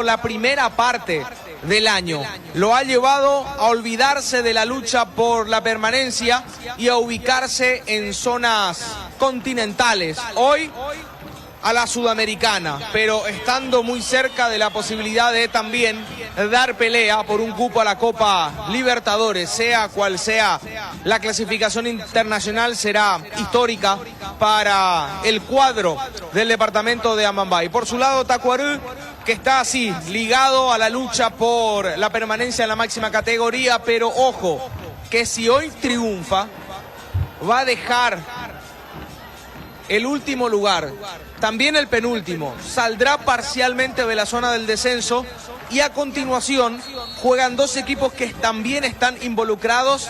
la primera parte del año. Lo ha llevado a olvidarse de la lucha por la permanencia y a ubicarse en zonas continentales. Hoy a la sudamericana, pero estando muy cerca de la posibilidad de también dar pelea por un cupo a la Copa Libertadores, sea cual sea la clasificación internacional, será histórica para el cuadro del departamento de Amambay. Por su lado, Tacuarembó, que está así, ligado a la lucha por la permanencia en la máxima categoría, pero ojo, que si hoy triunfa, va a dejar el último lugar, también el penúltimo, saldrá parcialmente de la zona del descenso y a continuación juegan dos equipos que también están involucrados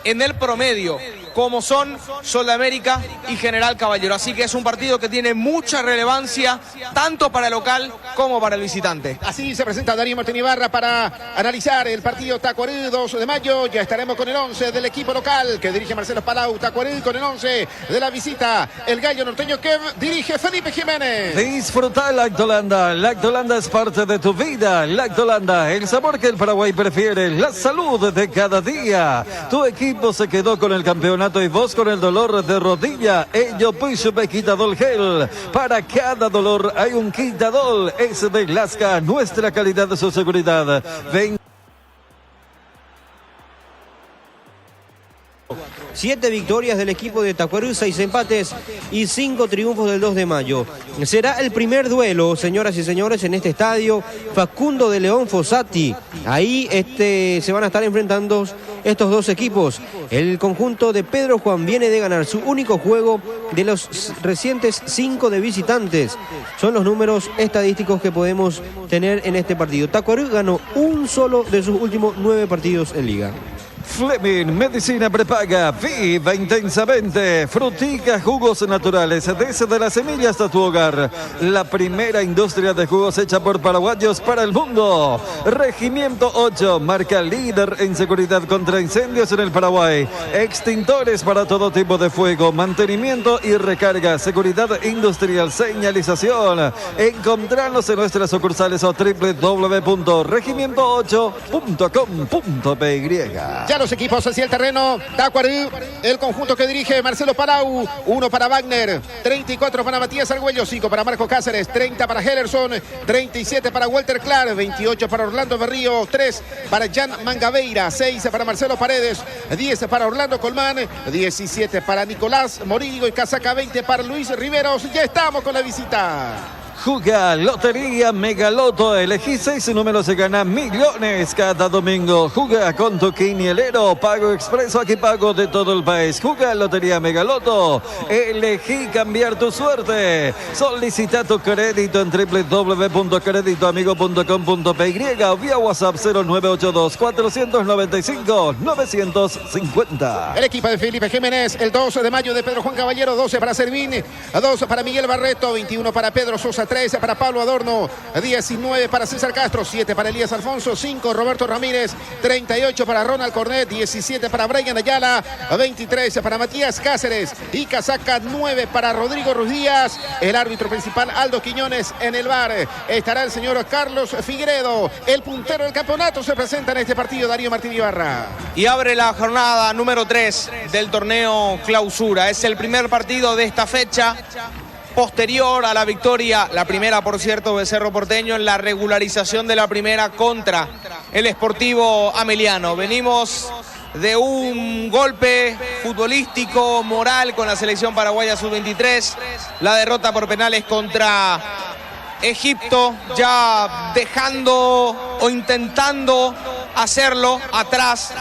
en el promedio, como son Sol de América y General Caballero. Así que es un partido que tiene mucha relevancia, tanto para el local como para el visitante. Así se presenta Darío Martín Ibarra para analizar el partido Tacuarembó 2 de mayo. Ya estaremos con el 11 del equipo local que dirige Marcelo Palau. Tacuarembó con el 11 de la visita, el gallo norteño que dirige Felipe Jiménez. Disfruta Lactolanda. Lactolanda es parte de tu vida. Lactolanda, el sabor que el Paraguay prefiere, la salud de cada día. Tu equipo se quedó con el campeonato y vos con el dolor de rodilla. Ello puso Quitadol Gel. Para cada dolor hay un Quitadol. Es de Lasca, nuestra calidad de su seguridad. Ven. 7 victorias del equipo de Tacuarembó, 6 empates y 5 triunfos del 2 de mayo. Será el primer duelo, señoras y señores, en este estadio Facundo de León Fossati. Ahí se van a estar enfrentando estos dos equipos. El conjunto de Pedro Juan viene de ganar su único juego de los recientes 5 de visitantes. Son los números estadísticos que podemos tener en este partido. Tacuarembó ganó un solo de sus últimos 9 partidos en liga. Fleming, medicina prepaga, viva intensamente, frutica, jugos naturales, desde la semilla hasta tu hogar, la primera industria de jugos hecha por paraguayos para el mundo. Regimiento 8, marca líder en seguridad contra incendios en el Paraguay, extintores para todo tipo de fuego, mantenimiento y recarga, seguridad industrial, señalización. Encontrarnos en nuestras sucursales o www.regimiento8.com.py. Ya los equipos hacia el terreno. Tacuarembó, el conjunto que dirige Marcelo Palau. 1 para Wagner, 34 para Matías Argüello, 5 para Marco Cáceres, 30 para Hellerson, 37 para Walter Clark, 28 para Orlando Berrío, 3 para Jan Mangabeira, 6 para Marcelo Paredes, 10 para Orlando Colmán, 17 para Nicolás Morillo y casaca 20 para Luis Riveros. Ya estamos con la visita. Juga Lotería Megaloto, elegí 6 números y gana millones cada domingo. Juga con tu quinielero, pago expreso, aquí pago de todo el país. Juga Lotería Megaloto, elegí cambiar tu suerte. Solicita tu crédito en www.creditoamigo.com.py o vía WhatsApp 0982 495 950. El equipo de Felipe Jiménez, el 12 de mayo de Pedro Juan Caballero, 12 para Servín, 12 para Miguel Barreto, 21 para Pedro Sosa, 13 para Pablo Adorno, 19 para César Castro, 7 para Elías Alfonso, 5 Roberto Ramírez, 38 para Ronald Cornet, 17 para Brian Ayala, 23 para Matías Cáceres y casaca 9 para Rodrigo Ruiz Díaz. El árbitro principal Aldo Quiñones. En el bar estará el señor Carlos Figueredo. El puntero del campeonato se presenta en este partido, Darío Martín Ibarra. Y abre la jornada número 3 del torneo Clausura. Es el primer partido de esta fecha, posterior a la victoria, la primera por cierto de Cerro Porteño, en la regularización de la primera contra el Sportivo Ameliano. Venimos de un golpe futbolístico, moral con la selección paraguaya sub-23, la derrota por penales contra Egipto, ya dejando o intentando hacerlo atrás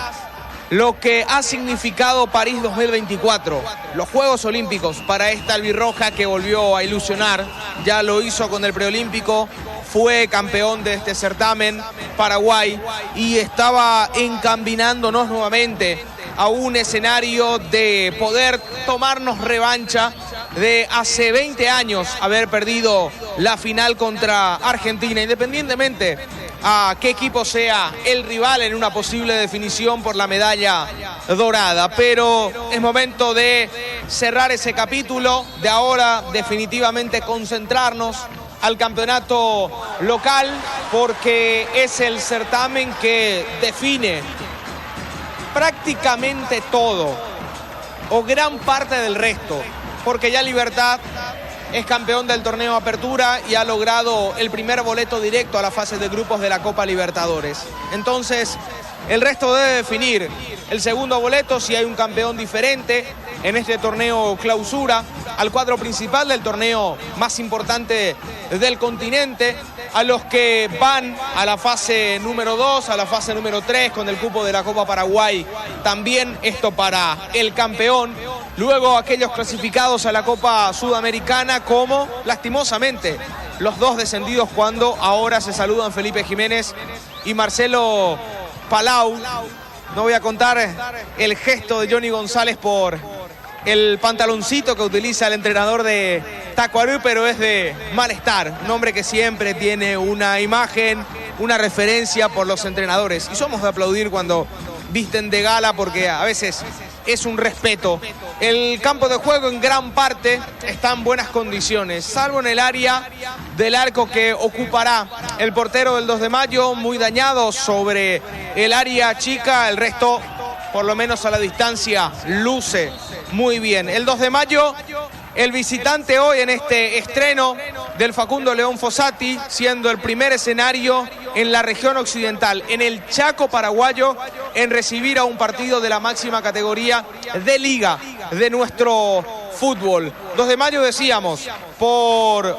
lo que ha significado París 2024, los Juegos Olímpicos para esta albirroja que volvió a ilusionar. Ya lo hizo con el preolímpico, fue campeón de este certamen Paraguay y estaba encaminándonos nuevamente a un escenario de poder tomarnos revancha de hace 20 años haber perdido la final contra Argentina, independientemente a qué equipo sea el rival en una posible definición por la medalla dorada. Pero es momento de cerrar ese capítulo, de ahora definitivamente concentrarnos al campeonato local porque es el certamen que define prácticamente todo o gran parte del resto, porque ya Libertad es campeón del torneo Apertura y ha logrado el primer boleto directo a la fase de grupos de la Copa Libertadores. Entonces, el resto debe definir el segundo boleto si hay un campeón diferente en este torneo Clausura, al cuadro principal del torneo más importante del continente, a los que van a la fase número 2, a la fase número 3 con el cupo de la Copa Paraguay. También esto para el campeón. Luego aquellos clasificados a la Copa Sudamericana como, lastimosamente, los dos descendidos cuando ahora se saludan Felipe Jiménez y Marcelo Palau. No voy a contar el gesto de Johnny González por el pantaloncito que utiliza el entrenador de Tacuarembó, pero es de malestar. Un hombre que siempre tiene una imagen, una referencia por los entrenadores. Y somos de aplaudir cuando visten de gala porque a veces es un respeto. El campo de juego en gran parte está en buenas condiciones, salvo en el área del arco que ocupará el portero del 2 de mayo, muy dañado sobre el área chica. El resto, por lo menos a la distancia, luce muy bien. El 2 de mayo, el visitante hoy en este estreno del Facundo León Fossati, siendo el primer escenario en la región occidental, en el Chaco paraguayo, en recibir a un partido de la máxima categoría de liga de nuestro fútbol. 2 de mayo, decíamos, por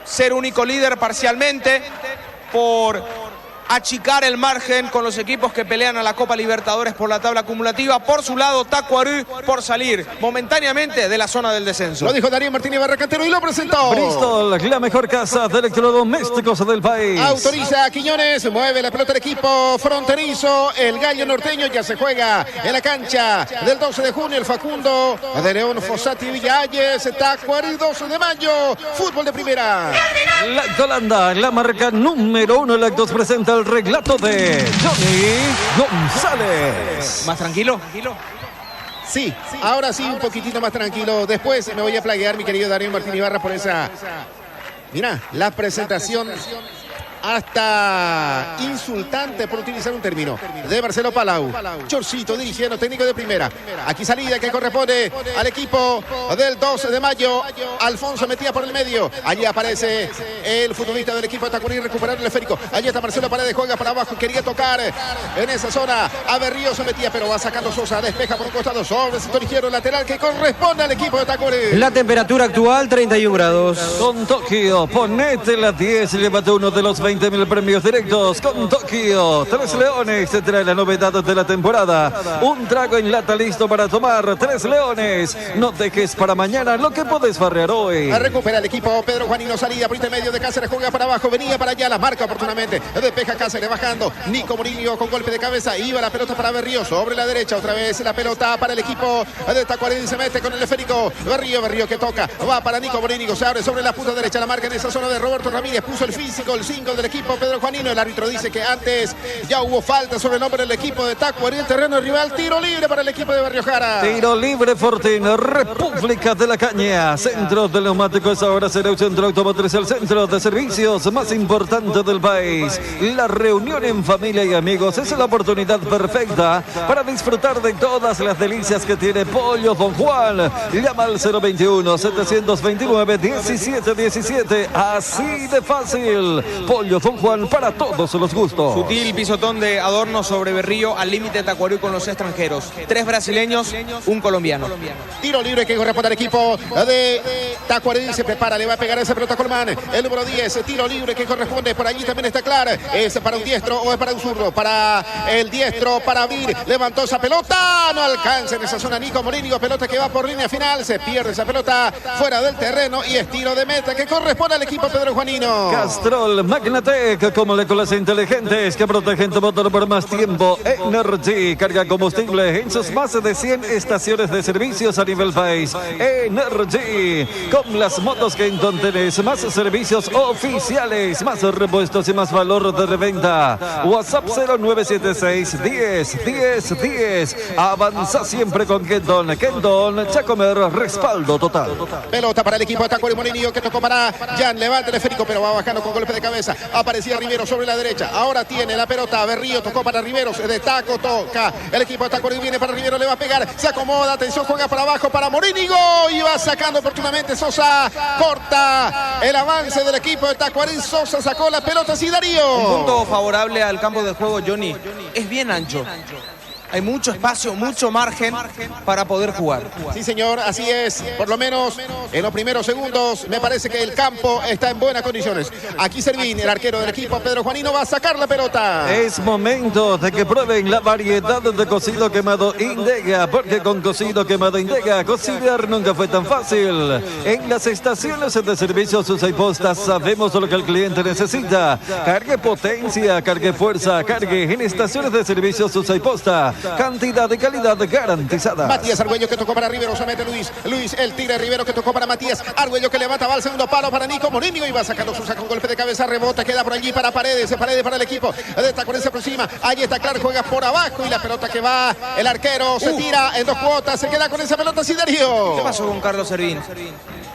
ser único líder parcialmente, por achicar el margen con los equipos que pelean a la Copa Libertadores por la tabla acumulativa. Por su lado, Tacuarembó por salir momentáneamente de la zona del descenso. Lo dijo Darío Martínez Barracantero y lo presentó Bristol, la mejor casa de electrodomésticos del país. Autoriza a Quiñones, mueve la pelota del equipo fronterizo. El gallo norteño ya se juega en la cancha del 12 de junio. El Facundo de León Fossati Villalles, Tacuarembó, 12 de mayo, fútbol de primera. La Holanda, la marca número 1, Lactos presenta el relato de Johnny González. ¿Más tranquilo? Sí, ahora sí, un poquitito más tranquilo. Después me voy a plaguear, mi querido Darío Martín Ibarra, por esa... Mira, la presentación hasta insultante, por utilizar un término, de Marcelo Palau. Chorcito dirigiendo, técnico de primera. Aquí salida que corresponde al equipo del 12 de mayo. Alfonso metía por el medio. Allí aparece el futbolista del equipo de Tacurí recuperando el esférico. Allí está Marcelo Paredes, juega para abajo. Quería tocar en esa zona. A Berrío se metía, pero va sacando Sosa. Despeja por un costado sobre el sector izquierdo lateral que corresponde al equipo de Tacurí. La temperatura actual, 31 grados. Con Tokio, ponete la 10 y llévate uno de los 20.000 premios directos. Con Tokio, 3 Leones te trae la novedad de la temporada. Un trago en lata listo para tomar. 3 Leones. No dejes para mañana lo que podés farrear hoy. A recupera el equipo Pedro Juanino, salida por intermedio de Cáceres, juega para abajo, venía para allá, la marca oportunamente, despeja Cáceres bajando, Nico Murillo con golpe de cabeza, iba la pelota para Berrío, sobre la derecha, otra vez la pelota para el equipo de Tacuarembó, se mete con el esférico, Berrío que toca, va para Nico Murillo, se abre sobre la punta derecha, la marca en esa zona de Roberto Ramírez, puso el físico, el 5 del equipo Pedro Juanino, el árbitro dice que antes ya hubo falta sobre el nombre del equipo de Tacuarembó, el terreno rival, tiro libre para el equipo de Berriojara. Tiro libre Fortín, República de la Caña, centro de neumáticos, ahora será un centro automotriz, el centro de servicios más importante del país. La reunión en familia y amigos es la oportunidad perfecta para disfrutar de todas las delicias que tiene Pollo Don Juan. Llama al 021-729-1717, así de fácil. Pollo Don Juan para todos los gustos. Sutil pisotón de Adorno sobre Berrío al límite de Tacuarembó con los extranjeros. 3 brasileños, un colombiano. Tiro libre que corresponde al equipo de Tacuarembó, se prepara, le va a pegar esa pelota a Colmán, el número 10, tiro libre que corresponde, por allí también está claro, es para un diestro o es para un zurdo, para el diestro, para Vir, levantó esa pelota, no alcanza en esa zona Nico Morínigo, pelota que va por línea final, se pierde esa pelota fuera del terreno y es tiro de meta que corresponde al equipo Pedro Juanino. Castrol Magna Dynatec, como moléculas inteligentes que protegen tu motor por más tiempo. Energy carga combustible en sus más de 100 estaciones de servicios a nivel país. Energy, con las motos que entonces más servicios oficiales, más repuestos y más valor de reventa. WhatsApp 0976 10 10 10. Avanza siempre con Kenton. Kenton, Chacomer, respaldo total. Pelota para el equipo de Tacuary. Molinillo que tocó para Jan. Levanta el esférico, pero va bajando con golpe de cabeza. Aparecía Rivero sobre la derecha. Ahora tiene la pelota. Berrío tocó para Riveros. De taco toca. El equipo de Tacuary viene para Rivero. Le va a pegar. Se acomoda. Atención, juega para abajo para Morínigo. Y va sacando oportunamente Sosa. Corta el avance del equipo de Tacuary. Sosa sacó la pelota. Sí, Darío. Un punto favorable al campo de juego, Johnny. Es bien ancho. Hay mucho espacio, mucho margen para poder jugar. Sí, señor, así es. Por lo menos en los primeros segundos me parece que el campo está en buenas condiciones. Aquí Servín, el arquero del equipo, Pedro Juanino, va a sacar la pelota. Es momento de que prueben la variedad de cocido quemado Indega, porque con cocido quemado Indega, cocinar nunca fue tan fácil. En las estaciones de servicios Usa y Posta sabemos lo que el cliente necesita. Cargue potencia, cargue fuerza, cargue en estaciones de servicios Usa y Posta. Cantidad y calidad garantizada. Matías Argüello que tocó para Rivero, se mete Luis. Luis, el tigre Rivero que tocó para Matías. Argüello que levanta, va al segundo palo para Nico Morínigo y va sacando Sosa con golpe de cabeza, rebota, queda por allí para Paredes. Paredes para el equipo de Tacuary se aproxima. Ahí está Clark, juega por abajo y la pelota que va. El arquero se tira en dos cuotas, se queda con esa pelota Siderio. ¿Qué pasó con Carlos Servín?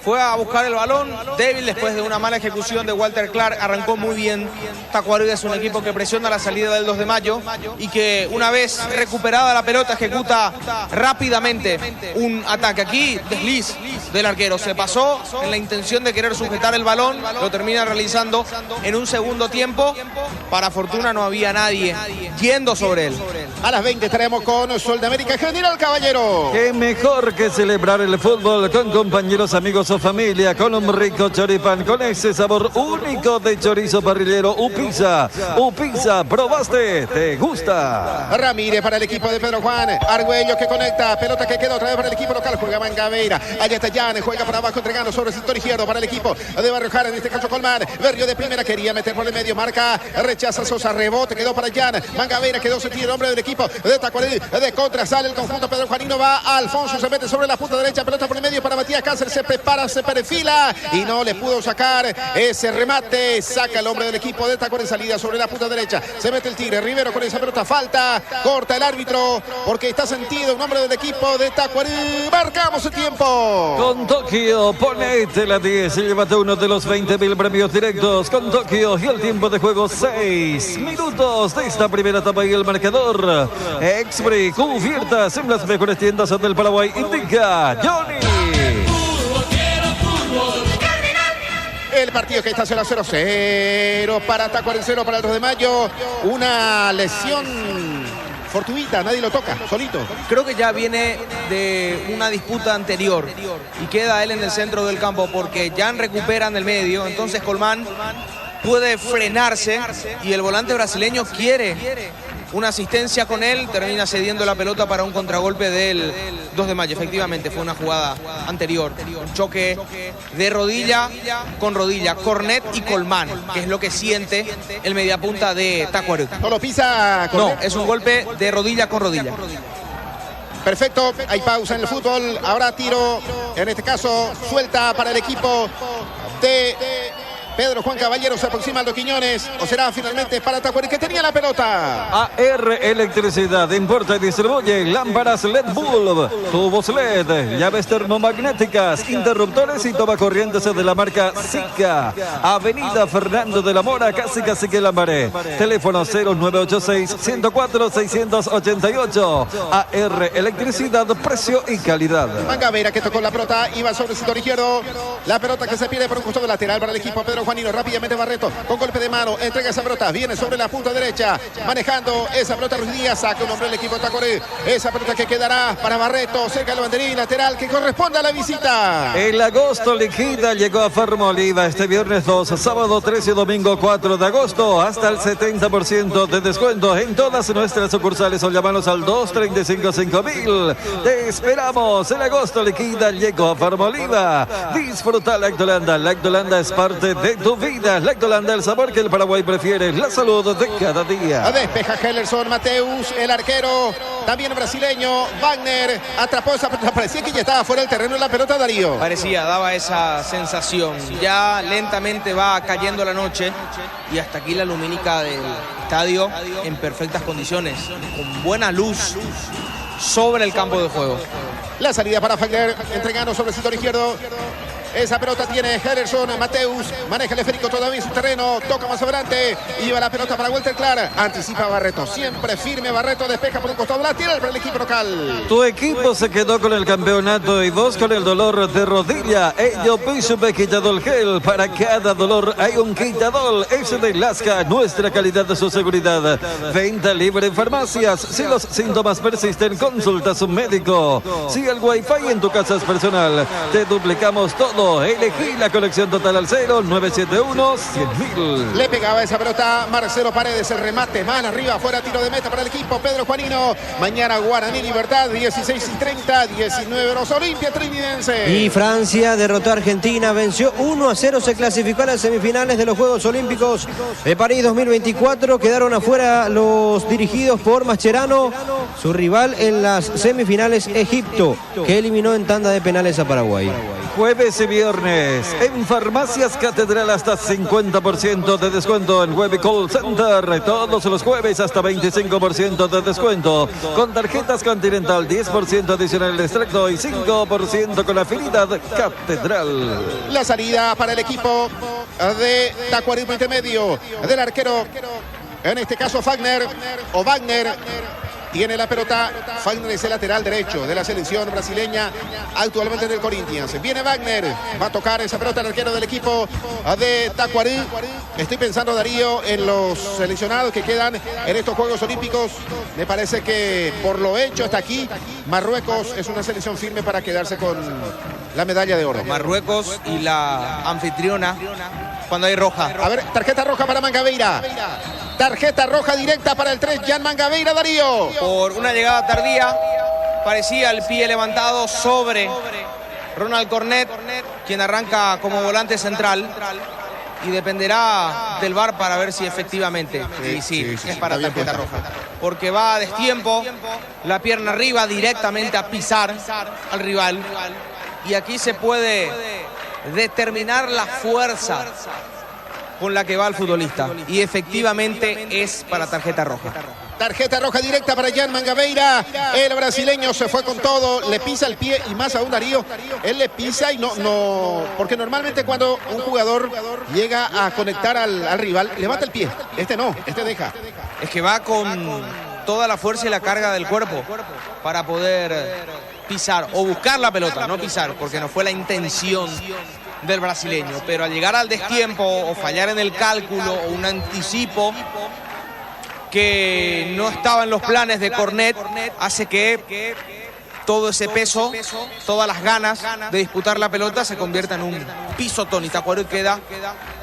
Fue a buscar el balón, débil después de una mala ejecución de Walter Clark, arrancó muy bien. Tacuary es un equipo que presiona la salida del 2 de mayo y que una vez recuperada la pelota ejecuta rápidamente un ataque. Aquí desliz del arquero, se pasó en la intención de querer sujetar el balón, lo termina realizando en un segundo tiempo. Para fortuna no había nadie yendo sobre él. A las 20 estaremos con Sol de América, General Caballero. Qué mejor que celebrar el fútbol con compañeros, amigos o familia, con un rico choripán, con ese sabor único de chorizo parrillero Upisa. Upisa, ¿probaste? ¿Te gusta? Ramírez para el equipo de Pedro Juan. Argüello que conecta, pelota que queda otra vez para el equipo local, juega Mangabeira. Allá está Jan, juega para abajo entregando sobre el sector izquierdo para el equipo de Barrio Jara, en este caso Colmán. Berrio de primera quería meter por el medio, marca, rechaza Sosa, rebote, quedó para Jan. Mangabeira quedó sentido el hombre del equipo de Tacuary. De contra sale el conjunto Pedro Juanino, va Alfonso, se mete sobre la punta derecha, pelota por el medio para Matías Cáceres, se prepara, se perfila y no le pudo sacar ese remate. Saca el hombre del equipo de Tacuary en salida sobre la punta derecha. Se mete el tigre Rivero con esa pelota, falta, corta el árbitro porque está sentido un hombre del equipo de Tacuary. Marcamos el tiempo. Con Tokio, ponete la 10 y llévate uno de los 20.000 premios directos con Tokio y el tiempo de juego 6 minutos de esta primera etapa y el marcador. Expri, cubiertas en las mejores tiendas del Paraguay, indica Johnny. El partido que está 0-0 para Tacuary, 0 para el 2 de mayo. Una lesión fortuita, nadie lo toca, solito. Creo que ya viene de una disputa anterior y queda él en el centro del campo porque Jan recupera en el medio, entonces Colmán puede frenarse y el volante brasileño quiere una asistencia con él, termina cediendo la pelota para un contragolpe del 2 de mayo. Efectivamente, fue una jugada anterior, un choque de rodilla con rodilla, Cornet y Colmán, que es lo que siente el mediapunta de Tacuary. No lo pisa Cornet. No, es un golpe de rodilla con rodilla. Perfecto, hay pausa en el fútbol, ahora tiro, en este caso suelta para el equipo de Pedro Juan Caballero, se aproxima Aldo Quiñones, o será finalmente para Tacuary que tenía la pelota. AR Electricidad importa y distribuye lámparas LED bulb, tubos LED, llaves termomagnéticas, interruptores y tomacorrientes de la marca Sika. Avenida Fernando de la Mora, casi que Lambaré. Teléfono 0986-104-688. AR Electricidad, precio y calidad. Mangabeira que tocó la pelota, iba sobre el sector izquierdo. La pelota que se pierde por un costado lateral para el equipo Pedro Juanino, rápidamente Barreto con golpe de mano, entrega esa pelota, viene sobre la punta derecha, manejando esa pelota Ruiz Díaz, saca un hombre del equipo de Tacuary, esa pelota que quedará para Barreto, cerca del banderín lateral que corresponde a la visita. El agosto liquida llegó a Farmoliva este viernes 2, sábado 13 y domingo 4 de agosto, hasta el 70% de descuento en todas nuestras sucursales o llamanos al 235-5000. Te esperamos, el agosto liquida llegó a Farmoliva. Disfruta Lactolanda, Lactolanda es parte de de tu vida. Lactolanda, el sabor que el Paraguay prefiere, la salud de cada día. Despeja Hellerson, Mateus, el arquero, también brasileño, Wagner, atrapó esa pelota, parecía que ya estaba fuera del terreno de la pelota, Darío. Parecía, daba esa sensación. Ya lentamente va cayendo la noche y hasta aquí la lumínica del estadio en perfectas condiciones, con buena luz sobre el campo de juego. La salida para Wagner, entregando sobre el sector izquierdo. Esa pelota tiene Hellerson, Mateus, maneja el esférico todavía en su terreno, toca más adelante y lleva la pelota para Walter Clark, anticipa Barreto, siempre firme Barreto, despeja por un costado, la tira para el equipo local. Tu equipo se quedó con el campeonato y vos con el dolor de rodilla. Ello Pisupe Quitadol Gel, para cada dolor hay un Quitadol, ese de Lasca, nuestra calidad de su seguridad. Venta libre en farmacias, si los síntomas persisten, consulta a su médico. Si el wifi en tu casa es personal, te duplicamos todo. Elegí la colección total al 0971-100.000. Le pegaba esa pelota Marcelo Paredes, el remate, mano arriba, fuera, tiro de meta para el equipo Pedro Juanino. Mañana Guaraní Libertad, 16:30, 19 horas, Olimpia Trinidense. Y Francia derrotó a Argentina, venció 1-0, se clasificó a las semifinales de los Juegos Olímpicos de París 2024. Quedaron afuera los dirigidos por Mascherano. Su rival en las semifinales, Egipto, que eliminó en tanda de penales a Paraguay. Jueves y viernes en Farmacias Catedral hasta 50% de descuento en Web Call Center. Todos los jueves hasta 25% de descuento. Con tarjetas Continental, 10% adicional de extracto y 5% con afinidad Catedral. La salida para el equipo de Tacuarembó intermedio del arquero, en este caso Wagner. Tiene la pelota, Wagner es el lateral derecho de la selección brasileña, actualmente en el Corinthians. Viene Wagner, va a tocar esa pelota el arquero del equipo de Tacuarí. Estoy pensando, Darío, en los seleccionados que quedan en estos Juegos Olímpicos. Me parece que por lo hecho hasta aquí, Marruecos es una selección firme para quedarse con la medalla de oro. Marruecos y la anfitriona cuando hay roja. A ver, tarjeta roja para Mangabeira. Tarjeta roja directa para el 3, Jan Mangabeira, Darío. Por una llegada tardía, parecía el pie levantado sobre Ronald Cornet, quien arranca como volante central. Y dependerá del VAR para ver si efectivamente sí, es para tarjeta roja. Porque va a destiempo, la pierna arriba directamente a pisar al rival. Y aquí se puede determinar la fuerza con la que va el futbolista. Y efectivamente es para tarjeta roja. Tarjeta roja directa para Jan Mangabeira. El brasileño se fue con todo, le pisa el pie y más aún, Darío. Él le pisa y no. Porque normalmente cuando un jugador llega a conectar al rival, levanta el pie. Este no, este deja. Es que va con toda la fuerza y la carga del cuerpo para poder pisar o buscar la pelota, no pisar, porque no fue la intención del brasileño. Pero al llegar al destiempo o fallar en el cálculo o un anticipo que no estaba en los planes de Cornet, hace que todo ese peso, todas las ganas de disputar la pelota se convierta en un pisotón y Tacuarembó queda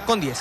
con 10.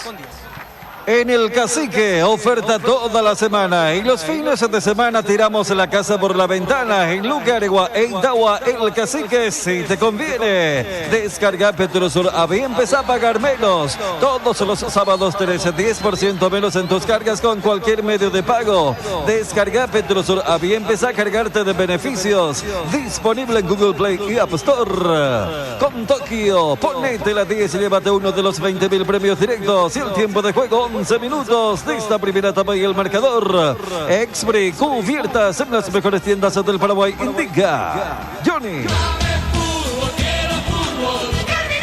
En el Cacique, oferta toda la semana. Y los fines de semana tiramos la casa por la ventana. En Lugaregua, en Itagua, el Cacique, si te conviene. Descarga Petrosur AB y empezá a pagar menos. Todos los sábados tenés 10% menos en tus cargas con cualquier medio de pago. Descarga Petrosur AB y empezá a cargarte de beneficios. Disponible en Google Play y App Store. Con Tokio, ponete la 10 y llévate uno de los 20.000 premios directos. Y el tiempo de juego, 11 minutos de esta primera etapa y el marcador. Expri, cubiertas en las mejores tiendas del Paraguay. Indica Johnny.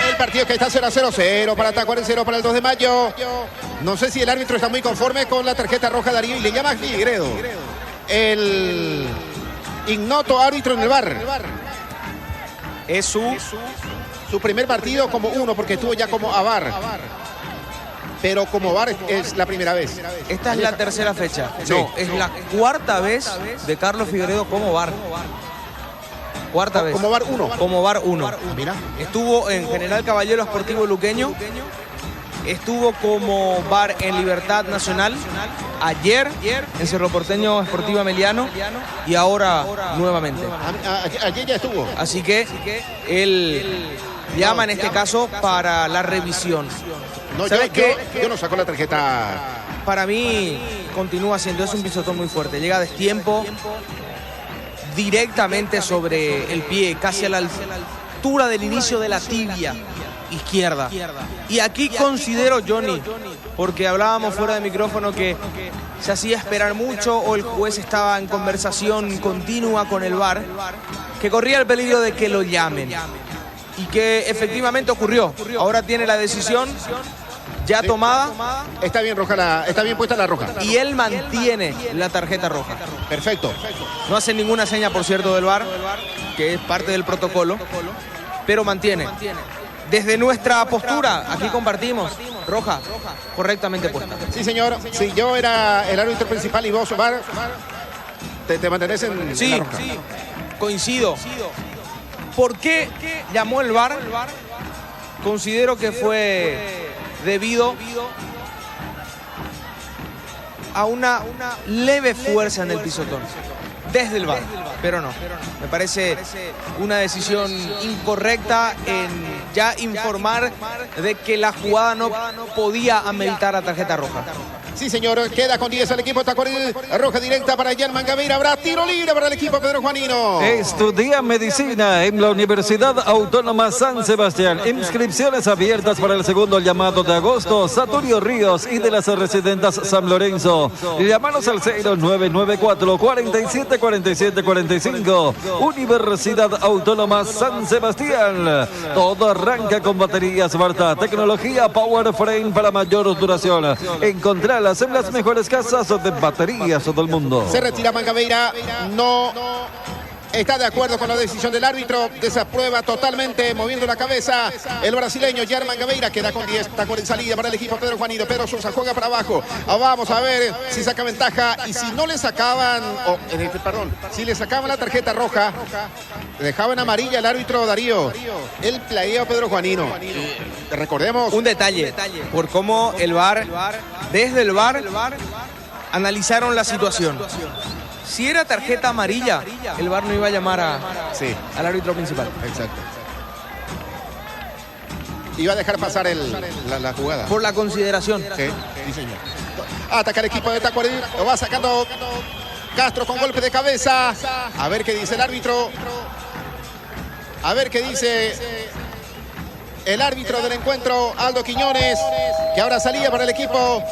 El partido que está 0-0 para Tacuarembó, 0 para el 2 de mayo. No sé si el árbitro está muy conforme con la tarjeta roja, Darío, y le llama a Figueiredo, el ignoto árbitro en el VAR. Es su primer partido como uno, porque estuvo ya como a VAR. Pero como VAR es la primera vez. Esta es la tercera fecha. Sí. No, es la cuarta vez de Carlos Figueiredo como VAR. Cuarta vez. Como VAR 1. Como VAR 1. Mira. Estuvo en General Caballero Sportivo Luqueño. Estuvo como VAR en Libertad Nacional. Ayer en Cerro Porteño Sportivo Ameliano. Y ahora nuevamente. Ayer ya estuvo. Así que él llama en este caso para la revisión. No, ¿Sabes qué? yo no saco la tarjeta. Para mí continúa siendo, es un pisotón muy fuerte. Llega a destiempo directamente sobre el pie, casi a la altura del inicio de la tibia izquierda. Y aquí considero, Johnny, porque hablábamos fuera de micrófono que se hacía esperar mucho o el juez estaba en conversación continua con el VAR, que corría el peligro de que lo llamen. Y que efectivamente ocurrió. Ahora tiene la decisión ya tomada. Está bien roja, está bien puesta la roja. Y él mantiene la tarjeta roja. Perfecto. No hace ninguna seña, por cierto, del VAR, que es parte del protocolo, pero mantiene. Desde nuestra postura, aquí compartimos, roja, correctamente puesta. Sí, señor. Si yo era el árbitro principal y vos, VAR, te mantenés en la roja. Sí, coincido. ¿Por qué llamó el VAR? Considero que fue debido a una leve fuerza en el pisotón desde el VAR, pero no. Me parece una decisión incorrecta en ya informar de que la jugada no podía ameritar a tarjeta roja. Sí, señor, queda con 10 el equipo de Tacuarí. Roja directa para Germán Gaviria. Habrá tiro libre para el equipo Pedro Juanino. Estudia medicina en la Universidad Autónoma San Sebastián. Inscripciones abiertas para el segundo llamado de agosto. Saturio Ríos y de las residentas San Lorenzo. Llámanos al 0994 47 47 45. Universidad Autónoma San Sebastián. Todo arranca con baterías Barta. Tecnología Power Frame para mayor duración. Encontrarlas en las mejores casas de baterías del mundo. Se retira Mangabeira, no está de acuerdo con la decisión del árbitro, desaprueba totalmente, moviendo la cabeza el brasileño Germán Gaviria. Queda con 10, está con salida para el equipo Pedro Juanino. Pedro Sosa juega para abajo. Vamos a ver si saca ventaja, y si no le sacaban, si le sacaban la tarjeta roja, dejaban amarilla el árbitro Darío. El playeo Pedro Juanino. Recordemos un detalle por cómo el VAR, desde el VAR, analizaron la situación. Si era tarjeta amarilla, el VAR no iba a llamar al árbitro principal. Exacto. Iba a dejar pasar la jugada. Por la consideración. Sí, señor. Ataca el equipo de Tacuarí. Lo va sacando Castro con golpe de cabeza. A ver qué dice el árbitro. A ver qué dice el árbitro del encuentro, Aldo Quiñones, que ahora salía para el equipo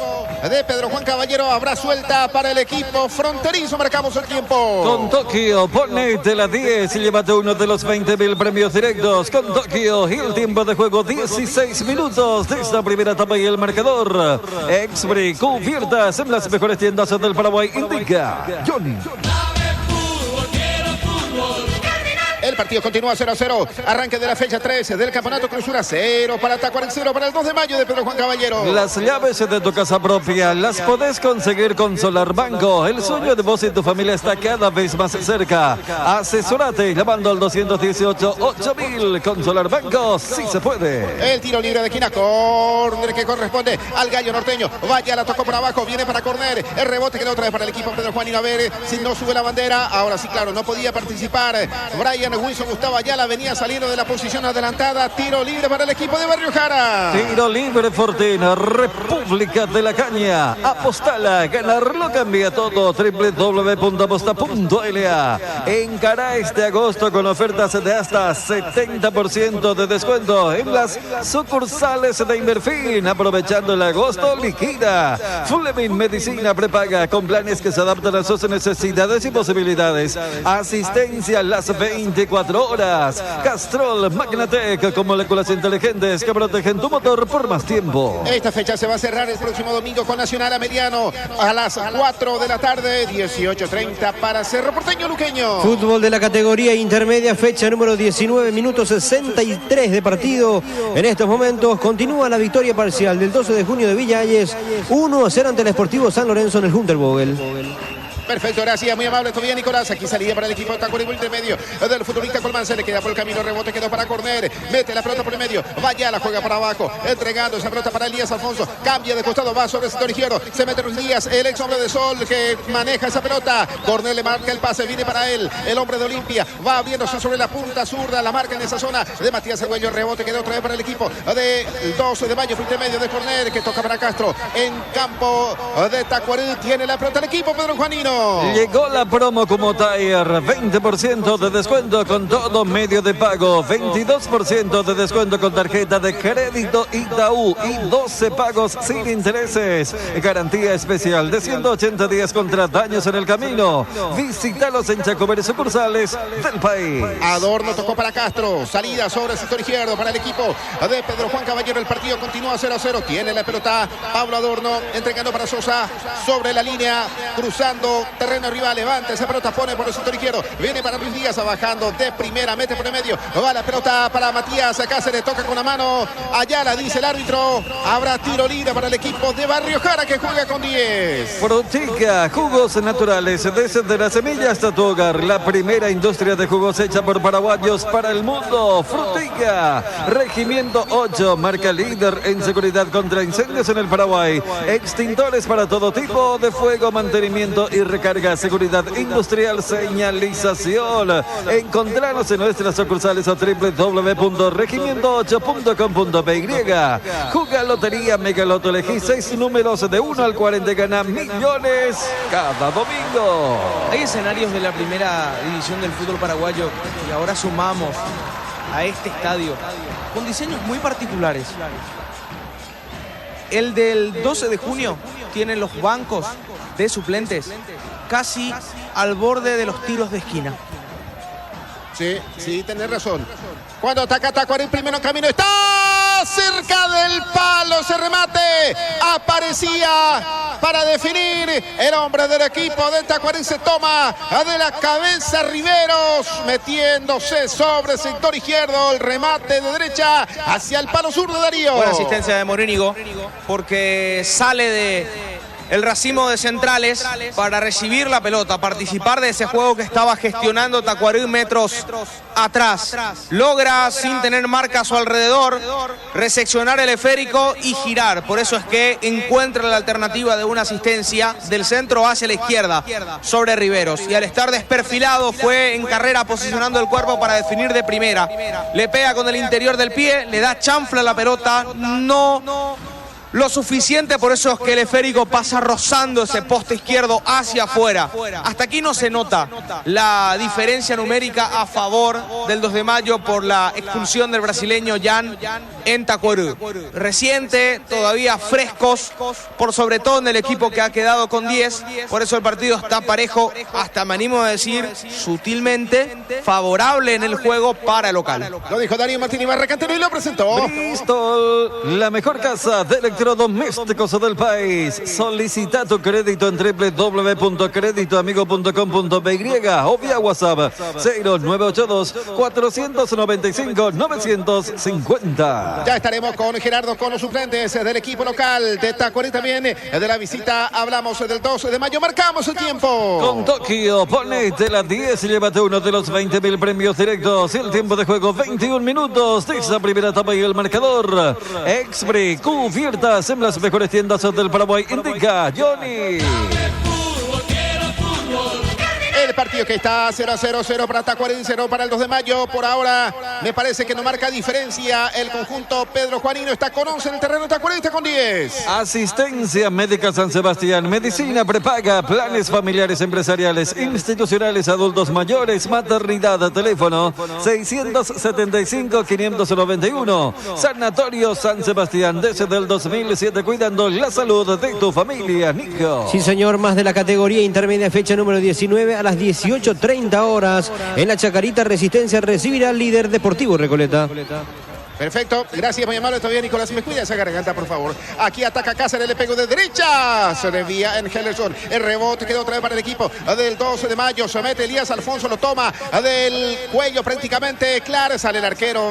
de Pedro Juan Caballero. Habrá suelta para el equipo fronterizo. Marcamos el tiempo. Con Tokio, ponete la 10 y llévate uno de los 20.000 premios directos. Con Tokio, y el tiempo de juego 16 minutos de esta primera etapa y el marcador. Exbri, cubiertas en las mejores tiendas del Paraguay. Indica Johnny. El partido continúa 0-0. Arranque de la fecha 13 del campeonato. Clausura 0 para Tacuarí, 0 para el 2 de mayo de Pedro Juan Caballero. Las llaves de tu casa propia las podés conseguir con Solar Banco. El sueño de vos y tu familia está cada vez más cerca. Asesorate llamando al 218-8000. Con Solar Banco sí se puede. El tiro libre de esquina. Córner que corresponde al gallo norteño. Vaya, la tocó por abajo. Viene para córner. El rebote queda otra vez para el equipo Pedro Juanino. A ver si no sube la bandera. Ahora sí, claro, no podía participar Brian Wilson Gustavo Ayala, venía saliendo de la posición adelantada. Tiro libre para el equipo de Barrio Jara. Tiro libre Fortín, República de la Caña. Apostala, ganarlo cambia todo. www.aposta.la. Encara este agosto con ofertas de hasta 70% de descuento en las sucursales de Inverfin. Aprovechando el agosto, liquida. Fleming Medicina prepaga con planes que se adaptan a sus necesidades y posibilidades. Asistencia las 24 horas. Castrol Magnatec con moléculas inteligentes que protegen tu motor por más tiempo. Esta fecha se va a cerrar el próximo domingo con Nacional Ameriano a las 4 de la tarde, 18:30 para Cerro Porteño Luqueño. Fútbol de la categoría intermedia, fecha número 19, minutos 63 de partido. En estos momentos continúa la victoria parcial del 12 de junio de Villa Hayes, 1-0 ante el Sportivo San Lorenzo en el Hunter Vogel. Perfecto, gracias, muy amable todavía Nicolás. Aquí salida para el equipo de Tacuarembó intermedio del futbolista Colmán. Se le queda por el camino, rebote quedó para Corner. Mete la pelota por el medio, vaya, la juega para abajo, entregando esa pelota para Elías Alfonso. Cambia de costado, va sobre el sector izquierdo. Se mete Ruiz Díaz, el ex hombre de Sol que maneja esa pelota. Corner le marca el pase, viene para él. El hombre de Olimpia va abriéndose sobre la punta zurda, la marca en esa zona de Matías Argüello. Rebote quedó otra vez para el equipo del 12 de mayo, intermedio de Corner, que toca para Castro en campo de Tacuarembó. Tiene la pelota el equipo, Pedro Juanino. Llegó la promo como Tire, 20% de descuento con todo medio de pago, 22% de descuento con tarjeta de crédito Itaú y 12 pagos sin intereses. Garantía especial de 180 días contra daños en el camino. Visítalos en Chacoberes sucursales del país. Adorno tocó para Castro, salida sobre el sector izquierdo para el equipo de Pedro Juan Caballero. El partido continúa 0-0, tiene la pelota Pablo Adorno, entregando para Sosa sobre la línea, cruzando terreno rival, levanta esa pelota, pone por el sector izquierdo, viene para Luis Díaz, bajando de primera, mete por el medio, va la pelota para Matías Cáceres, toca con la mano, allá la dice el árbitro, habrá tiro libre para el equipo de Barrio Jara que juega con 10. Frutica, jugos naturales, desde la semilla hasta tu hogar, la primera industria de jugos hecha por paraguayos para el mundo. Frutica, Regimiento 8, marca líder en seguridad contra incendios en el Paraguay, extintores para todo tipo de fuego, mantenimiento y recarga, seguridad industrial, señalización. Encontranos en nuestras sucursales a www.regimiento8.com.py. Juga Lotería Megaloto, elegí 6 números de 1 al 40 y gana millones cada domingo. Hay escenarios de la primera división del fútbol paraguayo y ahora sumamos a este estadio con diseños muy particulares. El del 12 de junio tiene los bancos de suplentes casi al borde de los tiros de esquina. Sí, tenés razón. Cuando ataca Tacuarembó, primero camino, está cerca del palo, ese remate aparecía para definir el hombre del equipo de Tacuarembó. Se toma de la cabeza Riveros, metiéndose sobre el sector izquierdo, el remate de derecha hacia el palo sur de Darío. Buena asistencia de Morínigo, porque sale de el racimo de centrales para recibir la pelota, participar de ese juego que estaba gestionando Tacuarembó metros atrás. Logra, sin tener marca a su alrededor, reseccionar el esférico y girar. Por eso es que encuentra la alternativa de una asistencia del centro hacia la izquierda sobre Riveros. Y al estar desperfilado fue en carrera posicionando el cuerpo para definir de primera. Le pega con el interior del pie, le da chanfla a la pelota, no lo suficiente, por eso es que el esférico pasa rozando ese poste izquierdo hacia afuera. Hasta aquí no se nota la diferencia numérica a favor del 2 de mayo por la expulsión del brasileño Jan en Tacuarembó. Reciente, todavía frescos, por sobre todo en el equipo que ha quedado con 10. Por eso el partido está parejo, hasta me animo a decir sutilmente favorable en el juego para el local. Lo dijo Darío Martínez Barracantero y lo presentó. Bristol, la mejor casa de electrodomésticos del país. Solicita tu crédito en www.creditoamigo.com.py o vía WhatsApp 0982-495-950. Ya estaremos con Gerardo, con los suplentes del equipo local de Tacuarembó. También de la visita hablamos del 12 de mayo. Marcamos el tiempo. Con Tokio, ponete la 10 y llévate uno de los 20.000 premios directos. El tiempo de juego 21 minutos de esa primera etapa y el marcador. Expri, cubiertas en las mejores tiendas del Paraguay. Indica Johnny. El partido que está 0-0 para Tacuarembó, 0 para el 2 de mayo. Por ahora me parece que no marca diferencia el conjunto Pedro Juanino. Está con 11 en el terreno, Tacuarembó está con 10. Asistencia Médica San Sebastián, medicina prepaga, planes familiares, empresariales, institucionales, adultos mayores, maternidad, teléfono 675-591. Sanatorio San Sebastián, desde el 2007, cuidando la salud de tu familia, Nico. Sí, señor, más de la categoría intermedia, fecha número 19 a las 18:30 horas. En la Chacarita, Resistencia recibirá al líder Deportivo Recoleta. Perfecto, gracias, muy amable. Todavía Nicolás, me cuida esa garganta, por favor. Aquí ataca Cáceres, le pegó de derecha. Se desvía en Henderson. El rebote quedó otra vez para el equipo del 12 de mayo. Se mete Elías Alfonso, lo toma del cuello prácticamente. Claro, sale el arquero.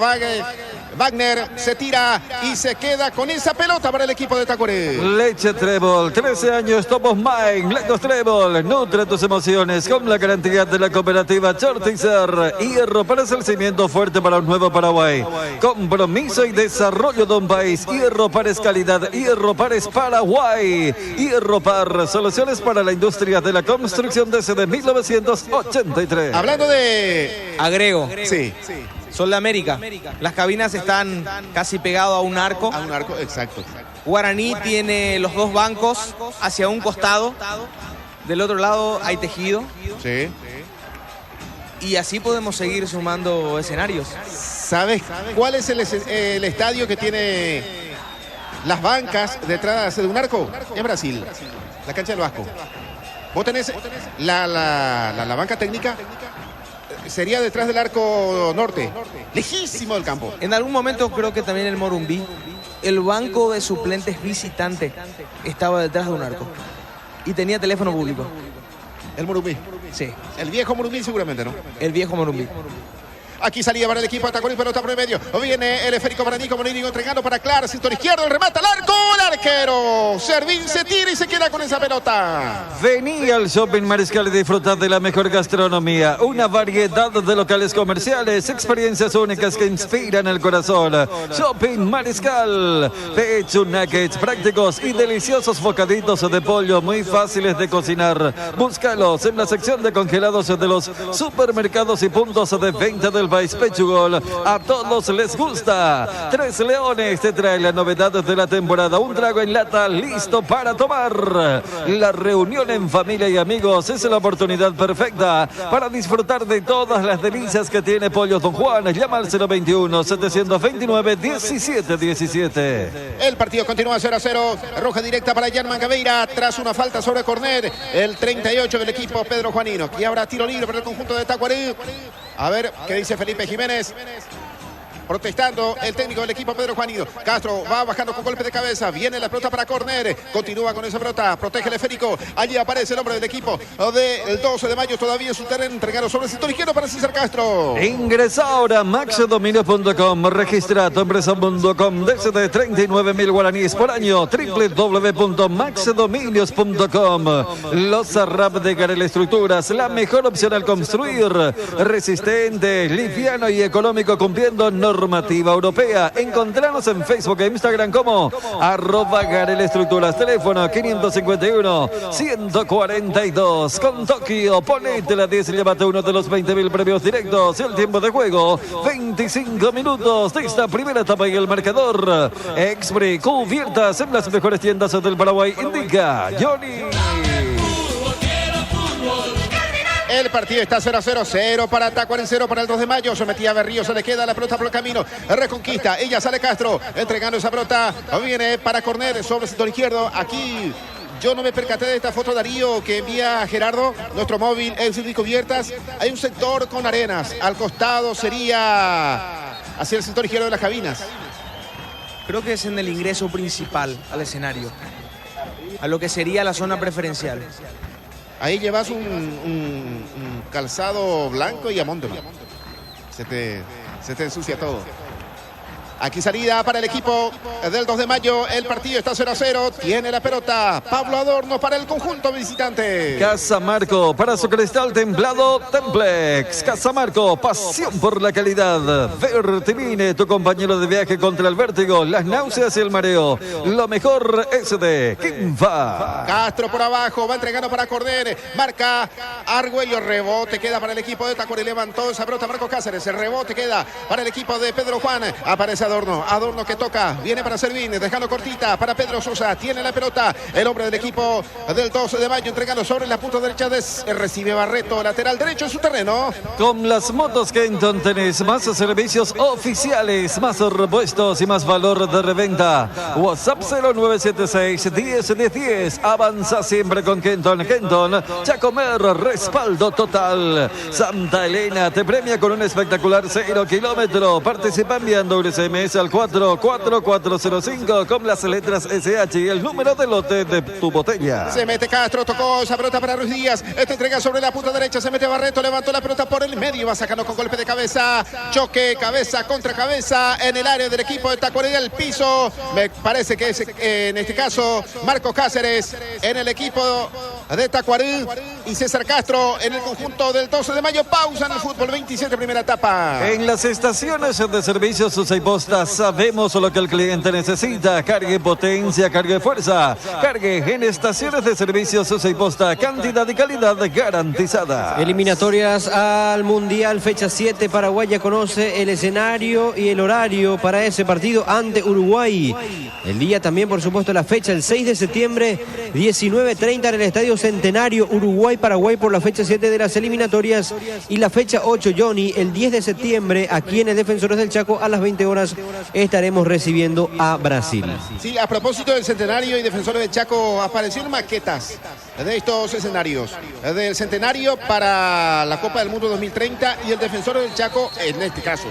Wagner se tira y se queda con esa pelota para el equipo de Tacuaré. Leche Trébol, 13 años, Tomos Mine, Lactos Trébol, nutre tus emociones con la garantía de la cooperativa Chortizer. Hierro para el cimiento fuerte para un nuevo Paraguay. Compromiso y desarrollo de un país. Hierro Par es calidad, Hierro Par es Paraguay. Hierro Par, soluciones para la industria de la construcción desde 1983. Hablando de... Agrego. Sí. Sol de América. Las cabinas están casi pegadas a un arco. A un arco, exacto. Guaraní tiene los dos bancos hacia un costado. Del otro lado hay tejido. Sí. Y así podemos seguir sumando escenarios. ¿Sabes cuál es el estadio que tiene las bancas detrás de un arco? En Brasil. La cancha del Vasco. Vos tenés la banca técnica. Sería detrás del arco norte, lejísimo del campo. En algún momento creo que también el Morumbí, el banco de suplentes visitante estaba detrás de un arco y tenía teléfono público. El Morumbí. Sí. El viejo Morumbí seguramente, ¿no? El viejo Morumbí. Aquí salía para el equipo de Tacuarí, pelota por el medio. Viene el esférico para Nico Morínigo entregando para Clara, sector izquierdo, el remata al arco, el arquero. Servín se tira y se queda con esa pelota. Vení al Shopping Mariscal y disfrutar de la mejor gastronomía, una variedad de locales comerciales, experiencias únicas que inspiran el corazón. Shopping Mariscal, pecho nuggets prácticos y deliciosos bocaditos de pollo muy fáciles de cocinar. Búscalos en la sección de congelados de los supermercados y puntos de venta del país. Pechugol, a todos les gusta. Tres Leones te trae la novedad de la temporada, un trago en lata listo para tomar. La reunión en familia y amigos es la oportunidad perfecta para disfrutar de todas las delicias que tiene Pollos Don Juan. Llama al 021-729-1717. El partido continúa 0-0. Roja directa para Jan Mangabeira tras una falta sobre Cornet. El 38 del equipo Pedro Juanino. Y habrá tiro libre para el conjunto de Tacuarí. A ver qué dice Felipe Jiménez. Protestando el técnico del equipo Pedro Juanino. Castro va bajando con golpe de cabeza. Viene la pelota para Corner. Continúa con esa pelota. Protege el esférico. Allí aparece el hombre del equipo del 12 de mayo. Todavía en su terreno. Entregado sobre el sector izquierdo para César Castro. Ingresa ahora a maxdominios.com. Registra tu empresa.com desde 39.000 guaraníes por año. www.maxdominios.com. Los Arrap de Garel Estructuras. La mejor opción al construir. Resistente, liviano y económico, cumpliendo normativa europea. Encontranos en Facebook e Instagram como @Garel Estructuras. Teléfono 551-142. Con Tokio, ponete la 10 y llévate uno de los 20.000 premios directos. El tiempo de juego, 25 minutos de esta primera etapa y el marcador. Expri, cubiertas en las mejores tiendas del Paraguay. Indica Johnny. El partido está 0-0, 0 para Tacuarembó, 0 para el 2 de mayo. Sometía a Berrío, se le queda la pelota por el camino. Reconquista, ella sale Castro, entregando esa pelota. Viene para Cornet sobre el sector izquierdo. Aquí yo no me percaté de esta foto, Darío, que envía Gerardo, nuestro móvil, el circuito cubiertas. Hay un sector con arenas. Al costado sería hacia el sector izquierdo de las cabinas. Creo que es en el ingreso principal al escenario, a lo que sería la zona preferencial. Ahí llevas un calzado blanco y amóndolo. Se te ensucia todo. Aquí salida para el equipo del 2 de mayo. El partido está 0-0. Tiene la pelota Pablo Adorno para el conjunto visitante. Casamarco, para su cristal templado, Templex. Casamarco, pasión por la calidad. Vertimine, tu compañero de viaje contra el vértigo, las náuseas y el mareo. Lo mejor es de Kimfa. Castro por abajo, va entregando para Corder. Marca Argüello, rebote queda para el equipo de Tacuarembó. Levantó esa pelota Marco Cáceres. El rebote queda para el equipo de Pedro Juan. Aparece Adorno que toca, viene para Servín, dejando cortita para Pedro Sosa, tiene la pelota, el hombre del equipo del 12 de mayo, entregando sobre la punta derecha, recibe Barreto, lateral derecho en su terreno. Con las motos Kenton tenés más servicios oficiales, más repuestos y más valor de reventa. WhatsApp 0976-1010, avanza siempre con Kenton. Kenton, Chacomer, respaldo total. Santa Elena te premia con un espectacular 0 kilómetro, participa enviando un SMS SMS al 44405 con las letras SH y el número de lote de tu botella. Se mete Castro, tocó esa pelota para Ruiz Díaz. Esta entrega sobre la punta derecha, se mete Barreto, levantó la pelota por el medio, va sacando con golpe de cabeza. Choque, cabeza contra cabeza en el área del equipo de Tacuarí al piso. Me parece que es en este caso Marcos Cáceres en el equipo de Tacuarí y César Castro en el conjunto del 12 de mayo. Pausa en el fútbol 27, primera etapa. En las estaciones de servicio Susa y Posta sabemos lo que el cliente necesita. Cargue potencia, cargue fuerza. Cargue en estaciones de servicio Susa y Posta. Cantidad y calidad garantizada. Eliminatorias al Mundial, fecha 7. Paraguay ya conoce el escenario y el horario para ese partido ante Uruguay. El día también, por supuesto, la fecha, el 6 de septiembre, 19:30 en el Estadio Centenario, Uruguay-Paraguay por la fecha 7 de las eliminatorias. Y la fecha 8, Johnny, el 10 de septiembre, aquí en el Defensores del Chaco, a las 20 horas, estaremos recibiendo a Brasil. Sí, a propósito del Centenario y Defensores del Chaco, aparecieron maquetas de estos escenarios. Del Centenario para la Copa del Mundo 2030 y el Defensores del Chaco, en este caso,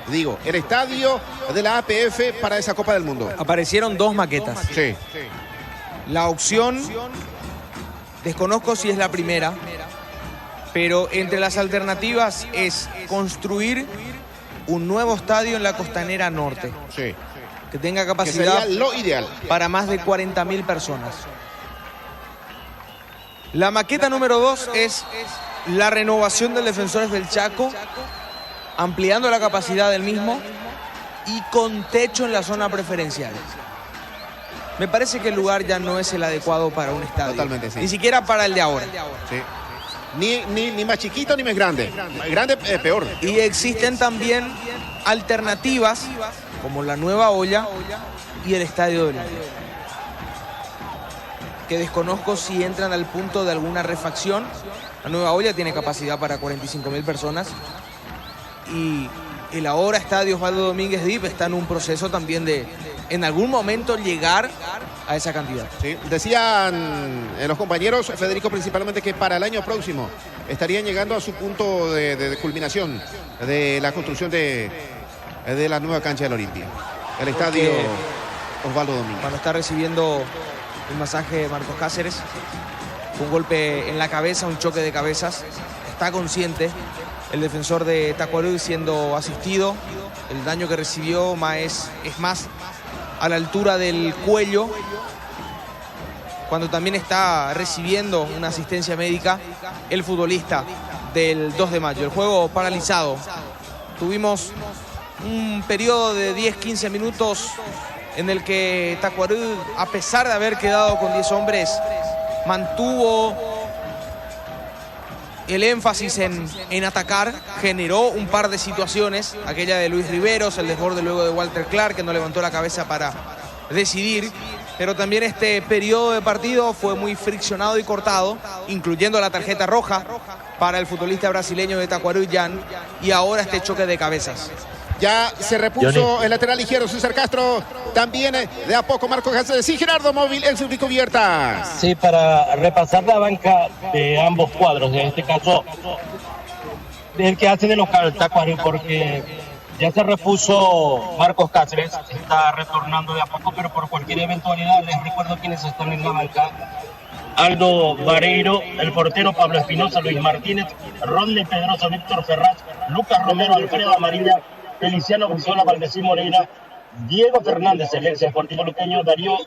digo, el estadio de la APF para esa Copa del Mundo. Aparecieron dos maquetas. Sí. La opción, desconozco si es la primera, pero entre las alternativas es construir un nuevo estadio en la Costanera Norte. Sí. Que tenga Que capacidad sería lo ideal. para más de 40.000 personas. La maqueta número 2 es la renovación del Defensores del Chaco, ampliando la capacidad del mismo y con techo en la zona preferencial. Me parece que el lugar ya no es el adecuado para un estadio. Totalmente, sí. Ni siquiera para el de ahora. Sí. Ni más chiquito ni más grande. Más grande peor. Y existen también alternativas como la nueva olla y el estadio del Indio, que desconozco si entran al punto de alguna refacción. La nueva olla tiene capacidad para 45.000 personas y el ahora estadio Osvaldo Domínguez Dip está en un proceso también de en algún momento llegar a esa cantidad. Sí. Decían los compañeros, Federico principalmente, que para el año próximo estarían llegando a su punto de culminación de la construcción de la nueva cancha de la Olimpia. El estadio Osvaldo Domínguez. Cuando está recibiendo un masaje de Marcos Cáceres, un golpe en la cabeza, un choque de cabezas, está consciente el defensor de Tacuarí siendo asistido. El daño que recibió es más a la altura del cuello, cuando también está recibiendo una asistencia médica el futbolista del 2 de mayo. El juego paralizado. Tuvimos un periodo de 10-15 minutos en el que Tacuarí, a pesar de haber quedado con 10 hombres, mantuvo el énfasis en atacar, generó un par de situaciones, aquella de Luis Riveros, el desborde luego de Walter Clark, que no levantó la cabeza para decidir, pero también este periodo de partido fue muy friccionado y cortado, incluyendo la tarjeta roja para el futbolista brasileño de Tacuarí, Jan, y ahora este choque de cabezas. Ya se repuso el lateral izquierdo César Castro. También de a poco Marcos Cáceres. Sí, Gerardo Móvil en su cubierta. Sí, para repasar la banca de ambos cuadros. En este caso, del que hace de local Tacuarí, porque ya se repuso Marcos Cáceres. Está retornando de a poco, pero por cualquier eventualidad, les recuerdo quiénes están en la banca. Aldo Vareiro, el portero Pablo Espinosa, Luis Martínez, Rodney Pedroso, Víctor Ferraz, Lucas Romero, Alfredo Amarilla, Feliciano Brizola, Valdecín Moreira, Diego Fernández, el ex Sportivo Luqueño, Darío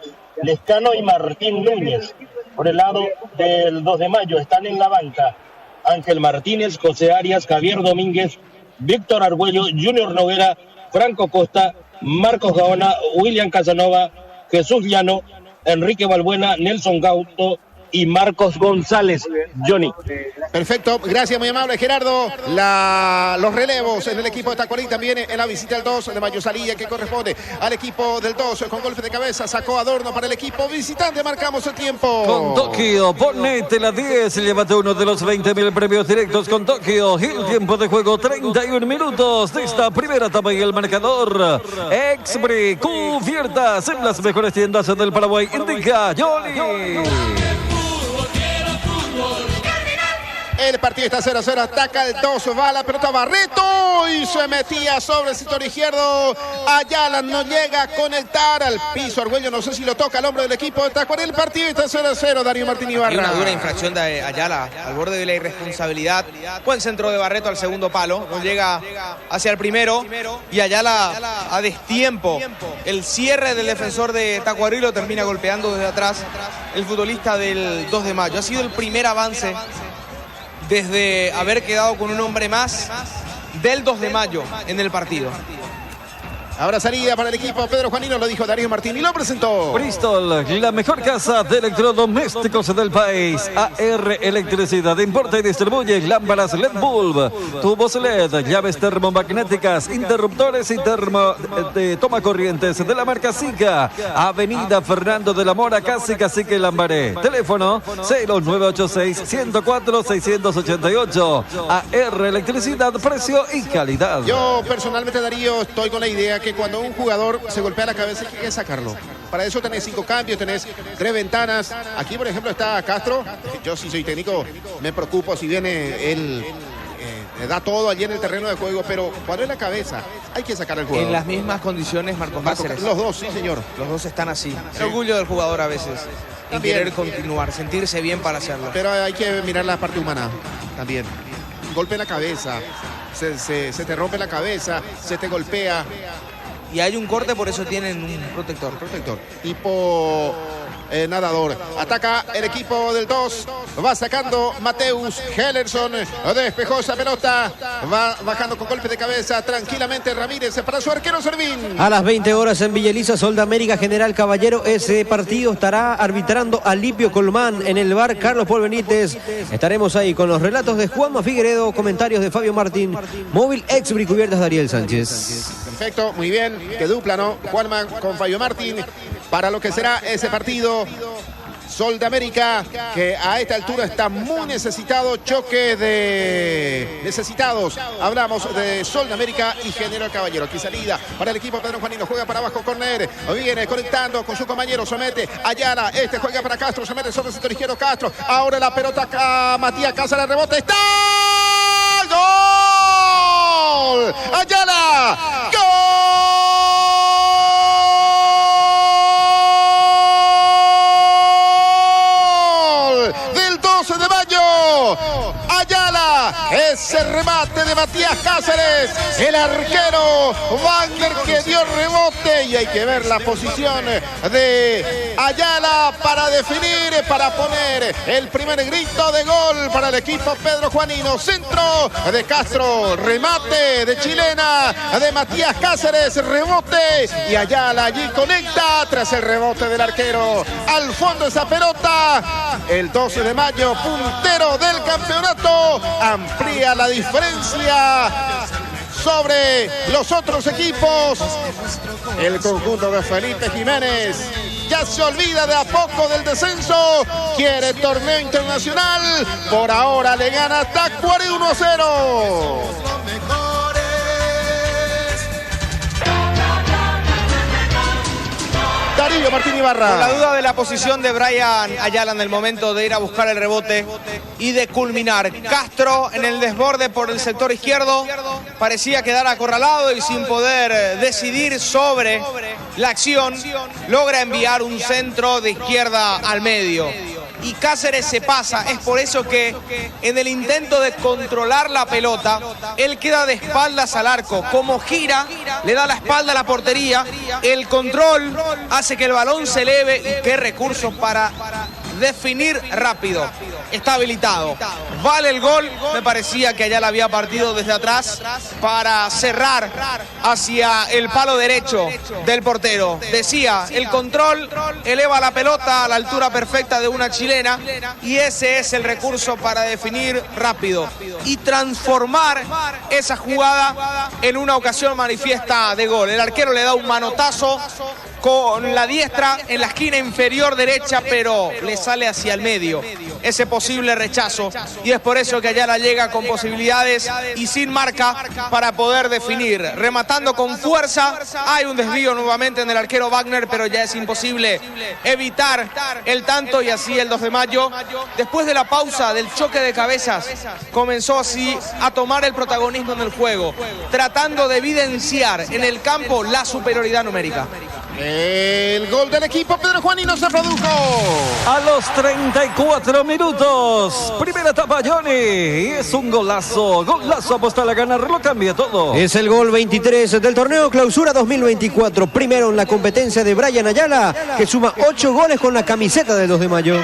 Lescano y Martín Núñez. Por el lado del 2 de mayo están en la banca Ángel Martínez, José Arias, Javier Domínguez, Víctor Argüello, Junior Noguera, Franco Costa, Marcos Gaona, William Casanova, Jesús Llano, Enrique Balbuena, Nelson Gauto y Marcos González. Johnny. Perfecto, gracias, muy amable Gerardo. Los relevos en el equipo de Tacuarí también en la visita del 2 de mayo. Salía que corresponde al equipo del 2 con golpe de cabeza. Sacó Adorno para el equipo visitante. Marcamos el tiempo. Con Tokio, ponete la 10. Llévate uno de los 20.000 premios directos con Tokio. El tiempo de juego 31 minutos de esta primera etapa y el marcador. Expri, cubiertas en las mejores tiendas del Paraguay. Indica Johnny. El partido está 0-0. Ataca el 2. Va la pelota Barreto y se metía sobre el sector izquierdo. Ayala no llega a conectar al piso. Argüello no sé si lo toca al hombro del equipo de Tacuarí. El partido está 0-0. Darío Martín Ibarra. Hay una dura infracción de Ayala al borde de la irresponsabilidad. Buen centro de Barreto al segundo palo. No llega hacia el primero. Y Ayala a destiempo. El cierre del defensor de Tacuarí lo termina golpeando desde atrás el futbolista del 2 de mayo. Ha sido el primer avance desde haber quedado con un hombre más del 2 de mayo en el partido. Ahora salida para el equipo Pedro Juanino, lo dijo Darío Martín y lo presentó. Bristol, la mejor casa de electrodomésticos del país. AR Electricidad importa y distribuye lámparas LED bulb, tubos LED, llaves termomagnéticas, interruptores y toma corrientes de la marca Sica. Avenida Fernando de la Mora, casi Cacique Lambaré. Teléfono 0986-104-688. AR Electricidad, precio y calidad. Yo personalmente, Darío, estoy con la idea que cuando un jugador se golpea la cabeza hay que sacarlo. Para eso tenés 5 cambios, tenés 3 ventanas. Aquí, por ejemplo, está Castro. Yo, si soy técnico, me preocupo si viene él. Da todo allí en el terreno de juego, pero cuando es la cabeza, hay que sacar al jugador. En las mismas condiciones, Marcos Cáceres. Los dos, sí, señor. Los dos están así. El orgullo del jugador a veces. En querer continuar, sentirse bien para hacerlo. Pero hay que mirar la parte humana también. Golpe en la cabeza. Se te rompe la cabeza, se te golpea. Y hay un corte, por eso tienen un protector. Tipo nadador. Ataca el equipo del 2. Va sacando Mateus Hellerson. Despejó esa pelota. Va bajando con golpe de cabeza tranquilamente Ramírez para su arquero Servín. A las 20 horas en Villa Elisa, Sol de América, General Caballero. Ese partido estará arbitrando Alipio Colmán en el bar Carlos Paul Benítez. Estaremos ahí con los relatos de Juanma Figueredo, comentarios de Fabio Martín, móvil ex Bricubiertas Dariel Sánchez. Perfecto, muy bien. Que dupla, ¿no? Juanma con Fabio Martín para lo que será ese partido. Sol de América, que a esta altura está muy necesitado. Choque de necesitados. Hablamos de Sol de América y General Caballero. Aquí salida para el equipo Pedro Juanino. Juega para abajo, corner. Viene conectando con su compañero. Somete Ayala. Este juega para Castro. Se mete sobre el sector izquierdo Castro. Ahora la pelota a Matías Cáceres. Rebote. ¡Está! ¡Gol! Ayala. ¡Gol! Ayala, ese remate de Matías Cáceres, el arquero Wagner que dio rebote y hay que ver la posición de Ayala para definir, para poner el primer grito de gol para el equipo Pedro Juanino. Centro de Castro, remate de chilena de Matías Cáceres, rebote y Ayala allí conecta tras el rebote del arquero. Al fondo esa pelota, el 12 de mayo, puntero del campeonato, amplía la diferencia sobre los otros equipos. El conjunto de Felipe Jiménez ya se olvida de a poco del descenso, quiere torneo internacional, por ahora le gana Tacuarí 1-0. Darío Martín Ibarra. Por la duda de la posición de Brian Ayala en el momento de ir a buscar el rebote y de culminar. Castro en el desborde por el sector izquierdo parecía quedar acorralado y sin poder decidir sobre la acción logra enviar un centro de izquierda al medio. Y Cáceres se pasa, es por eso que en el intento de controlar la pelota, él queda de espaldas al arco. Como gira, le da la espalda a la portería, el control hace que el balón se eleve y qué recursos para definir rápido. Está habilitado. Vale el gol. Me parecía que allá la había partido desde atrás para cerrar hacia el palo derecho del portero. Decía, el control eleva la pelota a la altura perfecta de una chilena y ese es el recurso para definir rápido y transformar esa jugada en una ocasión manifiesta de gol. El arquero le da un manotazo con la diestra en la esquina inferior derecha, pero le sale hacia el medio ese posible rechazo, y es por eso que Ayala llega con posibilidades y sin marca para poder definir, rematando con fuerza. Hay un desvío nuevamente en el arquero Wagner, pero ya es imposible evitar el tanto, y así el 2 de mayo, después de la pausa del choque de cabezas, comenzó así a tomar el protagonismo en el juego, tratando de evidenciar en el campo la superioridad numérica. El gol del equipo Pedro Juanino se produjo a los 34 minutos. Primera etapa, Johnny. Y es un golazo. Golazo, apuesta a ganar, lo cambia todo. Es el gol 23 del torneo Clausura 2024. Primero en la competencia de Brian Ayala, que suma 8 goles con la camiseta del 2 de mayo.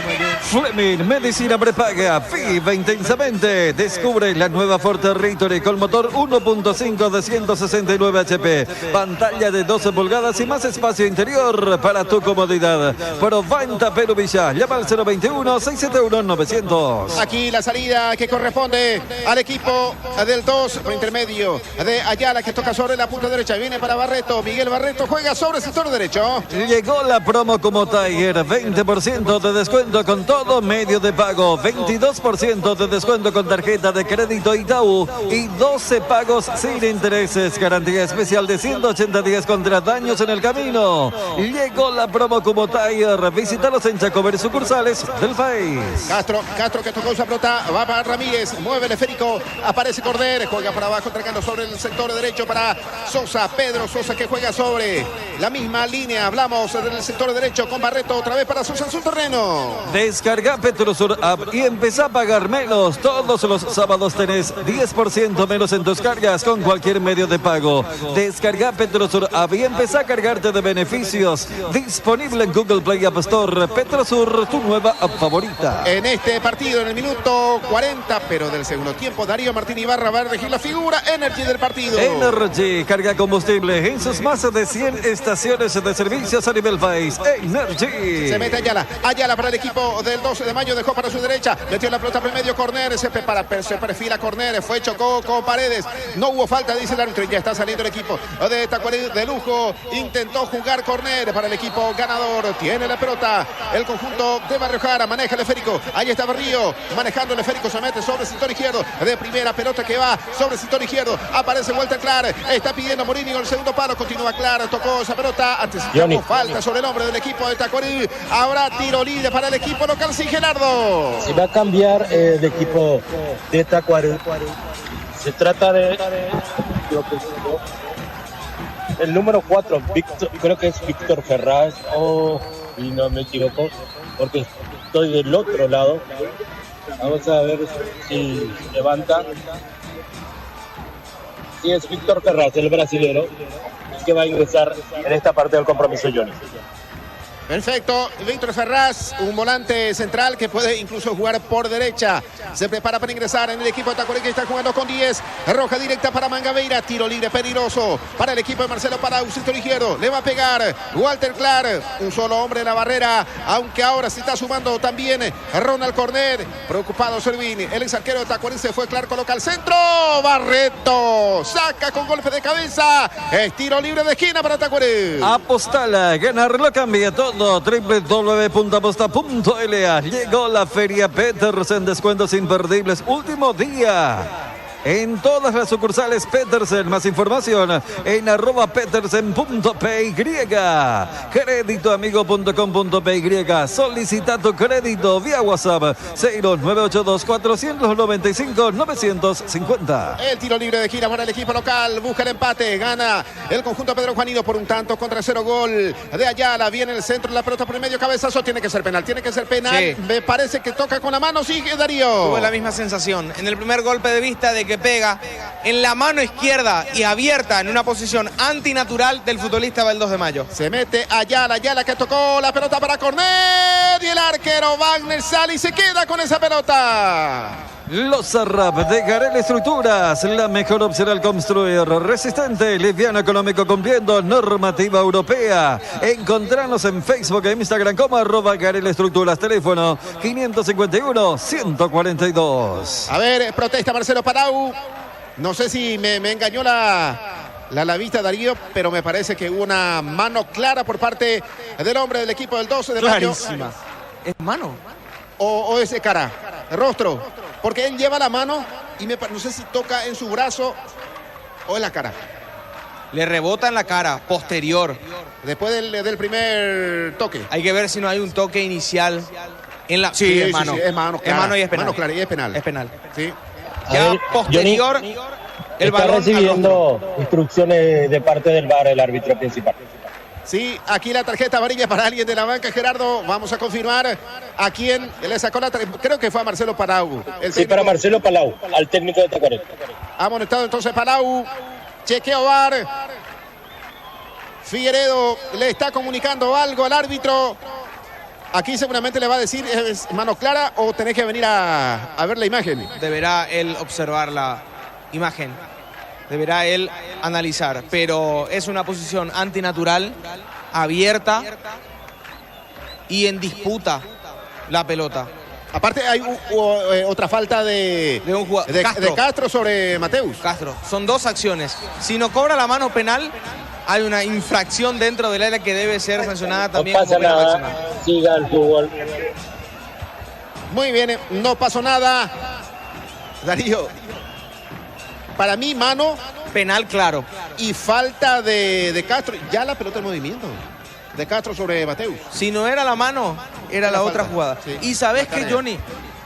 Fleming, medicina prepaga. FIBA intensamente. Descubre la nueva Forte Ritory con motor 1.5 de 169 HP. Pantalla de 12 pulgadas y más espacio interior para tu comodidad. Proventa Perú Villa. Llama al 021-671-900. Aquí la salida que corresponde al equipo del 2 por intermedio de Ayala, que toca sobre la punta derecha. Viene para Barreto. Miguel Barreto juega sobre el sector derecho. Llegó la promo como Tiger. 20% de descuento con todo medio de pago. 22% de descuento con tarjeta de crédito Itaú. Y 12 pagos sin intereses. Garantía especial de 180 días contra daños en el camino. Llegó la promo como Tiger. Visítalos en Chacover, sucursales del país. Castro que tocó esa pelota, va para Ramírez, mueve el esférico, aparece Corder, juega para abajo, entregando sobre el sector derecho para Sosa. Pedro Sosa, que juega sobre la misma línea. Hablamos del sector derecho con Barreto, otra vez para Sosa en su terreno. Descarga Petrosur App y empezá a pagar menos. Todos los sábados tenés 10% menos en tus cargas con cualquier medio de pago. Descarga Petrosur App y empezá a cargarte de beneficios. Disponible en Google Play App Store. Petrosur, tu nueva app favorita. En este partido, en el minuto 40, pero del segundo tiempo, Darío Martín Ibarra va a elegir la figura Energy del partido. Energy, carga combustible en sus más de 100 estaciones de servicios a nivel país. Energy. Se mete Ayala para el equipo del 12 de mayo, dejó para su derecha, metió la pelota por el medio, Corner, se perfila Corner, chocó con Paredes, no hubo falta, dice el árbitro, y ya está saliendo el equipo de Tacuarí de lujo. Intentó jugar Corner para el equipo ganador, tiene la pelota el conjunto de Barrio Jara, maneja el esférico, ahí está Barrio, manejando el esférico, se mete sobre el sector izquierdo, de primera pelota que va sobre el sector izquierdo, aparece Walter Clark, está pidiendo Morini el segundo palo, continúa Clark, tocó esa pelota, antes hubo falta sobre el hombre del equipo de Tacuarí. Habrá tiro libre para el equipo local, sí, Gerardo. Se va a cambiar de equipo de Tacuarí. Se trata de el número 4, creo que es Víctor Ferraz, y no me equivoco, porque estoy del otro lado. Vamos a ver si levanta. Sí, es Víctor Ferraz, el brasilero, que va a ingresar en esta parte del compromiso, Johnny. Perfecto, Víctor Ferraz, un volante central que puede incluso jugar por derecha. Se prepara para ingresar en el equipo de Tacuarí, que está jugando con 10. Roja directa para Mangabeira, tiro libre peligroso para el equipo de Marcelo Palau, sector izquierdo. Le va a pegar Walter Clark, un solo hombre en la barrera, aunque ahora se está sumando también Ronald Corner. Preocupado Servín, el ex arquero de Tacuarí, se fue. Clark coloca el centro, Barreto saca con golpe de cabeza. Es tiro libre de esquina para Tacuarí. Apostala, ganarlo cambia todo. www.aposta.la. Llegó la Feria Petersen, descuentos imperdibles, último día en todas las sucursales Petersen. Más información en @petersen.py. Créditoamigo.com.py. Solicita tu crédito vía WhatsApp 0982-495-950. El tiro libre de esquina para el equipo local, busca el empate, gana el conjunto Pedro Juanino por un tanto contra 0. Gol de Ayala, viene el centro, la pelota por el medio, cabezazo, tiene que ser penal. Sí. Me parece que toca con la mano, sigue Darío. Tuve la misma sensación en el primer golpe de vista de que pega en la mano izquierda y abierta en una posición antinatural del futbolista del 2 de mayo. Se mete Ayala que tocó la pelota para Corner y el arquero Wagner sale y se queda con esa pelota. Los Arrap de Garel Estructuras, la mejor opción al construir, resistente, liviano, económico, cumpliendo normativa europea. Encontranos en Facebook e Instagram como @Garel Estructuras, teléfono 551-142. A ver, protesta Marcelo Palau. No sé si me engañó la la vista, Darío, pero me parece que hubo una mano clara por parte del hombre del equipo del 12 de mayo. Clarísima. ¿Es mano? O es de cara, rostro, porque él lleva la mano y no sé si toca en su brazo o en la cara. Le rebota en la cara, posterior. Después del primer toque. Hay que ver si no hay un toque inicial en la... Sí, es mano. Sí, es mano clara. Es mano y es penal. Mano clara y es penal. Es penal. Sí. Ya posterior, Johnny, el está balón recibiendo instrucciones de parte del VAR, el árbitro principal. Sí, aquí la tarjeta amarilla para alguien de la banca, Gerardo. Vamos a confirmar a quién le sacó la tarjeta. Creo que fue a Marcelo Palau. Sí, para Marcelo Palau, al técnico de Tacuarembó. Ha amonestado entonces Palau. Chequeo VAR. Figueredo le está comunicando algo al árbitro. Aquí seguramente le va a decir, ¿es mano clara o tenés que venir a ver la imagen? Deberá él observar la imagen. Deberá él analizar. Pero es una posición antinatural, abierta y en disputa la pelota. Aparte hay otra falta de un jugador, de Castro sobre Mateus. Castro. Son dos acciones. Si no cobra la mano penal, hay una infracción dentro del área que debe ser sancionada también. No pasa como pena nada, máxima. siga el fútbol. Muy bien, no pasó nada. Darío, para mí mano Penal claro. y falta de Castro. Ya la pelota en movimiento. De Castro sobre Mateus. Si no era la mano, era la otra jugada. Sí. Y sabes Bacana. que, Johnny,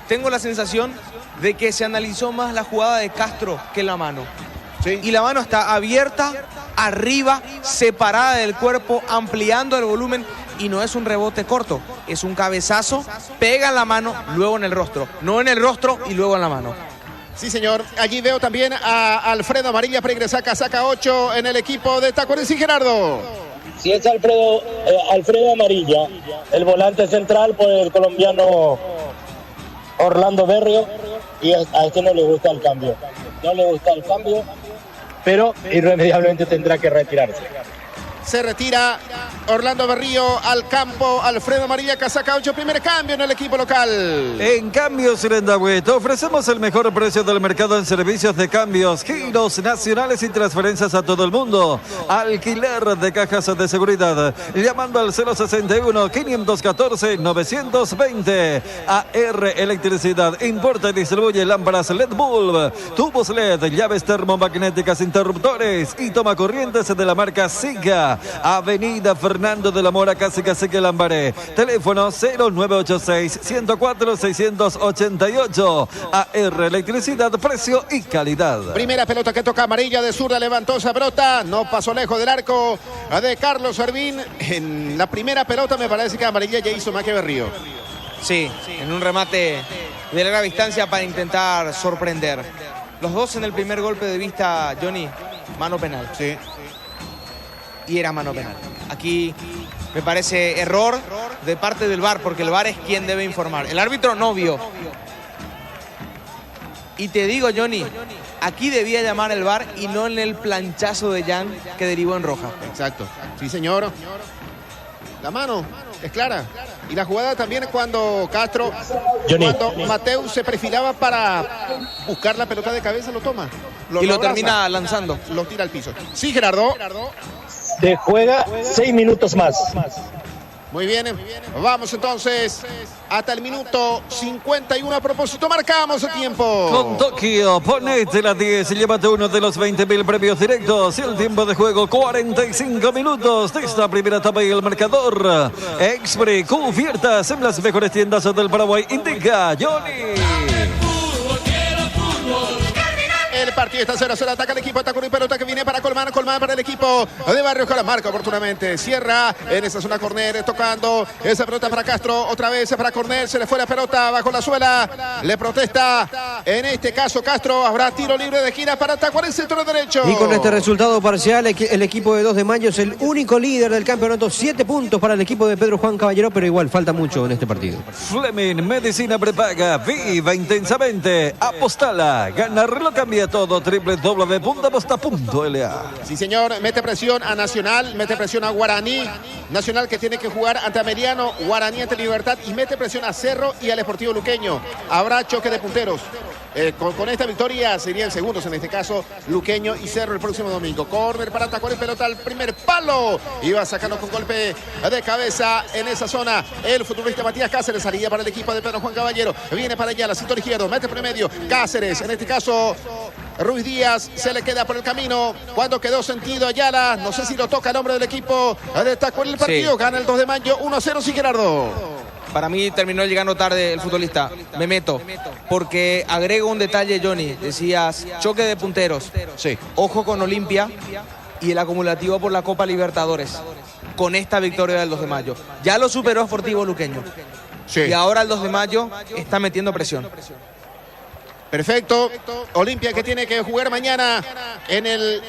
tengo la sensación de que se analizó más la jugada de Castro que la mano. Sí. Y la mano está abierta, arriba, separada del cuerpo, ampliando el volumen. Y no es un rebote corto, es un cabezazo, pega en la mano, luego en el rostro. No en el rostro y luego en la mano. Sí, señor. Allí veo también a Alfredo Amarilla para ingresar casaca 8 en el equipo de Tacuarembó. Sí, Gerardo. Si es Alfredo Amarilla, el volante central por el colombiano Orlando Berrio, y a este no le gusta el cambio. No le gusta el cambio, pero irremediablemente tendrá que retirarse. Se retira Orlando Berrío al campo. Alfredo Amarilla, casaca 8, primer cambio en el equipo local. En Cambios Rendahue te ofrecemos el mejor precio del mercado en servicios de cambios, giros nacionales y transferencias a todo el mundo. Alquiler de cajas de seguridad. Llamando al 061-514-920. AR Electricidad. Importa y distribuye lámparas LED Bulb, tubos LED, llaves termomagnéticas, interruptores y toma corrientes de la marca Siga. Avenida Fernando de la Mora, casi Cacique Lambaré. Teléfono 0986-104-688. AR Electricidad, precio y calidad. Primera pelota que toca Amarilla de zurda, levantó esa pelota, no pasó lejos del arco de Carlos Servín. En la primera pelota me parece que Amarilla ya hizo más que Berrío. Sí, en un remate de larga distancia para intentar sorprender. Los dos en el primer golpe de vista, Johnny, mano penal. Sí. Y era mano penal. Aquí me parece error de parte del VAR, porque el VAR es quien debe informar. El árbitro no vio. Y te digo, Johnny, aquí debía llamar el VAR y no en el planchazo de Jan que derivó en roja. Exacto. Sí, señor. La mano es clara. Y la jugada también cuando Castro, Johnny. cuando Mateus se perfilaba para buscar la pelota de cabeza, lo toma. Y lo abraza, termina lanzando. lo tira al piso. Sí, Gerardo. Se juega 6 minutos más. Muy bien. Vamos entonces hasta el minuto 51. A propósito, marcamos el tiempo. Con Tokio, ponete la 10 y llévate uno de los 20.000 premios directos. Y el tiempo de juego, 45 minutos de esta primera etapa y el marcador. Expre, cubiertas en las mejores tiendas del Paraguay. Indica Johnny. El partido está 0-0. Ataca el equipo de Tacuarembó. Pelota que viene para Colmán. Colmán para el equipo de Barrio Jara. Marca oportunamente. Cierra en esa zona Corner. Tocando esa pelota para Castro. Otra vez para Corner. Se le fue la pelota bajo la suela. Le protesta. En este caso Castro. Habrá tiro libre de esquina para Tacuarembó. Centro derecho. Y con este resultado parcial, el equipo de 2 de Mayo es el único líder del campeonato. 7 puntos para el equipo de Pedro Juan Caballero, pero igual falta mucho en este partido. Fleming, medicina prepaga. Viva intensamente. Apostala. Ganar lo cambia todo. www.bosta.la. Sí, señor, mete presión a Nacional, mete presión a Guaraní. Nacional que tiene que jugar ante Ameriano, Guaraní ante Libertad y mete presión a Cerro y al Sportivo Luqueño. Habrá choque de punteros. Con esta victoria serían segundos en este caso Luqueño y Cerro el próximo domingo. Córner para Tacuarí, pelota al primer palo. Iba a sacarlo con golpe de cabeza en esa zona. El futbolista Matías Cáceres, salida para el equipo de Pedro Juan Caballero. Viene para allá, la sector izquierdo, mete por el medio. Cáceres, en este caso Ruiz Díaz se le queda por el camino. Cuando quedó sentido Ayala, no sé si lo toca el hombre del equipo de Tacuarí el partido. Sí. Gana el 2 de mayo 1-0, sí, Gerardo. Para mí terminó llegando tarde el futbolista. Me meto. Porque agrego un detalle, Johnny. Decías, choque de punteros. Sí. Ojo con Olimpia y el acumulativo por la Copa Libertadores. Con esta victoria del 2 de mayo. Ya lo superó Sportivo Luqueño. Sí. Y ahora el 2 de mayo está metiendo presión. Perfecto. Olimpia que tiene que jugar mañana en el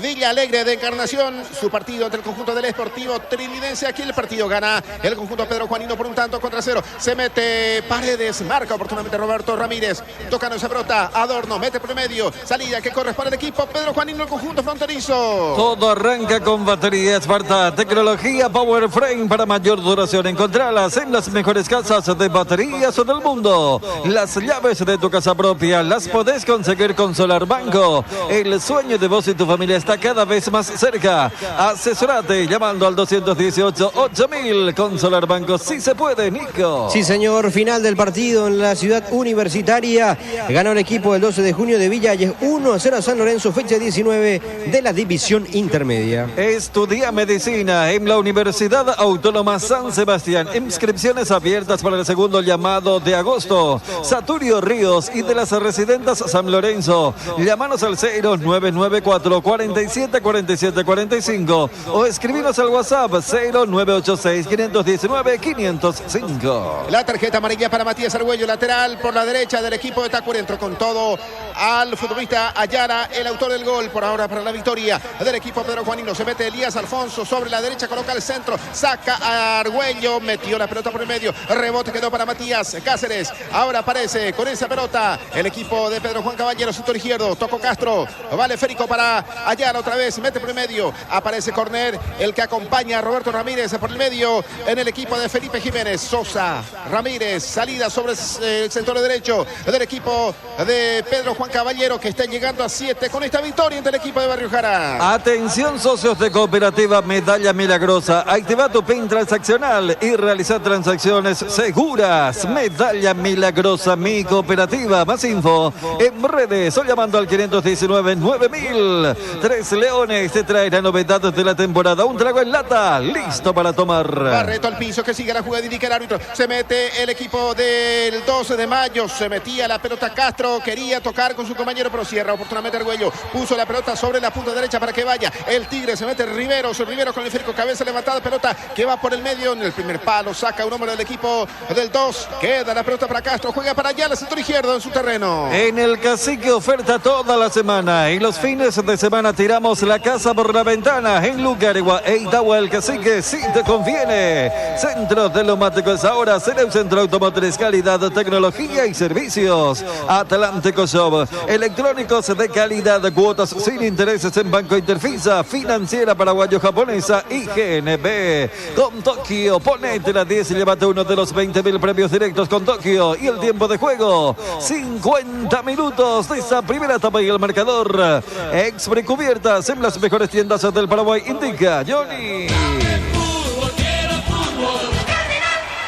Villa Alegre de Encarnación. Su partido ante el conjunto del Sportivo Trilidense. Aquí el partido gana el conjunto Pedro Juanino por 1-0. Se mete Paredes. Marca oportunamente Roberto Ramírez. Tocando esa pelota. Adorno. Mete por el medio. Salida que corresponde al equipo Pedro Juanino, el conjunto fronterizo. Todo arranca con batería Esparta. Tecnología Power Frame para mayor duración. Encontralas en las mejores casas de baterías del mundo. Las llaves de tu casa propia las podés conseguir con Solar Banco. El sueño de vos y tu familia está cada vez más cerca. Asesorate llamando al 218-8000. Con Solar Banco sí se puede, Nico. Sí, señor. Final del partido en la ciudad universitaria. Ganó el equipo del 12 de junio de Villalles 1-0 a San Lorenzo, fecha 19 de la división intermedia. Estudia medicina en la Universidad Autónoma San Sebastián. Inscripciones abiertas para el segundo llamado de agosto. Saturio Ríos y de las residentes San Lorenzo. Llámanos al 0994 47 47 45 o escribinos al WhatsApp 0986 519 505. La tarjeta amarilla para Matías Argüello, lateral por la derecha del equipo de Tacuarí. Entró con todo al futbolista Ayala, el autor del gol por ahora para la victoria del equipo Pedro Juanino. Se mete Elías Alfonso sobre la derecha, coloca el centro, saca a Argüello, metió la pelota por el medio, rebote quedó para Matías Cáceres. Ahora aparece con esa pelota el equipo de Pedro Juan Caballero, sector izquierdo, tocó Castro, vale Férico para Ayala otra vez, mete por el medio, aparece Corner, el que acompaña a Roberto Ramírez por el medio en el equipo de Felipe Jiménez. Sosa, Ramírez, salida sobre el sector derecho del equipo de Pedro Juan Caballero, que está llegando a 7 con esta victoria ante el equipo de Barrio Jara. Atención, socios de Cooperativa Medalla Milagrosa, activa tu PIN transaccional y realiza transacciones seguras. Medalla Milagrosa, mi cooperativa. Más info en redes o llamando al 519-9000. Tres Leones te trae la novedad de la temporada. Un trago en lata, listo para tomar. Barreto al piso, que sigue la jugada, indica el árbitro. Se mete el equipo del 12 de mayo. Se metía la pelota Castro, quería tocar con su compañero, pero cierra oportunamente Argüello. Puso la pelota sobre la punta derecha para que vaya. El Tigre se mete Riveros con el Férico, cabeza levantada, pelota que va por el medio en el primer palo. Saca un hombre del equipo del 2. Queda la pelota para Castro, juega para allá, el sector izquierdo en su terreno. En el Cacique oferta toda la semana y los fines de semana tiramos la casa por la ventana. En Lugaregua e Itagua, el Cacique sí te conviene. Centro de Neumáticos ahora será un centro automotriz, calidad, tecnología y servicios. Atlántico Shop, electrónicos de calidad, cuotas sin intereses en Banco Interfisa, financiera paraguayo-japonesa y GNB. Con Tokio, ponete la 10 y llévate uno de los 20.000 premios directos con Tokio. Y el tiempo de juego, 50 minutos de esa primera etapa y el marcador. Expre Cubiertas en las mejores tiendas del Paraguay, indica Johnny.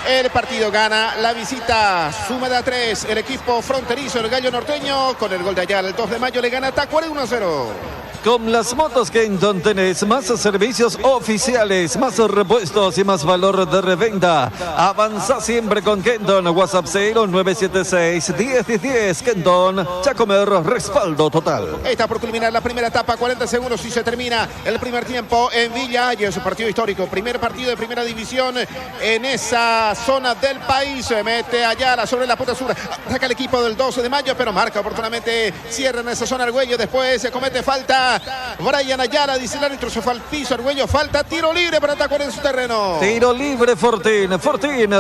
El partido gana la visita, suma de 3. El equipo fronterizo, el Gallo Norteño, con el gol de Ayala, el 2 de mayo le gana Tacuarí 1-0. Con las motos Kenton tenés más servicios oficiales, más repuestos y más valor de reventa. Avanza siempre con Kenton. WhatsApp 0976-1010. Kenton, Chacomer, respaldo total. Está por culminar la primera etapa, 40 segundos y se termina el primer tiempo en Villalles. Su partido histórico, primer partido de primera división en esa zona del país. Se mete Ayala sobre la punta sur. Saca el equipo del 12 de mayo, pero marca oportunamente. Cierra en esa zona Argüello. Después se comete falta está Brian Ayala, dice el árbitro, se fue al piso, Argüello, falta, tiro libre para Tacuara en su terreno. Tiro libre Fortín,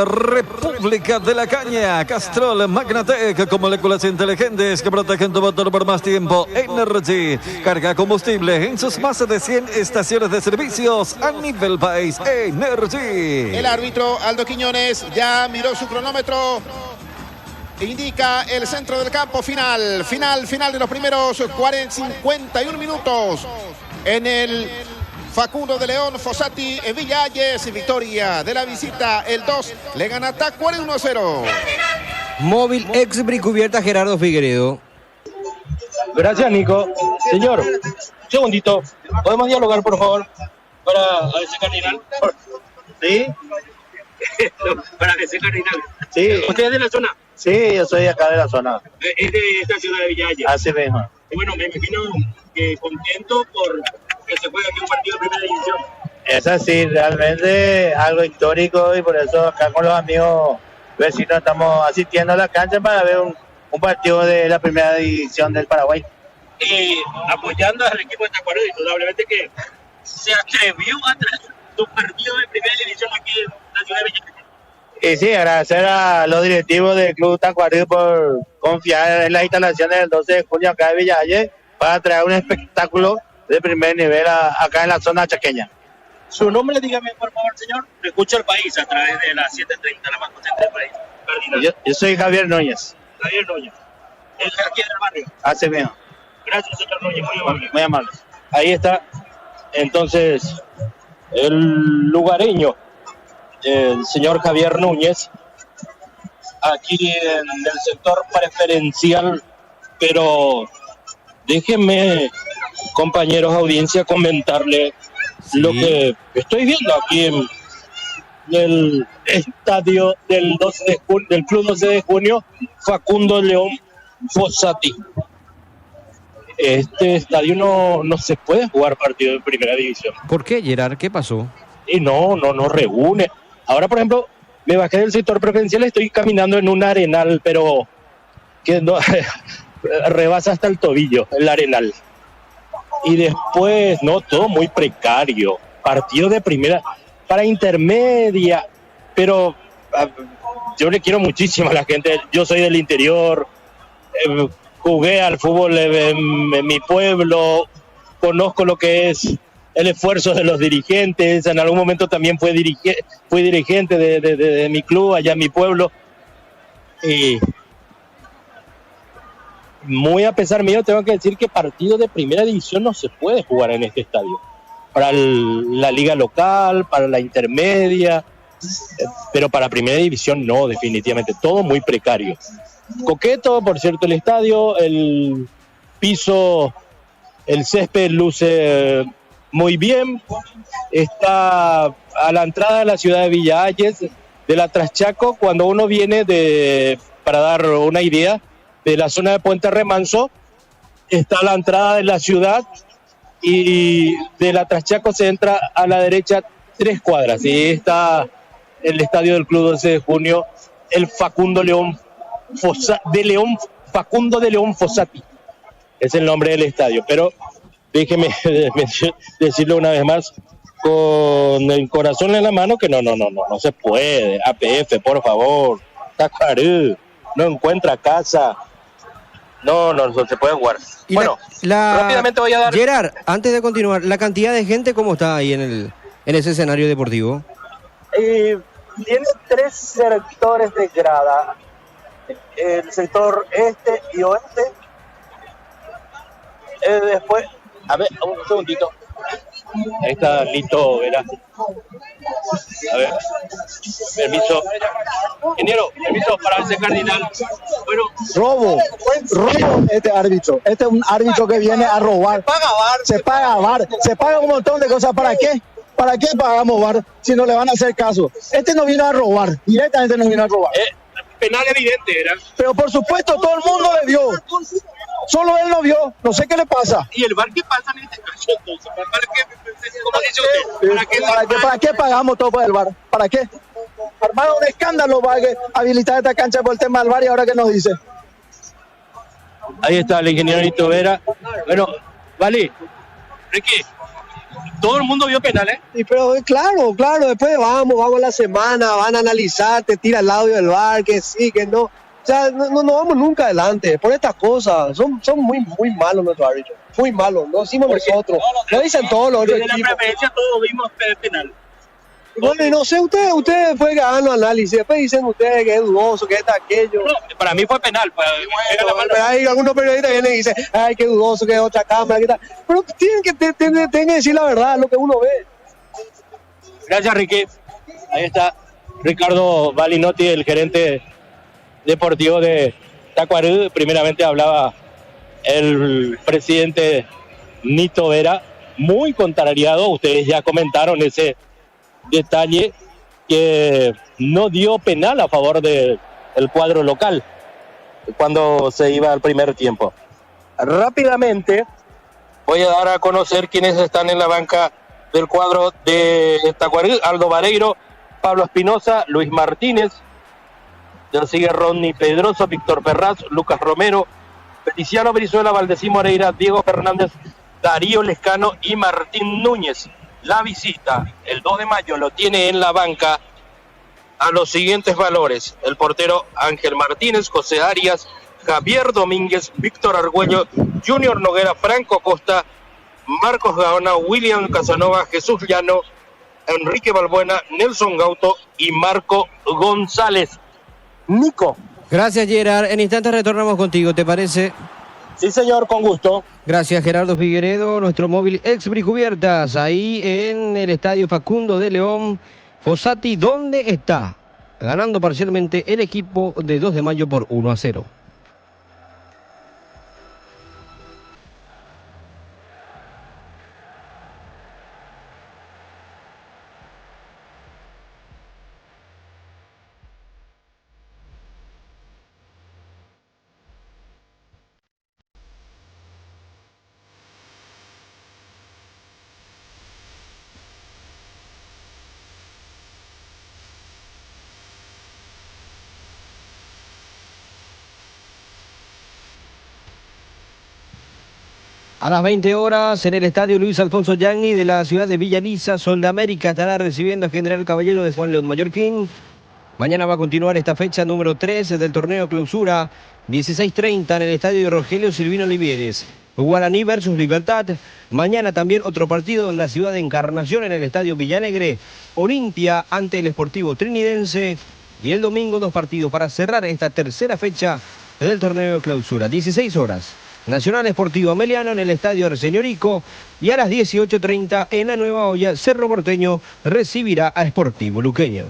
República de la Caña, Castrol, Magnatec, con moléculas inteligentes que protegen tu motor por más tiempo. Energy, carga combustible en sus más de 100 estaciones de servicios a nivel país. Energy. El árbitro Aldo Quiñones ya miró su cronómetro. Indica el centro del campo, final de los primeros 51 minutos en el Facundo de León Fossati en Villa Hayes. Victoria de la visita, el 2 le gana Tacuara 1-0. Móvil Exbri cubierta Gerardo Figueredo. Gracias, Nico. Señor, un segundito. ¿Podemos dialogar, por favor? Para ese cardinal. ¿Sí? Para ese cardinal. Sí. ¿Usted es de la zona? Sí, yo soy acá de la zona. Es de esta ciudad de Villa Hayes. Así mismo. Bueno, me imagino que contento por que se juegue aquí un partido de primera división. Es así, realmente algo histórico y por eso acá con los amigos vecinos estamos asistiendo a la cancha para ver un partido de la primera división del Paraguay. Y apoyando al equipo de Tacuara, indudablemente que se atrevió a traer su partido de primera división aquí en la ciudad de Villa Hayes. Y sí, agradecer a los directivos del Club Tacuarí por confiar en las instalaciones del 12 de junio acá de Villa Hayes para traer un espectáculo de primer nivel acá en la zona chaqueña. Su nombre, dígame por favor, señor. Lo escucha el país a través de la 730, la más potente del país. Cardinal. Yo soy Javier Núñez. Javier Núñez. Es aquí del barrio. Así mismo. Gracias, señor Núñez, muy amable. Muy amable. Ahí está, entonces, el lugareño, el señor Javier Núñez, aquí en el sector preferencial, pero déjenme, compañeros audiencia, comentarle lo que estoy viendo aquí en el estadio del Club 12 de Junio, Facundo León Fossati. Este estadio no se puede jugar partido de primera división. ¿Por qué, Gerard? ¿Qué pasó? Y no reúne. Ahora, por ejemplo, me bajé del sector preferencial, estoy caminando en un arenal, pero que no, rebasa hasta el tobillo, el arenal. Y después, no, todo muy precario. Partido de primera para intermedia, pero yo le quiero muchísimo a la gente. Yo soy del interior, jugué al fútbol en mi pueblo, conozco lo que es el esfuerzo de los dirigentes. En algún momento también fui dirigente de mi club allá en mi pueblo. Y muy a pesar mío tengo que decir que partido de primera división no se puede jugar en este estadio. Para la liga local, para la intermedia, pero para primera división no, definitivamente. Todo muy precario. Coqueto, por cierto, el estadio, el piso, el césped luce muy bien. Está a la entrada de la ciudad de Villa Hayes, de la Traschaco, cuando uno viene para dar una idea, de la zona de Puente Remanso, está a la entrada de la ciudad y de la Traschaco se entra a la derecha 3 cuadras y está el estadio del Club 12 de Junio, el Facundo de León Fossati. Es el nombre del estadio, pero déjeme decirlo una vez más con el corazón en la mano que no se puede. APF, por favor. Tacuarú no encuentra casa. No se puede jugar. Y bueno, rápidamente voy a dar... Gerard, antes de continuar, ¿la cantidad de gente cómo está ahí en ese escenario deportivo? Tiene 3 sectores de grada. El sector este y oeste. Después, a ver, un segundito. Ahí está Lito Velázquez. A ver, permiso. Ingeniero, permiso para ese cardinal. Bueno, robo este árbitro. Este es un árbitro que viene a robar. Se paga VAR, se paga un montón de cosas. ¿Para qué? ¿Para qué pagamos VAR si no le van a hacer caso? Este no vino a robar, directamente no vino a robar. Penal evidente era. Pero por supuesto todo el mundo le vio. Solo él no vio, no sé qué le pasa. ¿Y el VAR qué pasa en este caso entonces? ¿Cómo dice usted? ¿Para qué pagamos todo por el VAR? ¿Para qué? Armaron un escándalo para habilitar esta cancha por el tema del VAR y ahora qué nos dice. Ahí está el ingeniero Lito Vera. Bueno, vale, Ricky, todo el mundo vio penal, ¿eh? Y pero claro, después vamos a la semana, van a analizar, te tira el audio del VAR, que sí, que no. O sea, no vamos nunca adelante por estas cosas. Son muy malos nuestros árbitros. Muy malos, no decimos nosotros. No dicen todos los otros equipos. En la preferencia todos vimos penal. Bueno, y no sé, ustedes después que hagan los análisis, después dicen ustedes que es dudoso, que es aquello. No, para mí fue penal. Pues, pero hay algunos periodistas que vienen y dicen, ay, qué dudoso, que es otra cámara, que tal. Pero tienen que decir la verdad, lo que uno ve. Gracias, Ricky. Ahí está Ricardo Balinotti, el gerente deportivo de Tacuarembó. Primeramente hablaba el presidente Nito Vera, muy contrariado. Ustedes ya comentaron ese detalle, que no dio penal a favor del cuadro local cuando se iba al primer tiempo. Rápidamente voy a dar a conocer quiénes están en la banca del cuadro de Tacuarembó: Aldo Vareiro, Pablo Espinosa, Luis Martínez, ya sigue Rodney Pedroso, Víctor Ferraz, Lucas Romero, Feliciano Brizuela, Valdecín Moreira, Diego Fernández, Darío Lescano y Martín Núñez. La visita el 2 de mayo lo tiene en la banca a los siguientes valores: el portero Ángel Martínez, José Arias, Javier Domínguez, Víctor Argüello, Junior Noguera, Franco Costa, Marcos Gaona, William Casanova, Jesús Llano, Enrique Balbuena, Nelson Gauto y Marco González. Nico. Gracias, Gerard. En instantes retornamos contigo, ¿te parece? Sí, señor, con gusto. Gracias, Gerardo Figueredo, nuestro móvil ex Bricubiertas, ahí en el estadio Facundo de León. Fossati, ¿dónde está? Ganando parcialmente el equipo de 2 de mayo por 1-0. A las 20 horas en el estadio Luis Alfonso Yagni de la ciudad de Villa Lisa, Sol de América estará recibiendo a General Caballero de Juan León Mallorquín. Mañana va a continuar esta fecha número 3 del torneo Clausura, 16:30 en el estadio Rogelio Silvino Olivieres. Guaraní versus Libertad. Mañana también otro partido en la ciudad de Encarnación en el estadio Villalegre. Olimpia ante el Sportivo Trinidense. Y el domingo 2 partidos para cerrar esta tercera fecha del torneo Clausura, 16 horas. Nacional Esportivo Ameliano en el estadio Arsenio y a las 18:30 en la Nueva Olla, Cerro Porteño recibirá a Sportivo Luqueño.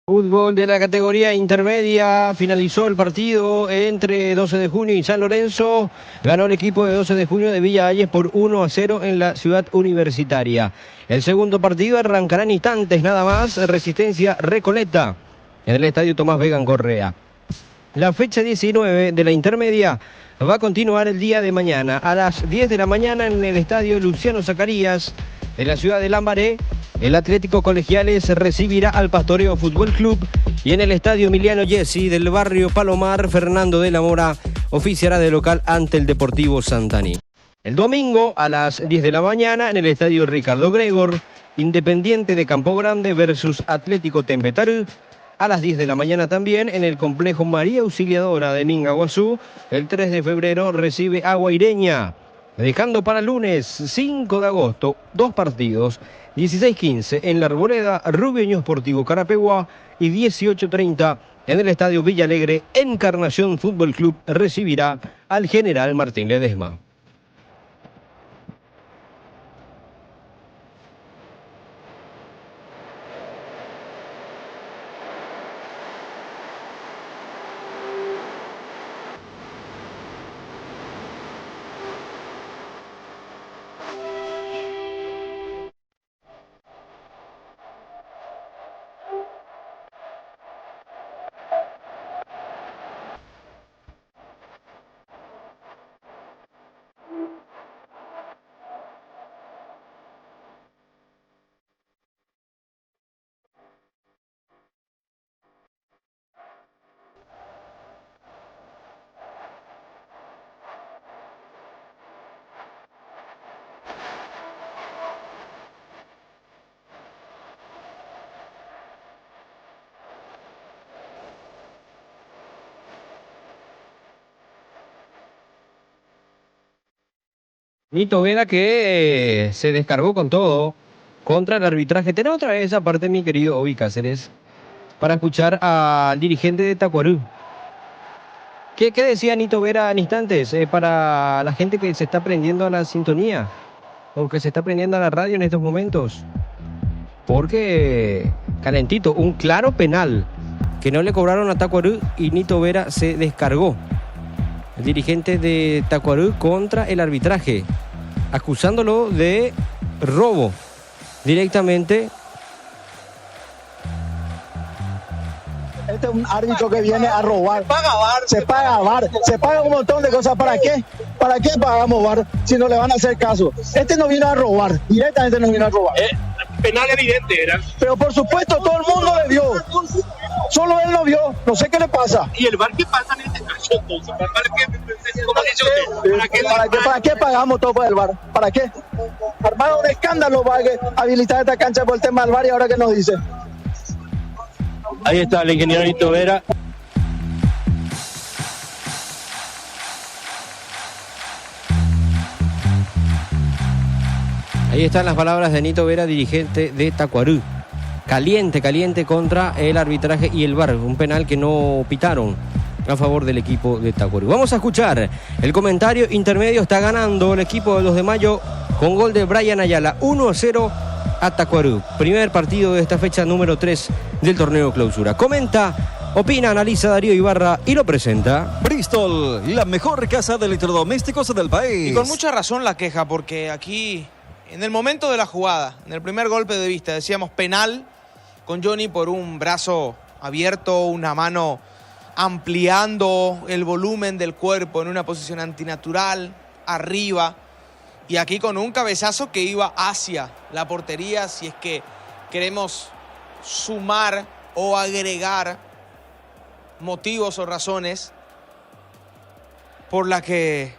Fútbol de la categoría intermedia, finalizó el partido entre 12 de junio y San Lorenzo. Ganó el equipo de 12 de junio de Villa Ayes por 1-0 en la ciudad universitaria. El segundo partido arrancará en instantes nada más, Resistencia Recoleta, en el estadio Tomás Vegan Correa. La fecha 19 de la intermedia va a continuar el día de mañana. A las 10 de la mañana en el estadio Luciano Zacarías de la ciudad de Lambaré, el Atlético Colegiales recibirá al Pastoreo Fútbol Club y en el estadio Emiliano Gessi del barrio Palomar, Fernando de la Mora oficiará de local ante el Deportivo Santaní. El domingo a las 10 de la mañana en el estadio Ricardo Gregor, Independiente de Campo Grande versus Atlético Tempetarú. A las 10 de la mañana también en el complejo María Auxiliadora de Mingaguazú, el 3 de febrero recibe a Guaireña. dejando para el lunes 5 de agosto 2 partidos, 16:15 en la Arboleda, Rubio Sportivo Carapeguá, y 18:30 en el Estadio Villalegre. Encarnación Fútbol Club recibirá al General Martín Ledesma. Nito Vera que se descargó con todo contra el arbitraje. Tenemos otra vez aparte, mi querido Obi Cáceres, para escuchar al dirigente de Tacuarembó. ¿Qué decía Nito Vera en instantes? Para la gente que se está prendiendo a la sintonía o que se está prendiendo a la radio en estos momentos. Porque, calentito, un claro penal que no le cobraron a Tacuarembó y Nito Vera se descargó. El dirigente de Tacuarembó contra el arbitraje, acusándolo de robo directamente. Este es un árbitro que viene a robar. Se paga VAR. Se paga un montón de cosas. ¿Para qué? ¿Para qué pagamos VAR si no le van a hacer caso? Este no vino a robar. Directamente no vino a robar. Penal evidente era. Pero por supuesto todo el mundo le vio. Solo él lo vio. No sé qué le pasa. ¿Y el VAR qué pasa en este caso entonces? ¿Para qué pagamos todo por el VAR? ¿Para qué? Armaron un escándalo para que habilitar esta cancha por el tema del VAR y ahora qué nos dice. Ahí está el ingeniero Nito Vera. Ahí están las palabras de Nito Vera, dirigente de Tacuarembó. Caliente contra el arbitraje y el VAR. Un penal que no pitaron a favor del equipo de Tacuarembó. Vamos a escuchar el comentario intermedio. Está ganando el equipo de 2 de mayo con gol de Brian Ayala. 1-0 a Tacuarembó. Primer partido de esta fecha número 3 del torneo clausura. Comenta, opina, analiza Darío Ibarra y lo presenta Bristol, la mejor casa de electrodomésticos del país. Y con mucha razón la queja, porque aquí, en el momento de la jugada, en el primer golpe de vista, decíamos penal con Johnny por un brazo abierto, una mano ampliando el volumen del cuerpo en una posición antinatural, arriba, y aquí con un cabezazo que iba hacia la portería, si es que queremos sumar o agregar motivos o razones por las que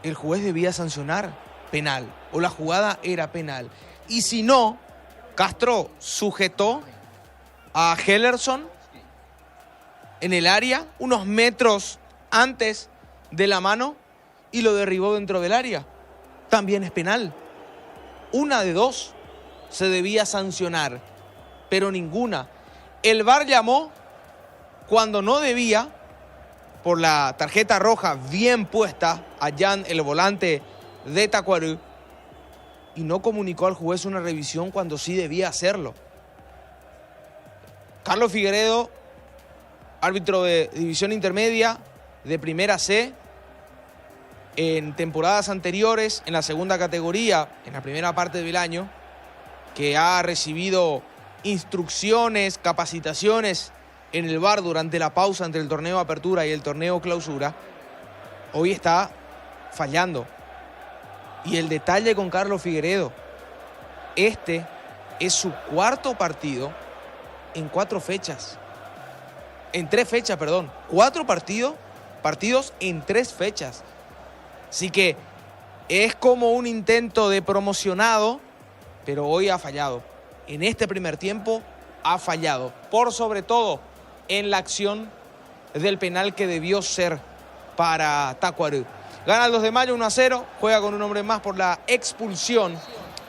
el juez debía sancionar penal, o la jugada era penal. Y si no, Castro sujetó a Hellerson en el área, unos metros antes de la mano, y lo derribó dentro del área. También es penal. Una de dos se debía sancionar, pero ninguna. El VAR llamó cuando no debía, por la tarjeta roja bien puesta a Jan, el volante de Tacuarembó, y no comunicó al juez una revisión cuando sí debía hacerlo. Carlos Figueredo, árbitro de división intermedia de Primera C, en temporadas anteriores, en la segunda categoría, en la primera parte del año, que ha recibido instrucciones, capacitaciones en el VAR durante la pausa entre el torneo Apertura y el torneo Clausura, hoy está fallando. Y el detalle con Carlos Figueredo, este es su cuarto partido en 4 fechas. En 3 fechas, perdón. 4 partidos en 3 fechas. Así que es como un intento de promocionado, pero hoy ha fallado. En este primer tiempo ha fallado. Por sobre todo en la acción del penal que debió ser para Tacuarembó. Gana el 2 de mayo 1-0, juega con un hombre más por la expulsión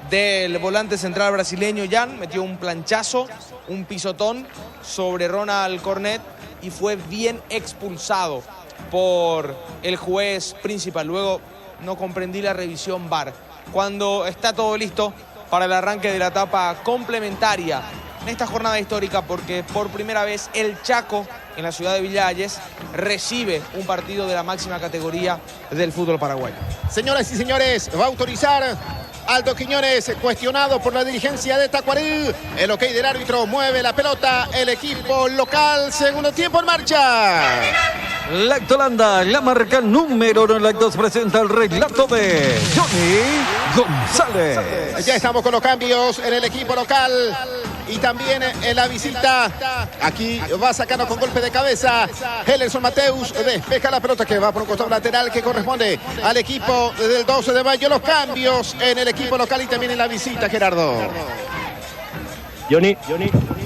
del volante central brasileño Jan. Metió un planchazo, un pisotón sobre Ronald Cornet y fue bien expulsado por el juez principal. Luego no comprendí la revisión VAR. Cuando está todo listo para el arranque de la etapa complementaria en esta jornada histórica, porque por primera vez el Chaco en la ciudad de Villa Hayes recibe un partido de la máxima categoría del fútbol paraguayo. Señoras y señores, va a autorizar Aldo Quiñones, cuestionado por la dirigencia de Tacuarí. El ok del árbitro, mueve la pelota el equipo local. Segundo tiempo en marcha. Lactolanda, la marca número 1 en lactos, presenta el relato de Johnny González. Ya estamos con los cambios en el equipo local y también en la visita. Aquí va sacando con golpe de cabeza Helenson Mateus, despeja la pelota que va por un costado lateral que corresponde al equipo del 12 de mayo. Los cambios en el equipo local y también en la visita, Gerardo. Johnny.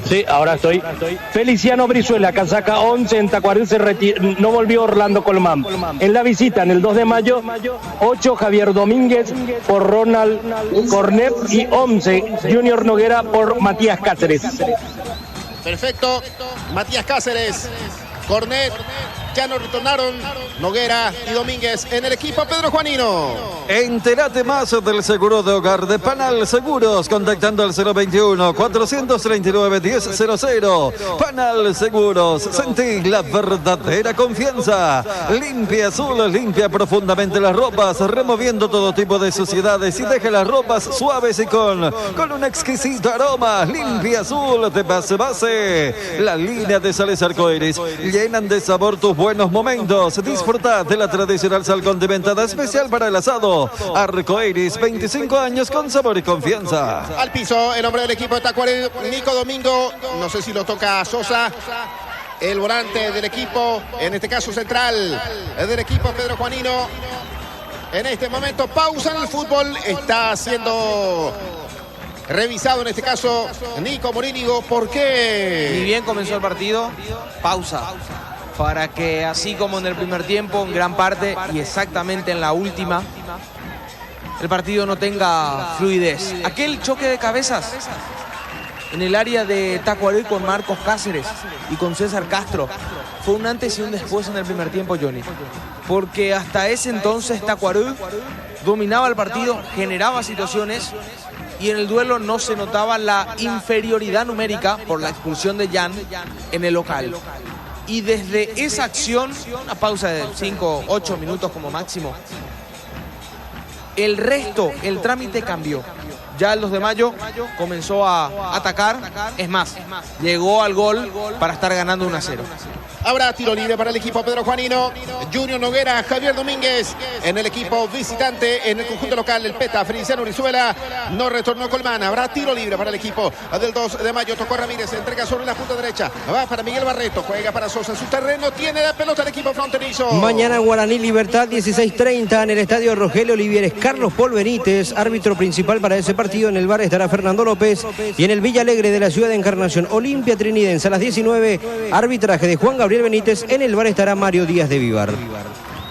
Sí, ahora estoy. Feliciano Brizuela, casaca 11 en Tacuarí, no volvió Orlando Colmán. En la visita, en el 2 de mayo, 8 Javier Domínguez por Ronald Cornet y 11 Junior Noguera por Matías Cáceres. Perfecto, Matías Cáceres, Cornet, ya no retornaron Noguera y Domínguez en el equipo Pedro Juanino. Entérate más del seguro de hogar de Panal Seguros contactando al 021-439-1000. Panal Seguros, sentí la verdadera confianza. Limpia Azul, limpia profundamente las ropas, removiendo todo tipo de suciedades y deja las ropas suaves y con un exquisito aroma. Limpia Azul de base. La línea de sales arcoíris llenan de sabor tus buenos momentos. Disfruta de la tradicional sal condimentada especial para el asado. Arcoíris, 25 años con sabor y confianza. Al piso, el hombre del equipo de Tacuarí, Nico Domingo. No sé si lo toca Sosa, el volante del equipo, en este caso central, del equipo Pedro Juanino. En este momento, pausa en el fútbol. Está siendo revisado en este caso Nico Morínigo. ¿Por qué? Ni bien comenzó el partido, pausa. Para que así como en el primer tiempo, en gran parte y exactamente en la última, el partido no tenga fluidez. Aquel choque de cabezas en el área de Tacuarí con Marcos Cáceres y con César Castro fue un antes y un después en el primer tiempo, Johnny. Porque hasta ese entonces Tacuarí dominaba el partido, generaba situaciones y en el duelo no se notaba la inferioridad numérica por la expulsión de Jan en el local. Y desde esa acción, una pausa de 5, 8 minutos como máximo, el resto, el trámite cambió. Ya el 2 de mayo comenzó a atacar, es más, llegó al gol para estar ganando 1-0. Habrá tiro libre para el equipo Pedro Juanino. Junior Noguera, Javier Domínguez en el equipo visitante. En el conjunto local, el Peta, Feliciano Brizuela. No retornó Colmán. Habrá tiro libre para el equipo del 2 de mayo. Tocó Ramírez, entrega sobre la punta derecha. Va para Miguel Barreto, juega para Sosa en su terreno. Tiene la pelota el equipo fronterizo. Mañana Guaraní Libertad, 16:30 en el estadio Rogelio Olivieres. Carlos Paul Benítez, árbitro principal para ese partido. En el bar estará Fernando López. Y en el Villa Alegre de la ciudad de Encarnación, Olimpia Trinidense a las 19. Arbitraje de Juan Gabriel Benítez. En el bar estará Mario Díaz de Vivar.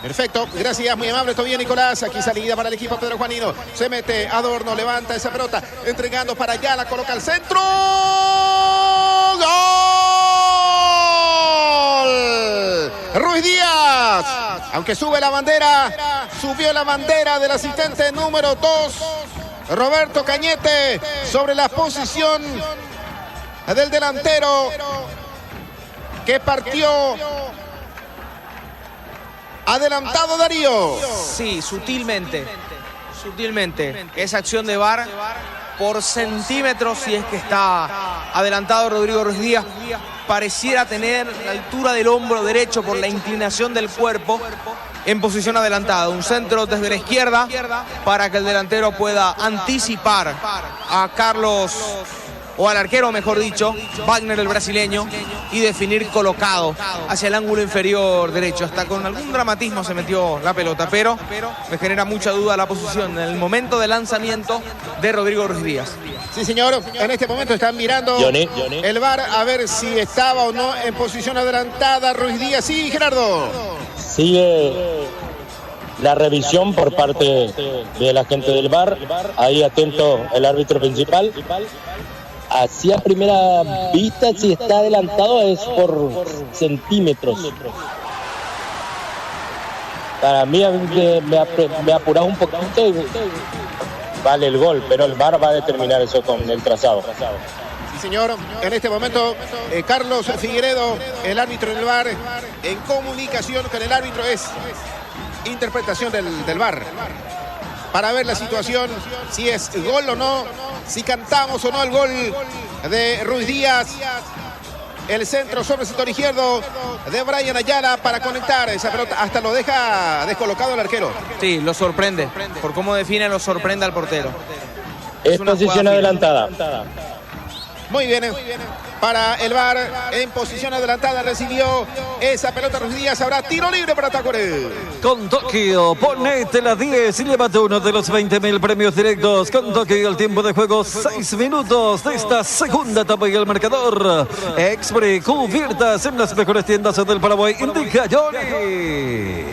Perfecto, gracias, muy amable, todo bien, Nicolás. Aquí salida para el equipo Pedro Juanino. Se mete Adorno, levanta esa pelota, entregando para allá, la coloca al centro. ¡Gol! Ruiz Díaz, aunque sube la bandera, subió la bandera del asistente número 2, Roberto Cañete, sobre la posición del delantero que partió adelantado Darío. Sí, sutilmente. Esa acción de VAR por centímetros, si es que está adelantado Rodrigo Ruiz Díaz, pareciera tener la altura del hombro derecho por la inclinación del cuerpo en posición adelantada. Un centro desde la izquierda para que el delantero pueda anticipar a Carlos, o al arquero mejor dicho, Wagner el brasileño, y definir colocado hacia el ángulo inferior derecho. Hasta con algún dramatismo se metió la pelota, pero me genera mucha duda la posición en el momento de lanzamiento de Rodrigo Ruiz Díaz. Sí, señor, en este momento están mirando el VAR a ver si estaba o no en posición adelantada Ruiz Díaz. Sí, Gerardo. la revisión por parte de la gente del VAR. Ahí atento el árbitro principal. Así a primera vista, si está adelantado es por centímetros. Para mí me apurás un poquito y vale el gol, pero el VAR va a determinar eso con el trazado. Sí, señor. En este momento, Carlos Figueredo, el árbitro del VAR, en comunicación con el árbitro, es interpretación del VAR. Para ver la situación, si es gol o no, si cantamos o no el gol de Ruiz Díaz. El centro sobre el sector izquierdo de Brian Ayala para conectar esa pelota. Hasta lo deja descolocado el arquero. Sí, lo sorprende. Por cómo define, lo sorprende al portero. Es posición adelantada. Muy bien. Para el VAR, en posición adelantada, recibió esa pelota Ruiz Díaz. Habrá tiro libre para Tacuarembó. Con Tokio, ponete las 10 y llévate uno de los 20.000 premios directos. Con Tokio, el tiempo de juego 6 minutos de esta segunda etapa y el marcador. Expre, cubiertas en las mejores tiendas del Paraguay. Indica Johnny.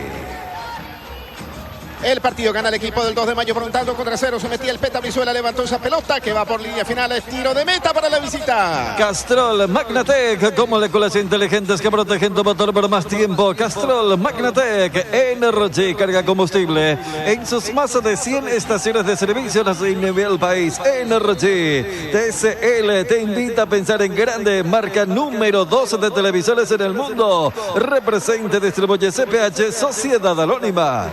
El partido gana el equipo del 2 de mayo por un tanto contra 0. Se metía el Peta Brizuela, levantó esa pelota que va por línea final. Es tiro de meta para la visita. Castrol Magnatec, con moléculas inteligentes que protegen tu motor por más tiempo. Castrol Magnatec Energy, carga combustible en sus más de 100 estaciones de servicio en nivel país. Energy TCL te invita a pensar en grande. Marca número 12 de televisores en el mundo. Representa y distribuye CPH Sociedad Anónima.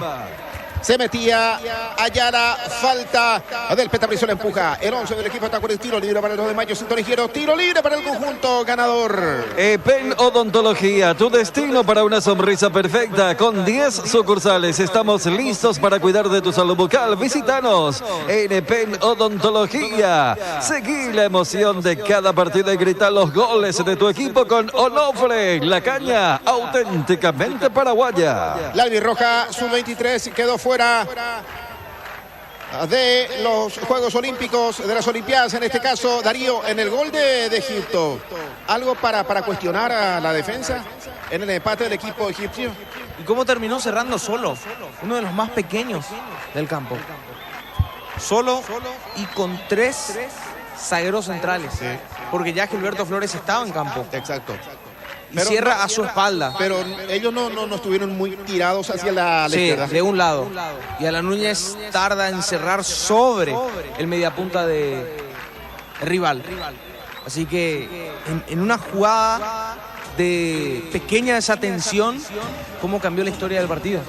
Se metía Ayala, falta del Peta Brizuela, empuja el 11 del equipo de Tacuarembó. Tiro libre para el 2 de mayo, sector izquierdo, tiro libre para el conjunto ganador. EPEN Odontología, tu destino para una sonrisa perfecta. Con 10 sucursales estamos listos para cuidar de tu salud bucal. Visítanos en EPEN Odontología. Seguí la emoción de cada partido y grita los goles de tu equipo con Onofre, la caña auténticamente paraguaya. La albirroja sub-23 quedó fuera de los Juegos Olímpicos, de las Olimpiadas, en este caso Darío, en el gol de Egipto. ¿Algo para cuestionar a la defensa en el empate del equipo egipcio? ¿Y cómo terminó cerrando solo? Uno de los más pequeños del campo. Solo y con 3 zagueros centrales. Sí. Porque ya Gilberto Flores estaba en campo. Exacto. Y cierra a su espalda. Pero ellos no estuvieron muy tirados hacia la izquierda. Sí, de un lado. Y Alan Núñez tarda en cerrar sobre el mediapunta de rival. Así que en una jugada de pequeña desatención, ¿cómo cambió la historia del partido?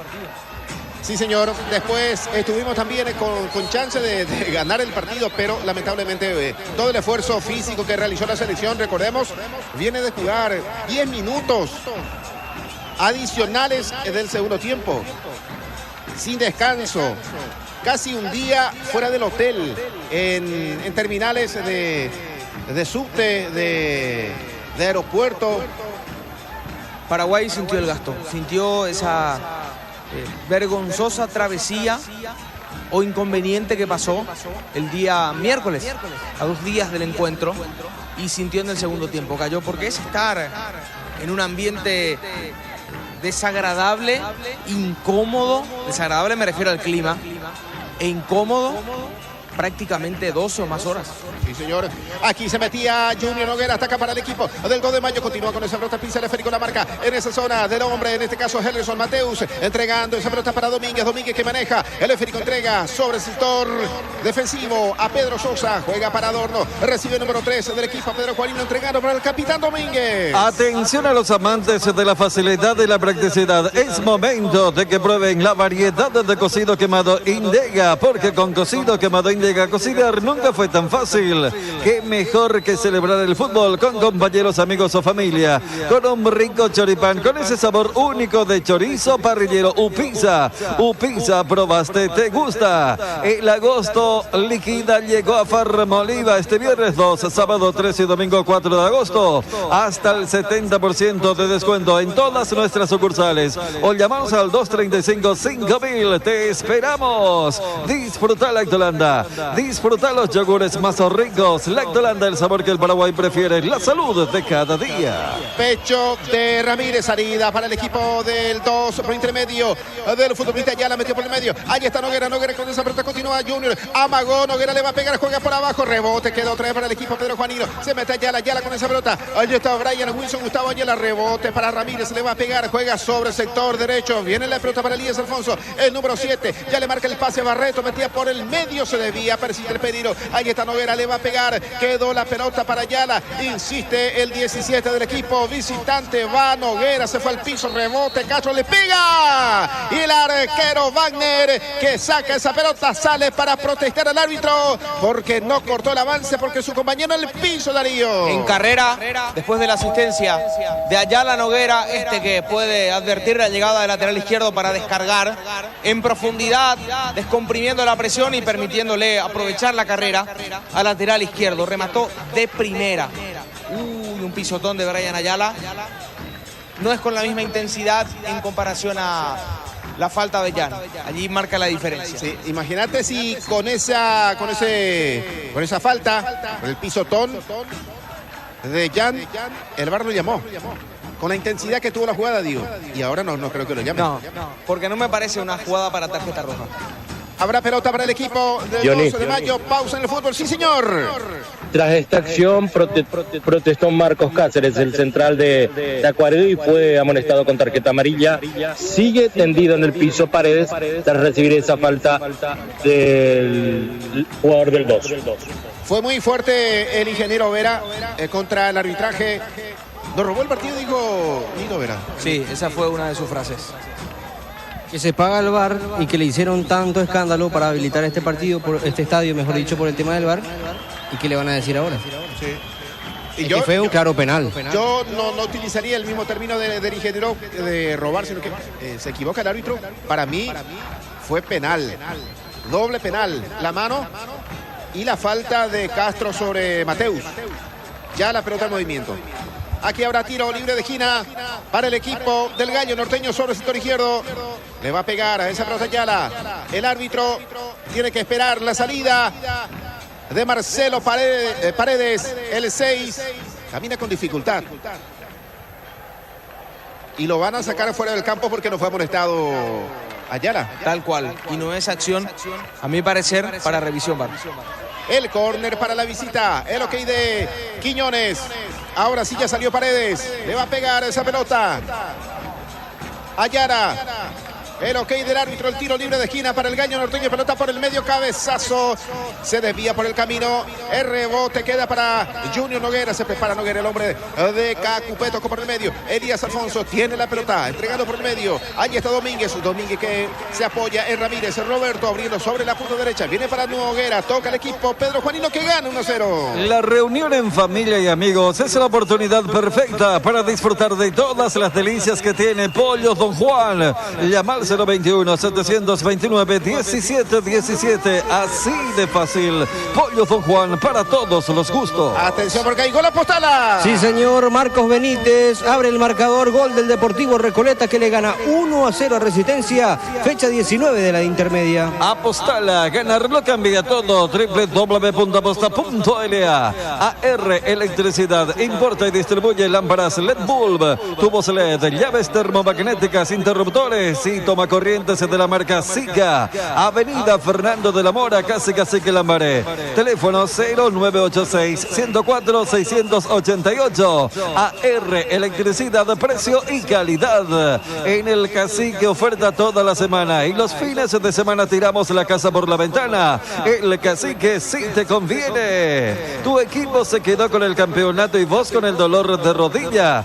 Sí, señor. Después estuvimos también con chance de ganar el partido, pero lamentablemente todo el esfuerzo físico que realizó la selección, recordemos, viene de jugar 10 minutos adicionales del segundo tiempo, sin descanso, casi un día fuera del hotel, en terminales de subte, de aeropuerto. Paraguay sintió el gasto, sintió esa vergonzosa travesía o inconveniente que pasó el día miércoles, a 2 días del encuentro, y sintió en el segundo tiempo. Cayó porque es estar en un ambiente desagradable, incómodo. Desagradable me refiero al clima, e incómodo prácticamente 12 o más horas. Sí, señor. Aquí se metía Junior Noguera, ataca para el equipo del 2 de mayo, continúa con esa pelota, pisa el esférico, la marca en esa zona del hombre, en este caso Henderson Mateus, entregando esa pelota para Domínguez que maneja el esférico, entrega sobre el sector defensivo a Pedro Sosa, juega para Adorno, recibe el número 3 del equipo, Pedro Juanino, entregando para el capitán Domínguez. Atención a los amantes de la facilidad y la practicidad, es momento de que prueben la variedad de cocido quemado Indega, porque con cocido quemado Indega cocinar nunca fue tan fácil. Qué mejor que celebrar el fútbol con compañeros, amigos o familia, con un rico choripán, con ese sabor único de chorizo parrillero. Upisa, probaste, te gusta. El agosto liquida llegó a Farmoliva este viernes 2, sábado 3 y domingo 4 de agosto. Hasta el 70% de descuento en todas nuestras sucursales. O llamamos al 235-5000. Te esperamos. Disfruta la Lactolanda. Disfruta los yogures más ricos. Lactolanda, el sabor que el Paraguay prefiere. La salud de cada día. Pecho de Ramírez, salida para el equipo del 2 por intermedio del futbolista. Ya la metió por el medio. Ahí está Noguera con esa pelota continúa Junior. Amagó, Noguera le va a pegar, juega por abajo. Rebote, quedó otra vez para el equipo Pedro Juanino. Se mete Ayala con esa pelota. Allí está Brian Wilson, Gustavo Ayala. Rebote para Ramírez, le va a pegar, juega sobre el sector derecho. Viene la pelota para Elías Alfonso, el número 7. Ya le marca el pase a Barreto, metía por el medio, se debía, persiste el peligro. Ahí está Noguera, le va a pegar. Quedó la pelota para Ayala. Insiste el 17 del equipo visitante. Va Noguera, se fue al piso, rebote, Castro le pega. Y el arquero Wagner, que saca esa pelota, sale para protestar al árbitro porque no cortó el avance, porque su compañero en el piso, Darío. En carrera, después de la asistencia de Ayala Noguera, que puede advertir la llegada del lateral izquierdo para descargar en profundidad, descomprimiendo la presión y permitiéndole aprovechar la carrera al lateral izquierdo. Remató de primera. Un pisotón de Brian Ayala. No es con la misma intensidad en comparación a la falta de Jan. Allí marca la diferencia. Sí, imagínate si con esa falta, con el pisotón de Jan, el VAR lo llamó. Con la intensidad que tuvo la jugada, digo. Y ahora no creo que lo llame. No, porque no me parece una jugada para tarjeta roja. Habrá pelota para el equipo del 12 de mayo. Pausa en el fútbol. Sí, señor. Tras esta acción protestó Marcos Cáceres, el central de Tacuarembó, y fue amonestado con tarjeta amarilla. Sigue tendido en el piso Paredes tras recibir esa falta del jugador del 2. Fue muy fuerte el ingeniero Vera contra el arbitraje. Nos robó el partido, dijo Nino Vera. Sí, esa fue una de sus frases. Que se paga el VAR y que le hicieron tanto escándalo para habilitar este partido, este estadio, mejor dicho, por el tema del VAR. ¿Y qué le van a decir ahora? Sí. Y fue un claro penal. Yo no utilizaría el mismo término del ingeniero de robar, sino que se equivoca el árbitro. Para mí fue penal. Doble penal. La mano y la falta de Castro sobre Mateus. Ya la pelota en movimiento. Aquí habrá tiro libre de esquina para el equipo del Gallo Norteño sobre el sector izquierdo. Le va a pegar a esa pelota Ayala. El árbitro tiene que esperar la salida de Marcelo Paredes, el 6. Camina con dificultad. Y lo van a sacar fuera del campo porque no fue amonestado Ayala. Tal cual. Y no es acción, a mi parecer, para revisión VAR. El córner para la visita. El ok de Quiñones. Ahora sí ya salió Paredes. Le va a pegar esa pelota. Ayala. El ok del árbitro, el tiro libre de esquina para el Gallo Norteño. Pelota por el medio, cabezazo. Se desvía por el camino. El rebote queda para Junior Noguera. Se prepara Noguera, el hombre de Cacupé. Tocó por el medio. Elías Alfonso tiene la pelota. Entregando por el medio. Allí está Domínguez. Domínguez que se apoya en Ramírez. Roberto abriendo sobre la punta derecha. Viene para Noguera. Toca el equipo Pedro Juanino que gana 1-0. La reunión en familia y amigos es la oportunidad perfecta para disfrutar de todas las delicias que tiene Pollos Don Juan. Llama al 021-729-1717. Así de fácil. Pollos Don Juan para todos los gustos. Atención porque hay gol Apostala. Sí, señor. Marcos Benítez abre el marcador. Gol del Deportivo Recoleta que le gana 1-0 a Resistencia. Fecha 19 de la intermedia. Apostala. Ganarlo cambia todo. www.aposta.la. AR Electricidad. Importa y distribuye lámparas LED Bulb, tubos LED, llaves termomagnéticas, interruptores y toma corrientes de la marca Sica. Avenida Fernando de la Mora, casi Cacique Lambaré. Teléfono 0986-104-688. AR Electricidad, precio y calidad. En el Cacique oferta toda la semana y los fines de semana tiramos la casa por la ventana. El Cacique sí te conviene. Tu equipo se quedó con el campeonato y vos con el dolor de rodilla.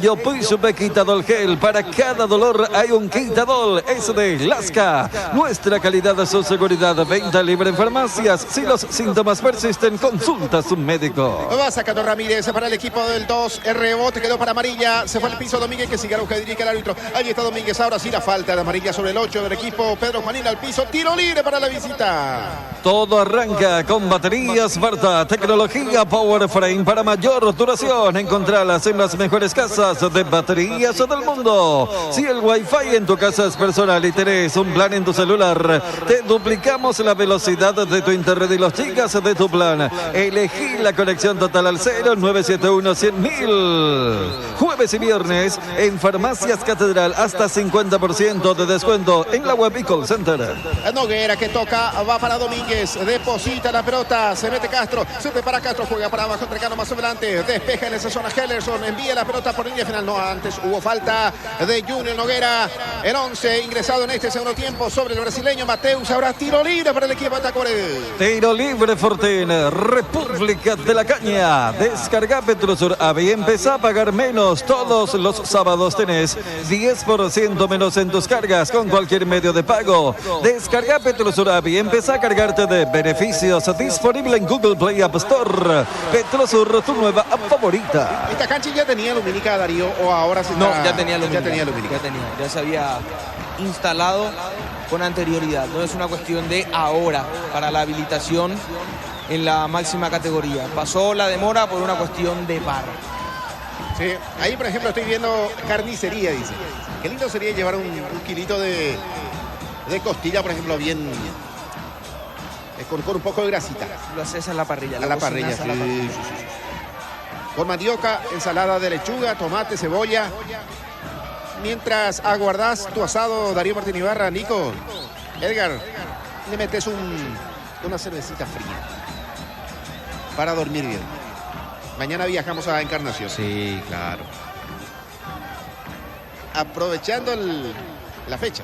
Yo puse Quitadol Gel. Para cada dolor hay un Quitadol. Es de Lasca. Nuestra calidad es su seguridad. Venta libre en farmacias. Si los síntomas persisten, consulta a su médico. Va sacando Ramírez para el equipo del 2. El rebote quedó para amarilla. Se fue al piso Domínguez que sigue a lo que dirige el árbitro. Ahí está Domínguez. Ahora sí la falta de amarilla sobre el 8 del equipo. Pedro Juanín al piso. Tiro libre para la visita. Todo arranca con baterías Barta. Tecnología Power Frame para mayor duración. Encontralas en las mejores casas de baterías del mundo. Si el Wi-Fi en tu casa es personal y tenés un plan en tu celular, te duplicamos la velocidad de tu internet y los gigas de tu plan. Elegí la conexión total al 0971-100.000. Jueves y viernes en Farmacias Catedral hasta 50% de descuento en la web y call center. Noguera que toca, va para Domínguez, deposita la pelota, se mete Castro, se prepara Castro, juega para abajo, entregando más adelante, despeja en esa zona Hellerson, envía la pelota por línea final. No, antes hubo falta de Junior Noguera, el 11 ingresado en este segundo tiempo sobre el brasileño Mateus. Ahora tiro libre para el equipo de Tacuarembó. Tiro libre Fortín, República de la Caña. Descarga Petrosur App y empezá a pagar menos. Todos los sábados tenés 10% menos en tus cargas con cualquier medio de pago. Descarga Petrosur App y empezá a cargarte de beneficios. Disponible en Google Play App Store. Petrosur, tu nueva app favorita. ¿Esta cancha ya tenía lumínica, Darío, o ahora se No, está... ya tenía lumínica. lumínica. Ya se había instalado con anterioridad. No es una cuestión de ahora para la habilitación en la máxima categoría. Pasó la demora por una cuestión de VAR. Sí, ahí por ejemplo estoy viendo carnicería, dice. Qué lindo sería llevar un kilito de costilla, por ejemplo, bien... Con un poco de grasita. Lo haces a la parrilla. A la parrilla, sí. Con mandioca, ensalada de lechuga, tomate, cebolla. Mientras aguardás tu asado, Darío Martín Ibarra, Nico, Edgar, le metes una cervecita fría para dormir bien. Mañana viajamos a Encarnación. Sí, claro. Aprovechando la fecha.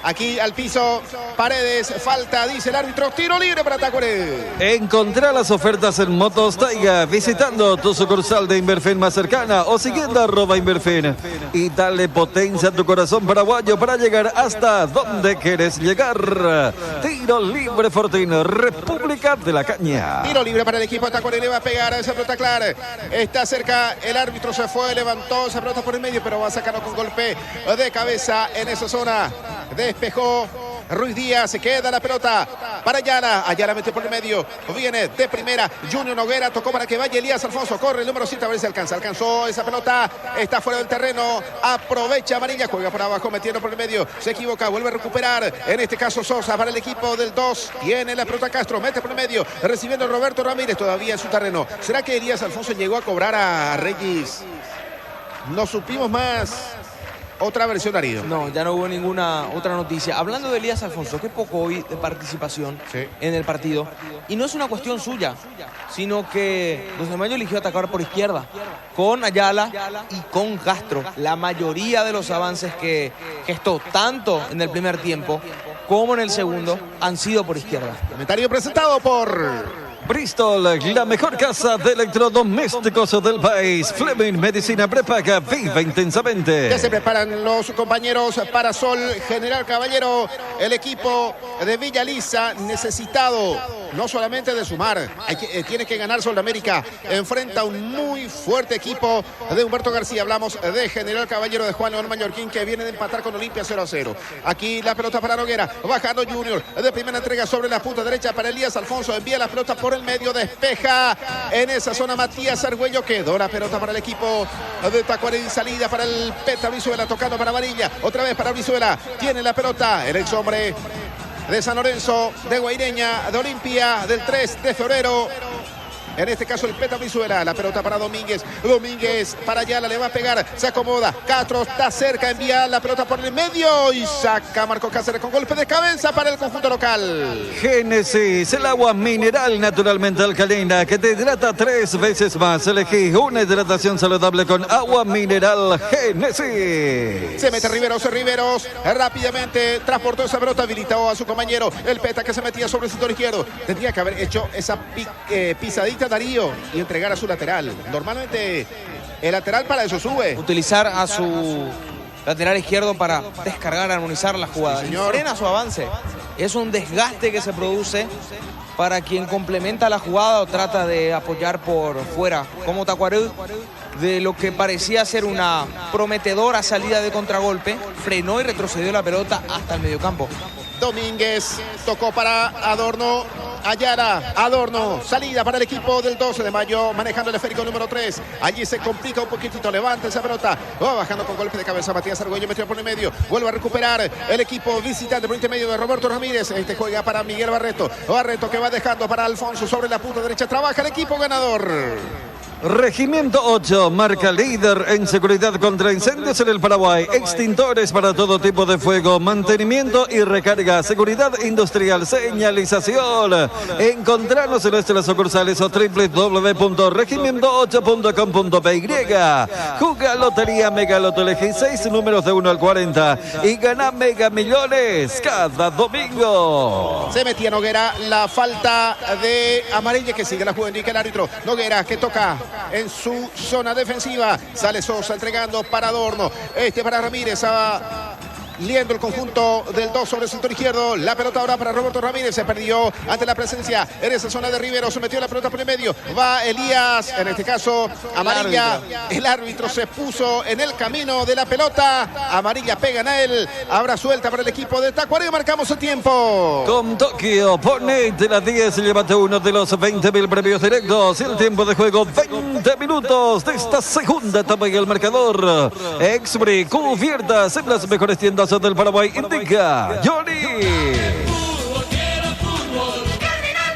Aquí al piso, Paredes, falta, dice el árbitro, tiro libre para Tacuarembó. Encontrá las ofertas en Motos Taiga visitando tu sucursal de Inverfin más cercana o siguiendo @Inverfin. Y dale potencia a tu corazón paraguayo para llegar hasta donde quieres llegar. Tiro libre Fortín, República de la Caña. Tiro libre para el equipo de Tacuarembó, le va a pegar a esa pelota clara. Está cerca, el árbitro se fue, levantó esa pelota por el medio, pero va a sacarlo con golpe de cabeza en esa zona. Despejó Ruiz Díaz, se queda la pelota para Ayala. Ayala mete por el medio, viene de primera Junior Noguera, tocó para que vaya Elías Alfonso, corre el número 7 a ver si alcanzó esa pelota, está fuera del terreno, aprovecha Amarilla, juega por abajo metiendo por el medio, se equivoca, vuelve a recuperar, en este caso Sosa para el equipo del 2, tiene la pelota Castro, mete por el medio, recibiendo Roberto Ramírez, todavía en su terreno. ¿Será que Elías Alfonso llegó a cobrar a Reyes? No supimos más. Otra versión, Darío. No, ya no hubo ninguna otra noticia. Hablando de Elías Alfonso, qué poco hoy de participación en el partido. Y no es una cuestión suya, sino que Luis de Mayo eligió atacar por izquierda, con Ayala y con Castro. La mayoría de los avances que gestó, tanto en el primer tiempo como en el segundo, han sido por izquierda. Comentario presentado por... Bristol, la mejor casa de electrodomésticos del país. Fleming Medicina Prepaga, viva intensamente. Ya se preparan los compañeros para Sol General Caballero. El equipo de Villa Lisa necesitado no solamente de sumar, tiene que ganar Sol de América. Enfrenta un muy fuerte equipo de Humberto García. Hablamos de General Caballero de Juan León Mallorquín, que viene de empatar con Olimpia 0-0. Aquí la pelota para Noguera, bajando Junior de primera entrega sobre la punta derecha para Elías Alfonso. Envía la pelota por el medio, despeja en esa zona Matías Argüello, quedó la pelota para el equipo de Tacuarembó y salida para el Peta Brizuela, tocando para Varilla, otra vez para Brizuela, tiene la pelota el ex hombre de San Lorenzo, de Guaireña, de Olimpia, del 3 de febrero. En este caso el Peta Brizuela, la pelota para Domínguez, Domínguez para Ayala, le va a pegar, se acomoda, Castro está cerca, envía la pelota por el medio y saca Marco Cáceres con golpe de cabeza para el conjunto local. Génesis, el agua mineral naturalmente alcalina que te hidrata 3 veces más. Elegí una hidratación saludable con agua mineral Génesis. Se mete Riveros, rápidamente transportó esa pelota, habilitó a su compañero, el Peta, que se metía sobre el sector izquierdo. Tendría que haber hecho esa pisadita, Darío, y entregar a su lateral. Normalmente el lateral para eso sube. Utilizar a su lateral izquierdo para descargar, armonizar la jugada. Sí, frena su avance. Es un desgaste que se produce para quien complementa la jugada o trata de apoyar por fuera, como Tacuarembó, de lo que parecía ser una prometedora salida de contragolpe, frenó y retrocedió la pelota hasta el mediocampo. Domínguez tocó para Adorno, Ayala, Adorno, salida para el equipo del 12 de mayo, manejando el esférico número 3. Allí se complica un poquitito, levanta esa pelota, va bajando con golpe de cabeza. Matías Argüello metió por el medio, vuelve a recuperar el equipo visitante por intermedio de Roberto Ramírez. Este juega para Miguel Barreto. Barreto que va dejando para Alfonso sobre la punta derecha. Trabaja el equipo ganador. Regimiento 8, marca líder en seguridad contra incendios en el Paraguay. Extintores para todo tipo de fuego, mantenimiento y recarga, seguridad industrial, señalización. Encontrarnos en nuestras sucursales o www.regimiento8.com.py. Juga Lotería Mega Loto, elegí 6 números de 1 al 40 y gana Mega Millones cada domingo. Se metía Noguera, la falta de amarilla que sigue la jugada, indica el árbitro. Noguera que toca en su zona defensiva. Sale Sosa entregando para Adorno. Para Ramírez. Liendo el conjunto del 2 sobre el sector izquierdo. La pelota ahora para Roberto Ramírez. Se perdió ante la presencia en esa zona de Rivero. Se metió la pelota por el medio. Va Elías. En este caso, amarilla. El árbitro se puso en el camino de la pelota. Amarilla pegan a él. Habrá suelta para el equipo de Tacuarembó. Marcamos el tiempo. Con Tokio, ponete las 10 y llévate uno de los 20.000 premios directos. El tiempo de juego, 20 minutos de esta segunda etapa y el marcador. Expri, cubiertas en las mejores tiendas del Paraguay, indica Johnny.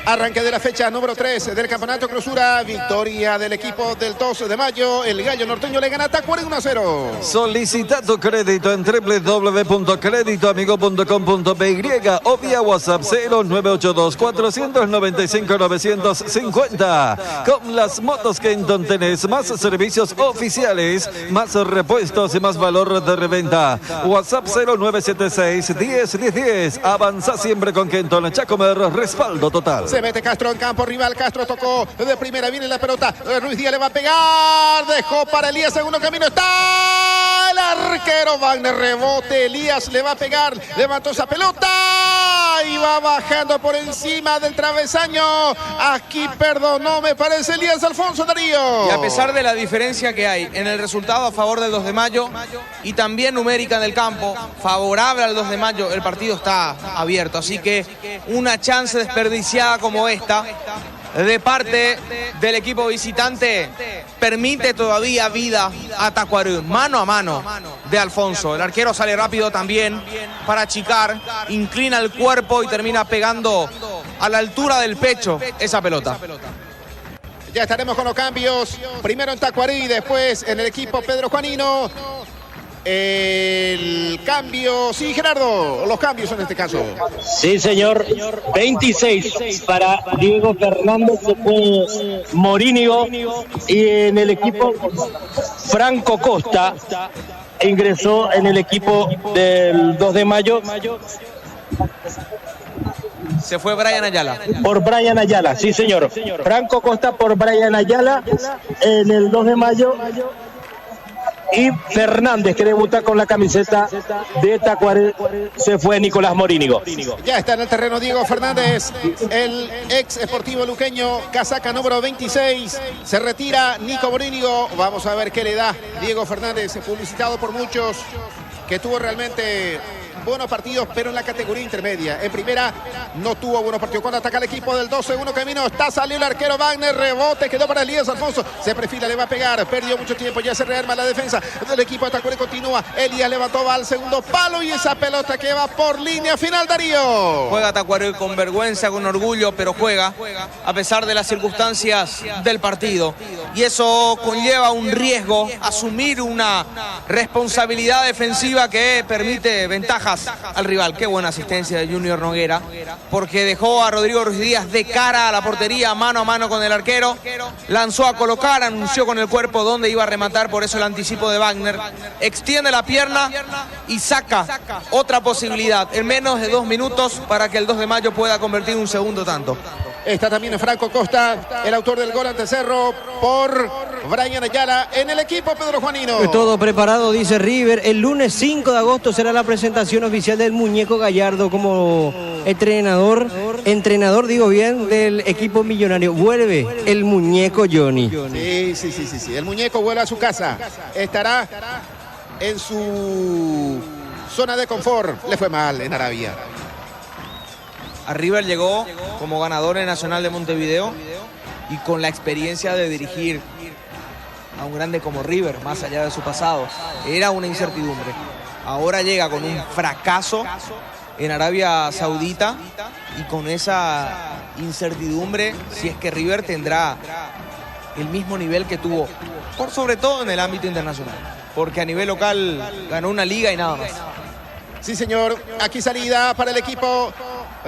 Arranque de la fecha número 3 del campeonato clausura. Victoria del equipo del 12 de mayo. El Gallo Norteño le gana a Tacuarembó 1-0. Solicita tu crédito en www.creditoamigo.com.py o vía WhatsApp 0982-495-950. Con las motos Kenton tenés más servicios oficiales, más repuestos y más valor de reventa. WhatsApp 0976-101010. Avanza siempre con Kenton. Chacomer, respaldo total. Se mete Castro en campo rival. Castro tocó de primera. Viene la pelota. Ruiz Díaz le va a pegar. Dejó para Elías. Segundo camino. Está el arquero Wagner. Rebote. Elías le va a pegar. Levantó esa pelota. Y va bajando por encima del travesaño. Aquí perdonó, me parece, Elías Alfonso Darío. Y a pesar de la diferencia que hay en el resultado a favor del 2 de mayo y también numérica en el campo, favorable al 2 de mayo, el partido está abierto. Así que una chance desperdiciada como esta de parte del equipo visitante permite todavía vida a Tacuarembó. Mano a mano de Alfonso. El arquero sale rápido también para achicar, inclina el cuerpo y termina pegando a la altura del pecho esa pelota. Ya estaremos con los cambios. Primero en Tacuarembó y después en el equipo Pedro Juanino. El cambio, sí, Gerardo, los cambios en este caso. Sí, señor. 26 para Diego Fernández, se fue Morínigo, y en el equipo Franco Costa ingresó en el equipo del 2 de mayo. Se fue Brian Ayala. Por Brian Ayala, sí, señor. Franco Costa por Brian Ayala en el 2 de mayo. Y Fernández, que debuta con la camiseta de Tacuarembó, se fue Nicolás Morínigo. Ya está en el terreno Diego Fernández, el ex Sportivo Luqueño, casaca número 26. Se retira Nico Morínigo. Vamos a ver qué le da Diego Fernández, publicitado por muchos, que tuvo realmente buenos partidos, pero en la categoría intermedia. En primera no tuvo buenos partidos. Cuando ataca el equipo del 2, segundo camino, salió el arquero Wagner, rebote, quedó para Elías Alfonso, se perfila, le va a pegar, perdió mucho tiempo, ya se rearma la defensa del equipo de Tacuarembó, continúa, Elías levantó, va al segundo palo y esa pelota que va por línea final, Darío. Juega Tacuarembó con vergüenza, con orgullo, pero juega a pesar de las circunstancias del partido. Y eso conlleva un riesgo, asumir una responsabilidad defensiva que permite ventajas al rival. Qué buena asistencia de Junior Noguera, porque dejó a Rodrigo Ruiz Díaz de cara a la portería, mano a mano con el arquero, lanzó a colocar, anunció con el cuerpo dónde iba a rematar, por eso el anticipo de Wagner, extiende la pierna y saca otra posibilidad en menos de 2 minutos para que el 2 de mayo pueda convertir un segundo tanto. Está también Franco Costa, el autor del gol ante Cerro, por Brian Ayala en el equipo Pedro Juanino. Todo preparado, dice River. El lunes 5 de agosto será la presentación oficial del Muñeco Gallardo como entrenador, digo bien, del equipo millonario. Vuelve el Muñeco Johnny. Sí. El Muñeco vuelve a su casa. Estará en su zona de confort. Le fue mal en Arabia. A River llegó como ganador en Nacional de Montevideo y con la experiencia de dirigir a un grande como River, más allá de su pasado. Era una incertidumbre. Ahora llega con un fracaso en Arabia Saudita y con esa incertidumbre si es que River tendrá el mismo nivel que tuvo, por sobre todo en el ámbito internacional, porque a nivel local ganó una liga y nada más. Sí, señor. Aquí salida para el equipo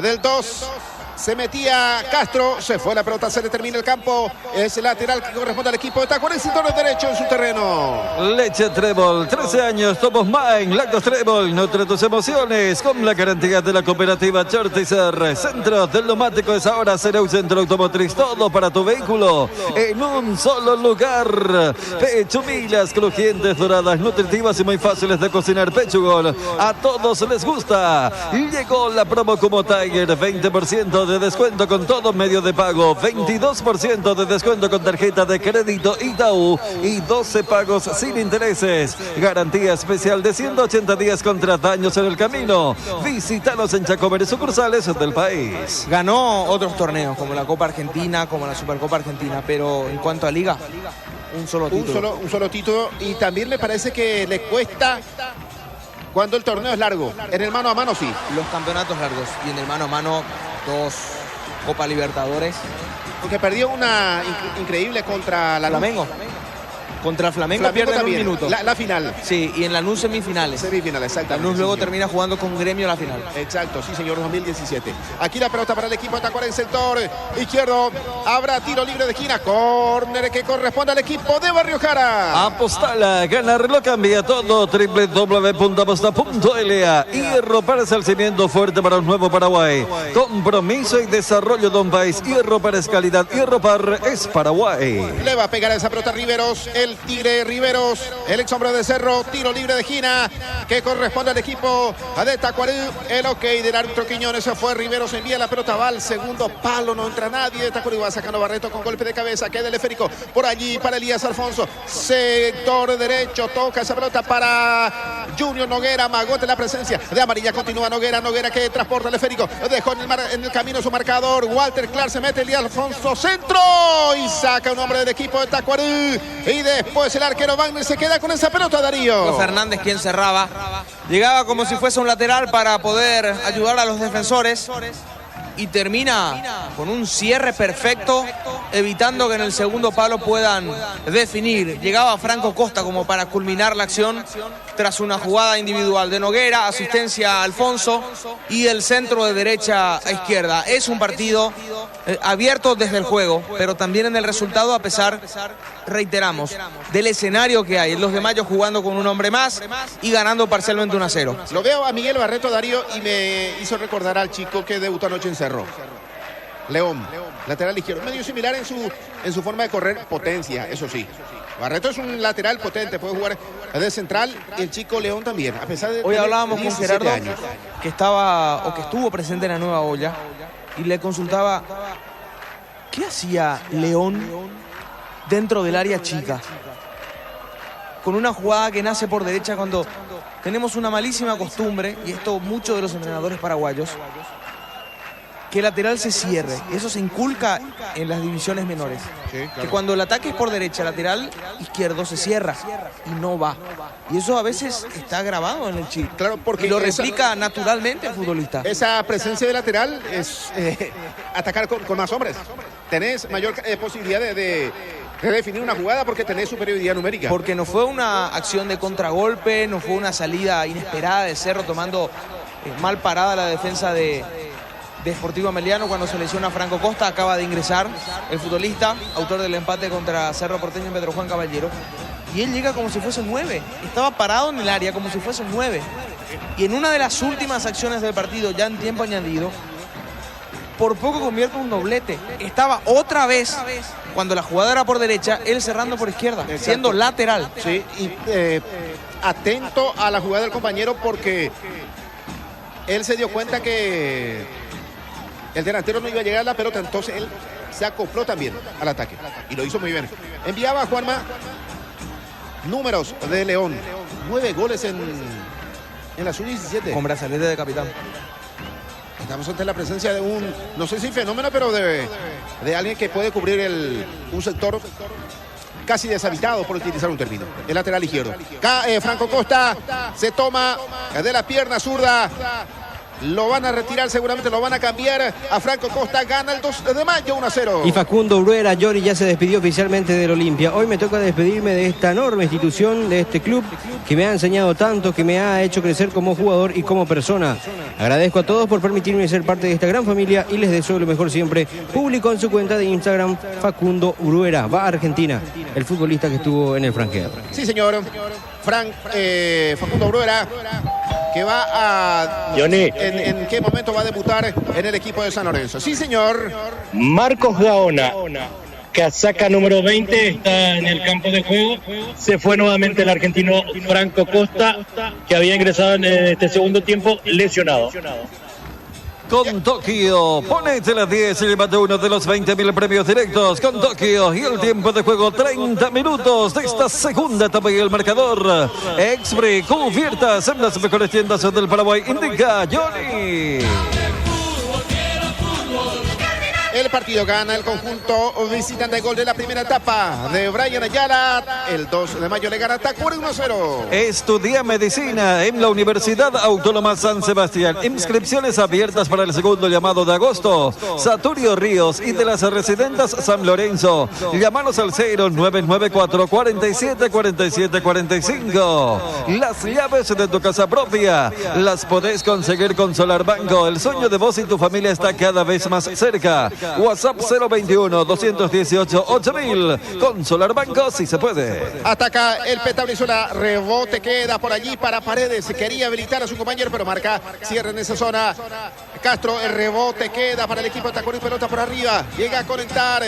del 2. Se metía Castro, se fue la pelota, se le termina el campo. Es el lateral que corresponde al equipo de Tacuarí, sector derecho en su terreno. Leche Trébol, 13 años, somos Main, Lactos Trébol, nutre tus emociones con la garantía de la cooperativa Chortizer. Centro del Neumático es ahora, será un centro automotriz, todo para tu vehículo en un solo lugar. Pechumilas crujientes, doradas, nutritivas y muy fáciles de cocinar. Pechugol, a todos les gusta. Llegó la promo como Tiger, 20% de descuento con todo medio de pago, 22% de descuento con tarjeta de crédito Itaú y 12 pagos sin intereses. Garantía especial de 180 días contra daños en el camino. Visítanos en Chacomer y sucursales del país. Ganó otros torneos como la Copa Argentina, como la Supercopa Argentina, pero en cuanto a liga, un solo título. Un solo título, y también me parece que le cuesta cuando el torneo es largo. En el mano a mano sí. Los campeonatos largos y en el mano a mano 2 Copa Libertadores. Porque perdió una increíble contra la Flamengo. Contra Flamengo pierde también, en un minuto. La final. Sí, y en Lanús semifinales. Semifinales, exactamente. Lanús luego termina jugando con Gremio la final. Exacto, sí señor, 2017. Aquí la pelota para el equipo de Tacuarí en sector izquierdo. Habrá tiro libre de esquina. Córner que corresponde al equipo de Barrio Jara. Apostala, ganarlo cambia todo. www.aposta.la. Hierro para el cimiento fuerte para un nuevo Paraguay. Compromiso y desarrollo de un país. Hierro para es calidad. Hierro para es Paraguay. Le va a pegar a esa pelota Riveros. El Tigre Riveros, el ex hombre de Cerro, tiro libre de esquina que corresponde al equipo de Tacuarí. El ok del árbitro Quiñones, se fue Riveros, envía la pelota, va al segundo palo, no entra nadie de Tacuarí, va sacando Barreto con golpe de cabeza, queda el esférico por allí para Elías Alfonso, sector derecho, toca esa pelota para Junior Noguera, magote la presencia de amarilla, continúa Noguera que transporta el esférico, dejó en el camino su marcador, Walter Clark se mete, Elías Alfonso, centro y saca un hombre del equipo de Tacuarí y después el arquero Wagner se queda con esa pelota, Darío. Fernández quien cerraba. Llegaba como si fuese un lateral para poder ayudar a los defensores y termina con un cierre perfecto, evitando que en el segundo palo puedan definir. Llegaba Franco Costa como para culminar la acción tras una jugada individual de Noguera, asistencia a Alfonso y el centro de derecha a izquierda. Es un partido abierto desde el juego, pero también en el resultado, a pesar, reiteramos, del escenario que hay. Los de Mayo jugando con un hombre más y ganando parcialmente 1-0. Lo veo a Miguel Barreto, Darío, y me hizo recordar al chico que debutó anoche en Cerro. León, lateral izquierdo, medio similar en su forma de correr, potencia, eso sí. Barreto es un lateral potente, puede jugar de central, y el chico León también, a pesar de hoy hablábamos con Gerardo, años. Que estuvo presente en la Nueva Olla, y le consultaba ¿qué hacía León dentro del área chica? Con una jugada que nace por derecha, cuando tenemos una malísima costumbre, y esto muchos de los entrenadores paraguayos, que el lateral se cierre. Eso se inculca en las divisiones menores. Sí, claro. Que cuando el ataque es por derecha, el lateral izquierdo se cierra y no va. Y eso a veces está grabado en el chip. Claro, porque y lo replica naturalmente el futbolista. Esa presencia de lateral es atacar con más hombres. Tenés mayor posibilidad de definir una jugada porque tenés superioridad numérica. Porque no fue una acción de contragolpe, no fue una salida inesperada de Cerro tomando mal parada la defensa de Sportivo Ameliano cuando se lesiona Franco Costa. Acaba de ingresar el futbolista, autor del empate contra Cerro Porteño en Pedro Juan Caballero. Y él llega como si fuese 9. Estaba parado en el área como si fuese 9. Y en una de las últimas acciones del partido, ya en tiempo añadido, por poco convierte un doblete. Estaba otra vez, cuando la jugada era por derecha, él cerrando por izquierda. Exacto. Siendo lateral. Sí, y atento a la jugada del compañero porque él se dio cuenta que el delantero no iba a llegar a la pelota, entonces él se acopló también al ataque y lo hizo muy bien. Enviaba a Juanma números de León, 9 goles en la sub-17. Con brazalete de capitán. Estamos ante la presencia de un, no sé si fenómeno, pero de alguien que puede cubrir un sector casi deshabitado, por utilizar un término. El lateral izquierdo. Franco Costa se toma de la pierna zurda. Lo van a retirar, seguramente lo van a cambiar. A Franco Costa gana el 2 de mayo 1-0. Y Facundo Bruera, Johnny, ya se despidió oficialmente del Olimpia. Hoy me toca despedirme de esta enorme institución, de este club que me ha enseñado tanto, que me ha hecho crecer como jugador y como persona. Agradezco a todos por permitirme ser parte de esta gran familia y les deseo lo mejor siempre. Publicó en su cuenta de Instagram Facundo Bruera. Va a Argentina, el futbolista que estuvo en el franqueo. Sí, señor. Facundo Bruera, que va a... Johnny. ¿En qué momento va a debutar en el equipo de San Lorenzo? Sí, señor. Marcos Gaona, casaca número 20, está en el campo de juego. Se fue nuevamente el argentino Franco Costa, que había ingresado en este segundo tiempo lesionado. Con Tokio, ponete las 10 y llévate uno de los 20.000 premios directos con Tokio. Y el tiempo de juego, 30 minutos de esta segunda etapa y el marcador. Expri, cubiertas en las mejores tiendas del Paraguay. Indica Johnny. El partido gana el conjunto visitante, gol de la primera etapa de Brian Ayala. El 2 de mayo le gana Tacuary 1-0. Estudia medicina en la Universidad Autónoma San Sebastián. Inscripciones abiertas para el segundo llamado de agosto. Saturio Ríos y de las Residentas San Lorenzo. Llámanos al 0994 47 47 45. Las llaves de tu casa propia las podés conseguir con Solar Banco. El sueño de vos y tu familia está cada vez más cerca. WhatsApp 021-218-8000. Con Solar Banco si se puede. Ataca el Petabrizuela. Rebote queda por allí para Paredes. Quería habilitar a su compañero, pero marca cierre en esa zona. Castro, el rebote queda para el equipo de Tacuary, pelota por arriba. Llega a conectar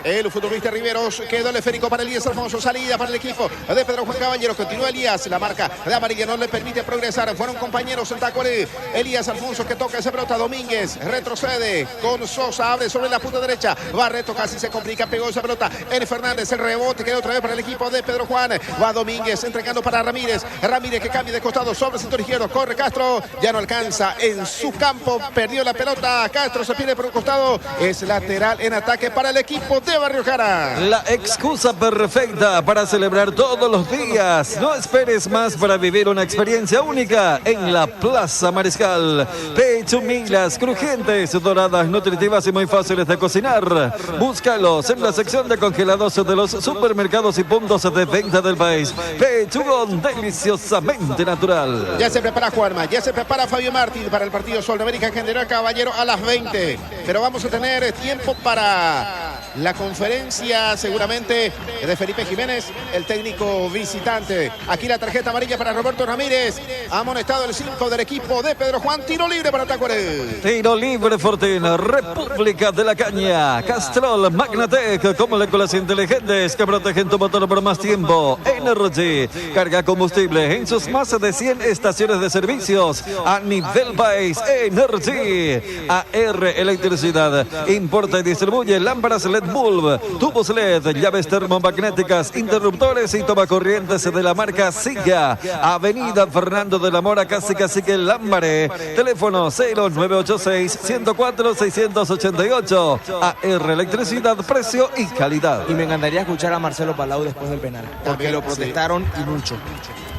el futbolista Riveros. Quedó el esférico para Elías Alfonso. Salida para el equipo de Pedro Juan Caballero. Continúa Elías. La marca de amarilla no le permite progresar. Fueron compañeros en Tacuary. Elías Alfonso que toca esa pelota. Domínguez retrocede con Sosa. Abre sobre la punta derecha. Barreto casi se complica. Pegó esa pelota en Fernández. El rebote queda otra vez para el equipo de Pedro Juan. Va Domínguez entregando para Ramírez. Ramírez que cambia de costado sobre el sector izquierdo. Corre Castro. Ya no alcanza en su campo. Perdió la pelota. Castro se pierde por un costado. Es lateral en ataque para el equipo de Barrio Jara. La excusa perfecta para celebrar todos los días. No esperes más para vivir una experiencia única en la Plaza Mariscal. Pechumilas crujientes, doradas, nutritivas y muy fáciles de cocinar. Búscalos en la sección de congelados de los supermercados y puntos de venta del país. Pechugón deliciosamente natural. Ya se prepara Juanma, ya se prepara Fabio Martín para el partido Sol de América General Caballero a las 20. Pero vamos a tener tiempo para la conferencia seguramente de Felipe Jiménez, el técnico visitante. Aquí la tarjeta amarilla para Roberto Ramírez. Ha amonestado el 5 del equipo de Pedro Juan. Tiro libre para Tacuary. Tiro libre Fortín, República de la Caña. Castrol Magnatec, con moléculas inteligentes que protegen tu motor por más tiempo. Energy, carga combustible en sus más de 100 estaciones de servicios a nivel país. Energy, AR Electricidad, importa y distribuye lámparas LED bulb, tubos LED, llaves termomagnéticas, interruptores y tomacorrientes de la marca Siga. Avenida Fernando de la Mora, casi Cacique Lámbare. Teléfono 0986 104 688. AR Electricidad, precio y calidad. Y me encantaría escuchar a Marcelo Palau después del penal, porque lo protestaron y mucho.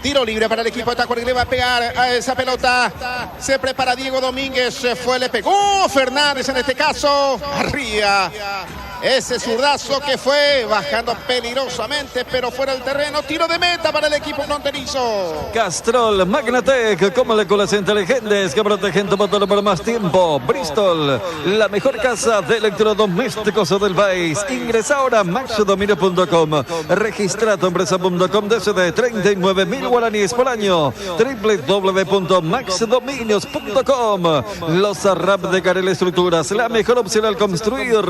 Tiro libre para el equipo de Tacuary. Le va a pegar a esa pelota. Se prepara Diego Domínguez. Se fue, le pegó Fernández en este caso. Arriba. Ese zurdazo que fue bajando peligrosamente, pero fuera del terreno. Tiro de meta para el equipo fronterizo. Castrol Magnatec, con moléculas inteligentes que protegen tu motor por más tiempo. Bristol, la mejor casa de electrodomésticos del país. Ingresa ahora a maxdominios.com. Registra tu empresa.com desde 39.000 guaraníes por año. www.maxdominios.com. Los Arrap de Carel Estructuras, la mejor opción al construir.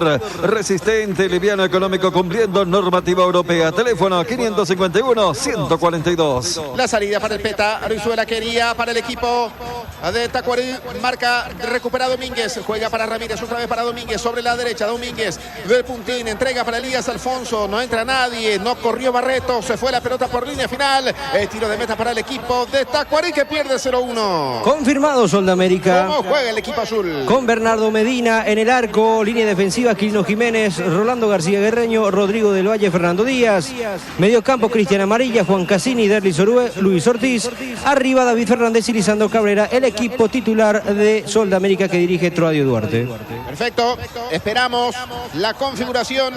Resistente resistente, liviano, económico, cumpliendo normativa europea. Teléfono 551-142. La salida para el Peta. Arizuela quería para el equipo de Tacuarí. Marca, recupera Domínguez. Juega para Ramírez, otra vez para Domínguez. Sobre la derecha, Domínguez del puntín. Entrega para Elías Alfonso. No entra nadie. No corrió Barreto. Se fue la pelota por línea final. Tiro de meta para el equipo de Tacuarí que pierde 0-1. Confirmado Sol de América. ¿Cómo juega el equipo azul? Con Bernardo Medina en el arco. Línea defensiva, Quirino Jiménez, Rolando García Guerreño, Rodrigo del Valle, Fernando Díaz. Mediocampo, Cristian Amarilla, Juan Cassini, Derlis Orue, Luis Ortiz. Arriba, David Fernández y Lisandro Cabrera, el equipo titular de Sol de América que dirige Troadio Duarte. Perfecto. Esperamos la configuración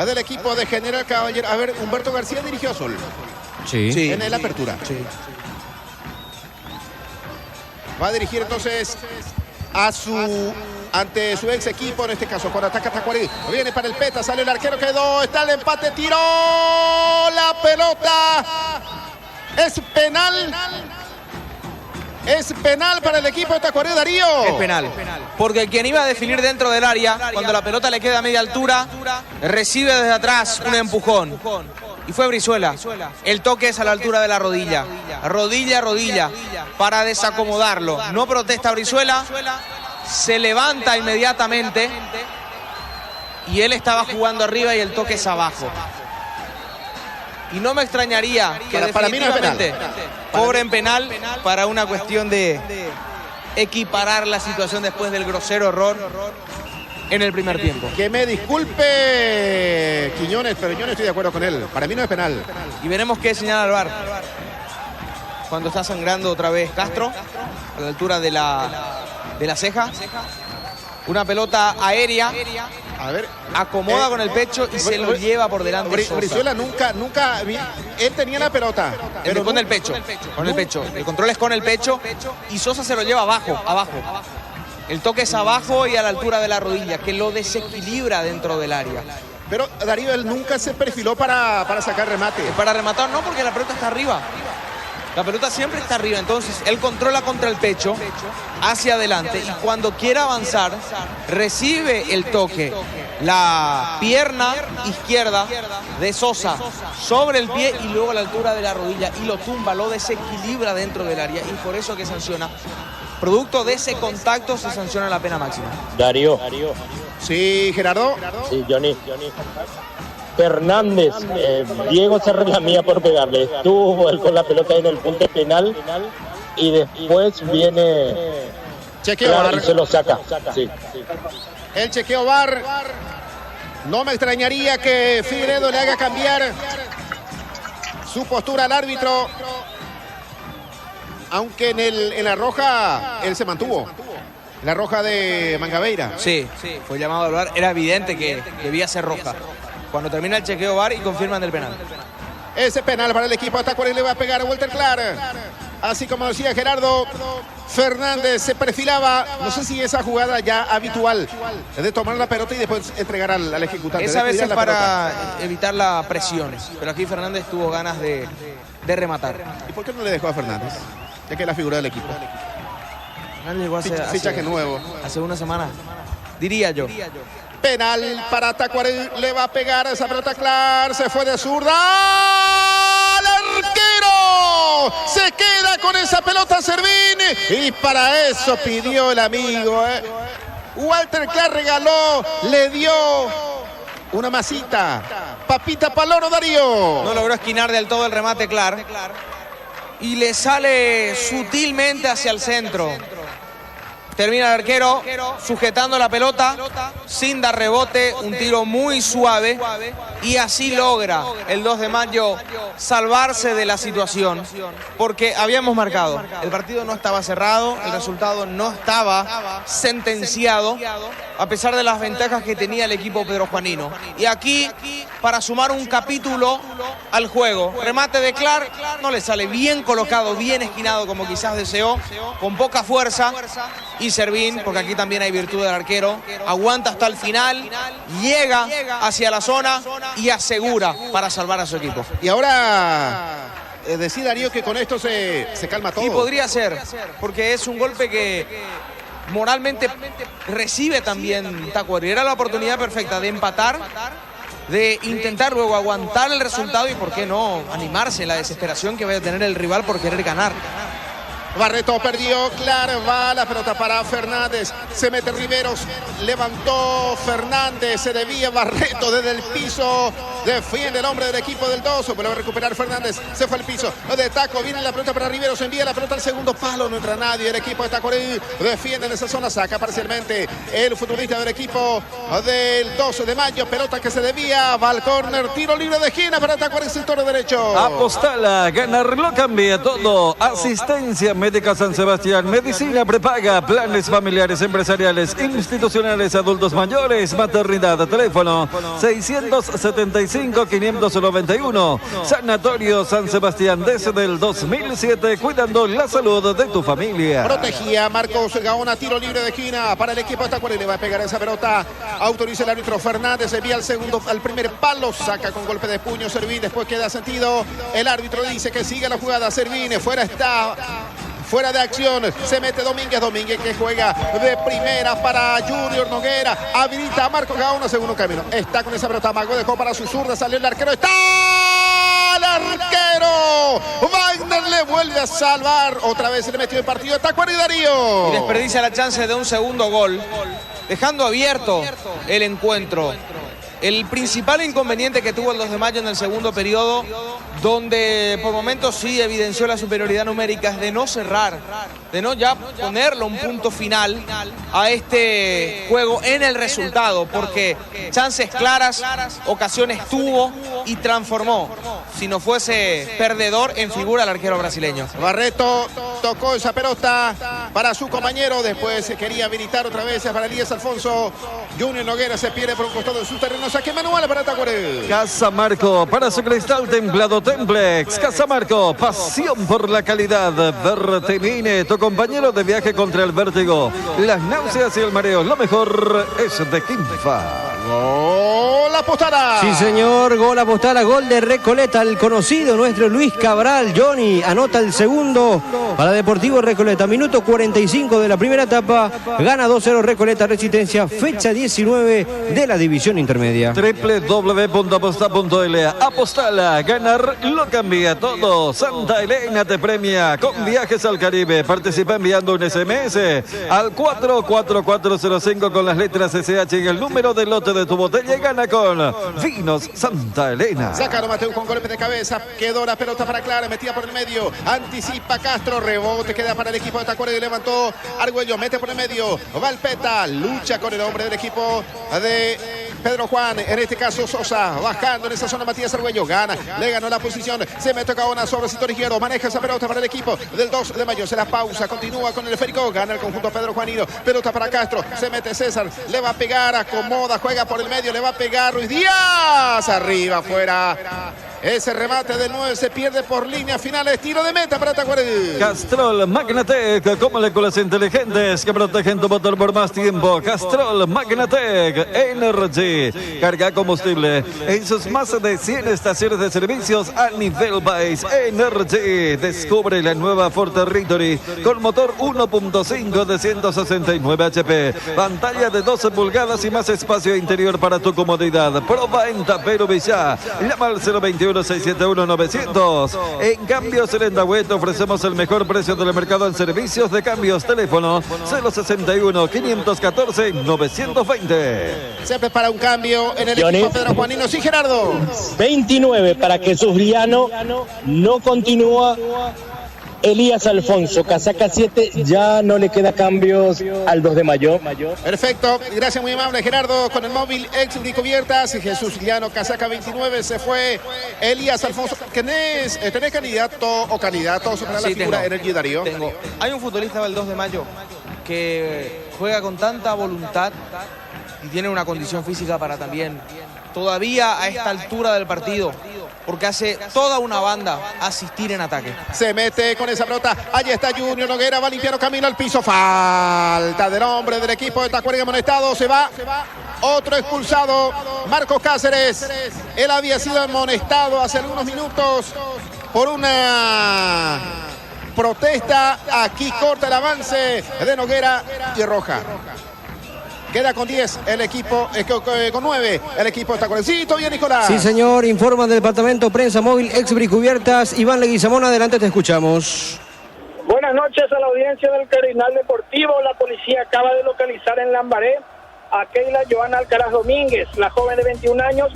del equipo de General Caballero. A ver, Humberto García dirigió a Sol. Sí. En la apertura. Sí. Va a dirigir entonces ante su ex equipo, en este caso, cuando ataca Tacuarí. Viene para el Peta, sale el arquero, quedó, está el empate, tiró la pelota. Es penal. Es penal para el equipo de Tacuarí, Darío. Es penal. Porque quien iba a definir dentro del área, cuando la pelota le queda a media altura, recibe desde atrás un empujón. Y fue Brizuela. El toque es a la altura de la rodilla. Rodilla, para desacomodarlo. No protesta Brizuela. Se levanta inmediatamente. Y él estaba jugando arriba y el toque es abajo. Y no me extrañaría que para mí no es definitivamente penal. cobren penal para una cuestión de equiparar la situación después del grosero error en el primer tiempo. Que me disculpe Quiñones, pero yo no estoy de acuerdo con él. Para mí no es penal. Y veremos qué señala el VAR. Cuando está sangrando otra vez Castro, a la altura de la ceja. Una pelota aérea. A ver. Acomoda con el pecho y se lo lleva por delante. Brizuela nunca. Él tenía la pelota. Pero con el pecho. Con el pecho. El control es con el pecho. Y Sosa se lo lleva abajo. El toque es abajo y a la altura de la rodilla, que lo desequilibra dentro del área. Pero Darío, él nunca se perfiló para sacar remate. Para rematar no, porque la pelota está arriba. La pelota siempre está arriba, entonces él controla contra el pecho, hacia adelante, y cuando quiera avanzar, recibe el toque, la pierna izquierda de Sosa sobre el pie y luego a la altura de la rodilla, y lo tumba, lo desequilibra dentro del área, y por eso que sanciona. Producto de ese contacto se sanciona la pena máxima. Darío. Sí, Gerardo. Sí, Johnny. Fernández, Diego se reclamía por pegarle. Estuvo él con la pelota en el punto penal y después viene chequeo claro, VAR. y se lo saca. Sí. El chequeo VAR. No me extrañaría que Figueredo le haga cambiar su postura al árbitro. Aunque en la roja él se mantuvo. La roja de Mangabeira. Sí, fue llamado al VAR. Era evidente que debía ser roja. Cuando termina el chequeo VAR y confirman el penal. Ese penal para el equipo de Tacuarí le va a pegar a Walter Clark. Así como decía Gerardo, Fernández se perfilaba. No sé si esa jugada ya habitual de tomar la pelota y después entregar al ejecutante. Esa vez es para evitar la presión. Pero aquí Fernández tuvo ganas de rematar. ¿Y por qué no le dejó a Fernández? Ya que es la figura del equipo. Fernández llegó Fichaje nuevo. Hace una semana, diría yo. Penal para Tacuarí, le va a pegar esa pelota Clark, se fue de zurda. ¡Al arquero! Se queda con esa pelota Servín y para eso pidió el amigo. Walter Clark regaló, le dio una masita. Papita Paloro, Darío. No logró esquinar del todo el remate Clark y le sale sutilmente hacia el centro. Termina el arquero sujetando la pelota sin dar rebote, un tiro muy suave y así logra el 2 de mayo salvarse de la situación porque habíamos marcado, el partido no estaba cerrado, el resultado no estaba sentenciado a pesar de las ventajas que tenía el equipo pedrojuanino. Y aquí, para sumar un capítulo al juego, remate de Clark, no le sale bien colocado, bien esquinado como quizás deseó, con poca fuerza. Y Servín, porque aquí también hay virtud del arquero, aguanta hasta el final, llega hacia la zona y asegura para salvar a su equipo. Y ahora decía Darío que con esto se calma todo. Y podría ser, porque es un golpe que moralmente recibe también Tacuary. Era la oportunidad perfecta de empatar, de intentar luego aguantar el resultado y por qué no animarse en la desesperación que vaya a tener el rival por querer ganar. Barreto perdió, claro, va la pelota para Fernández, se mete Riveros, levantó Fernández, se debía Barreto desde el piso, defiende el hombre del equipo del 2, vuelve a recuperar Fernández, se fue al piso, de taco, viene la pelota para Riveros, envía la pelota al segundo palo, no entra nadie, el equipo de Tacuary defiende en esa zona, saca parcialmente el futbolista del equipo del 12 de mayo, pelota que se debía, va al córner, tiro libre de esquina para Tacuary, sector derecho. Apostala, ganarlo cambia todo, asistencia Médica San Sebastián, medicina prepaga, planes familiares, empresariales, institucionales, adultos mayores, maternidad, teléfono 675-591. Sanatorio San Sebastián desde el 2007, cuidando la salud de tu familia. Protegía Marcos Gaona, tiro libre de esquina para el equipo de Tacuary, le va a pegar esa pelota, autoriza el árbitro Fernández, envía al primer palo, saca con golpe de puño Servín, después queda sentido, el árbitro dice que sigue la jugada, Servín, fuera está. Fuera de acción, se mete Domínguez que juega de primera para Junior Noguera, habilita a Marcos Gaona, segundo camino, está con esa pelota, Mago dejó para su zurda, salió el arquero, está el arquero, Wagner le vuelve a salvar, otra vez se le metió el partido de Tacuary, Darío. Y desperdicia la chance de un segundo gol, dejando abierto el encuentro. El principal inconveniente que tuvo el 2 de mayo en el segundo periodo, donde por momentos sí evidenció la superioridad numérica, es de no cerrar, de no ya ponerle un punto final a este juego en el resultado, porque chances claras, ocasiones tuvo y transformó. Si no fuese perdedor en figura el arquero brasileño. Barreto tocó esa pelota para su compañero, después se quería habilitar otra vez para Elías Alfonso. Junior Noguera se pierde por un costado de su terreno, saque manual para Tacuary. Casamarco, para su cristal templado Templex. Casamarco, pasión por la calidad. Vertemine, tu compañero de viaje contra el vértigo, las náuseas y el mareo. Lo mejor es de Quimfa. Gol Apostala. Sí, señor, gol Apostala, gol de Recoleta, el conocido nuestro Luis Cabral. Johnny anota el segundo para Deportivo Recoleta. Minuto 45 de la primera etapa. Gana 2-0 Recoleta Resistencia, fecha 19 de la división intermedia. www.aposta.la. Apostala, ganar lo cambia todo. Santa Elena te premia con viajes al Caribe. Participa enviando un SMS al 44405 con las letras SH en el número del lote de tu botella y gana con Vinos Santa Elena. Sacaron Mateo con golpe de cabeza, quedó la pelota para Clara, metida por el medio, anticipa Castro, rebote, queda para el equipo de Tacuary, levantó Argüello, mete por el medio, Valpeta, lucha con el hombre del equipo de Pedro Juan, en este caso Sosa, bajando en esa zona Matías Argüello, gana, le ganó la posición, se mete Gaona sobre el sector izquierdo, maneja esa pelota para el equipo del 2 de mayo, se la pausa, continúa con el esférico, gana el conjunto Pedro Juanino, pelota para Castro, se mete César, le va a pegar, acomoda, juega por el medio, le va a pegar Ruiz Díaz, arriba, afuera. Ese remate del 9 se pierde por línea final, tiro de meta para Tacuary. Castrol Magnatec, con moléculas inteligentes que protegen tu motor por más tiempo. Castrol Magnatec Energy, carga combustible en sus más de 100 estaciones de servicios a nivel país. Energy, descubre la nueva Ford Territory con motor 1.5 de 169 HP, pantalla de 12 pulgadas y más espacio interior para tu comodidad. Proventa Perú Villa, llama al 021-671-900. En Cambios Lendahue te ofrecemos el mejor precio del mercado en servicios de cambios. Teléfono 061-514-920. Se prepara un cambio en el equipo Pedro Juanino. Sí, Gerardo. 29 para que Jesús no continúa. Elías Alfonso, casaca 7, ya no le queda cambios al 2 de mayo. Perfecto, gracias, muy amable Gerardo, con el móvil ex Cubiertas, Jesús Llano, casaca 29, se fue Elías Alfonso. ¿Tenés candidato o candidatos para la figura Energy, Darío? Tengo. Hay un futbolista del 2 de mayo que juega con tanta voluntad y tiene una condición física para también, todavía a esta altura del partido, porque hace toda una banda asistir en ataque. Se mete con esa pelota, allí está Junior Noguera, va limpiando camino al piso, falta del hombre del equipo de Tacuary amonestado, se va otro expulsado, Marcos Cáceres, él había sido amonestado hace algunos minutos por una protesta. Aquí corta el avance de Noguera y Roja. Queda con 10 el equipo, con 9 el equipo está con el cito. Bien, Nicolás. Sí, señor, informa del Departamento Prensa Móvil Exbri Cubiertas. Iván Leguizamón, adelante, te escuchamos. Buenas noches a la audiencia del Cardinal Deportivo. La policía acaba de localizar en Lambaré a Keila Joana Alcaraz Domínguez, la joven de 21 años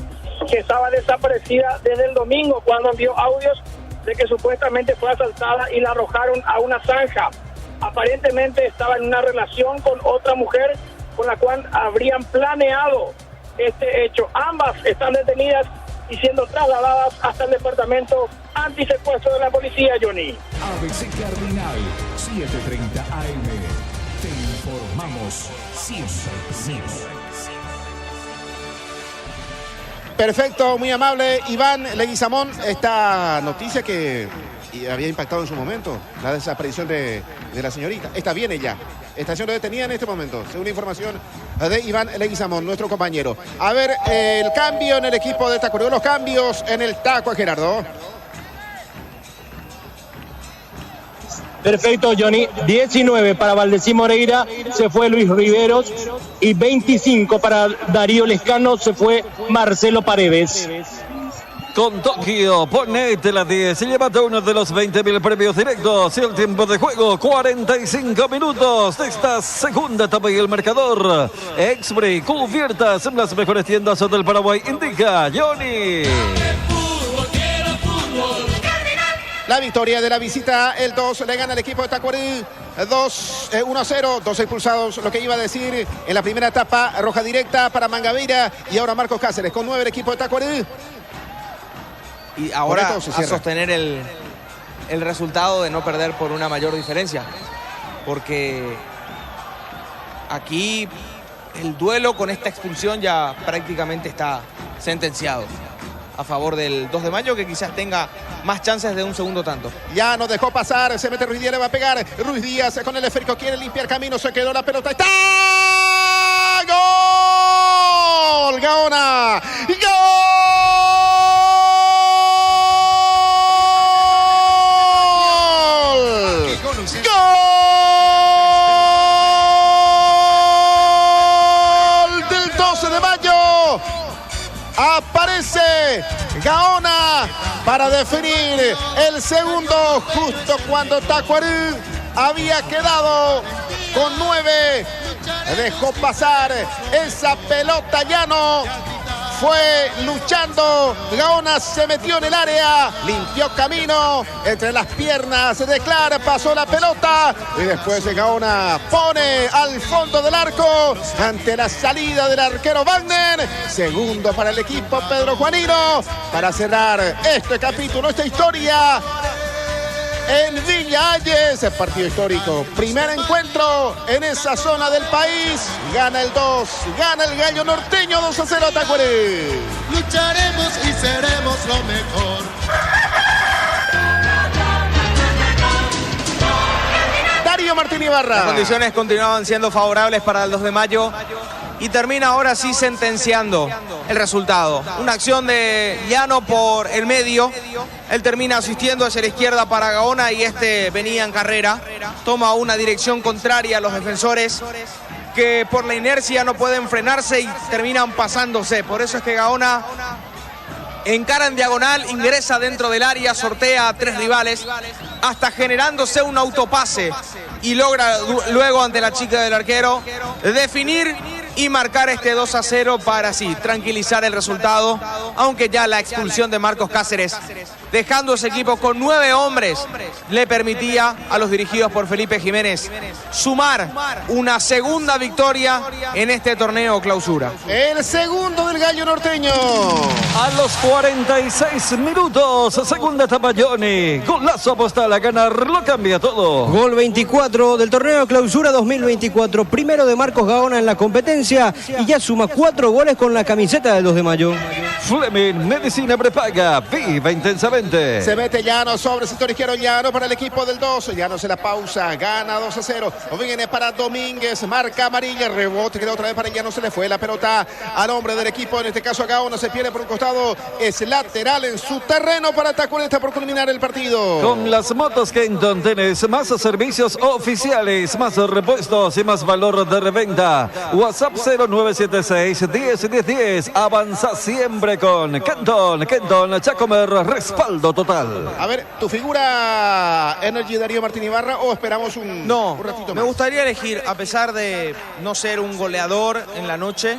que estaba desaparecida desde el domingo, cuando envió audios de que supuestamente fue asaltada y la arrojaron a una zanja. Aparentemente estaba en una relación con otra mujer con la cual habrían planeado este hecho. Ambas están detenidas y siendo trasladadas hasta el departamento antisecuestro de la policía, Johnny. ABC Cardinal, 7:30 AM. Te informamos siempre. Perfecto, muy amable Iván Leguizamón. Esta noticia que había impactado en su momento, la desaparición de la señorita. Esta viene ya. Está siendo detenida en este momento, según información de Iván Leguizamón, nuestro compañero. A ver, el cambio en el equipo de Tacuarembó, los cambios en el taco, Gerardo. Perfecto, Johnny. 19 para Valdecín Moreira, se fue Luis Riveros. Y 25 para Darío Lescano, se fue Marcelo Paredes. Con Tokio, ponete la 10 y llévate uno de los 20.000 premios directos. Y el tiempo de juego, 45 minutos de esta segunda etapa y el marcador. Exbri Cubiertas en las mejores tiendas del Paraguay. Indica Johnny. La victoria de la visita, el 2 le gana el equipo de Tacuarí. 1-0, 2 expulsados, lo que iba a decir en la primera etapa. Roja directa para Mangabeira y ahora Marcos Cáceres con 9 el equipo de Tacuarí. Y ahora a sostener el resultado de no perder por una mayor diferencia. Porque aquí el duelo con esta expulsión ya prácticamente está sentenciado a favor del 2 de mayo, que quizás tenga más chances de un segundo tanto. Ya no dejó pasar, se mete Ruiz Díaz, le va a pegar. Ruiz Díaz con el esférico, quiere limpiar camino, se quedó la pelota. ¡Está! ¡Gol! ¡Gaona! ¡Gol! Aparece Gaona para definir el segundo, justo cuando Tacuarí había quedado con 9. Dejó pasar esa pelota, Llano. Fue luchando, Gaona se metió en el área, limpió camino entre las piernas de Clara, pasó la pelota y después Gaona pone al fondo del arco ante la salida del arquero Wagner. Segundo para el equipo Pedro Juanino para cerrar este capítulo, esta historia en Villa Hayes, el partido histórico. Primer encuentro en esa zona del país. Gana el 2, gana el Gallo Norteño 2-0 a Tacuarí. Lucharemos y seremos lo mejor. Darío Martín Ibarra. Las condiciones continuaban siendo favorables para el 2 de mayo. Y termina ahora sí sentenciando el resultado. Una acción de Llano por el medio. Él termina asistiendo hacia la izquierda para Gaona y este venía en carrera. Toma una dirección contraria a los defensores que por la inercia no pueden frenarse y terminan pasándose. Por eso es que Gaona encara en diagonal, ingresa dentro del área, sortea a 3 rivales hasta generándose un autopase y logra luego ante la chica del arquero definir y marcar este 2-0 para así tranquilizar el resultado, aunque ya la expulsión de Marcos Cáceres, dejando ese equipo con 9 hombres, le permitía a los dirigidos por Felipe Jiménez sumar una segunda victoria en este torneo clausura. El segundo del Gallo Norteño. A los 46 minutos, segunda etapa Johnny. Golazo postal a ganar, lo cambia todo. Gol 24 del torneo clausura 2024. Primero de Marcos Gaona en la competencia y ya suma 4 goles con la camiseta del 2 de mayo. Fleming, medicina prepaga, viva intensamente. Se mete Llano sobre el sector izquierdo, Llano para el equipo del 12. Llano se la pausa, gana 2-0. Viene para Domínguez, marca amarilla, rebote, queda otra vez para Llano, se le fue la pelota al hombre del equipo, en este caso Gaona, se pierde por un costado, es lateral en su terreno para Tacuarí, está por culminar el partido. Con las motos Kenton tenés más servicios oficiales, más repuestos y más valor de reventa. WhatsApp 0976-10-10-10. Avanza siempre con Kenton. Kenton, Chacomer, respaldo total. A ver, ¿tu figura Energy Darío Martín Ibarra o esperamos un ratito más? Me gustaría elegir, a pesar de no ser un goleador en la noche,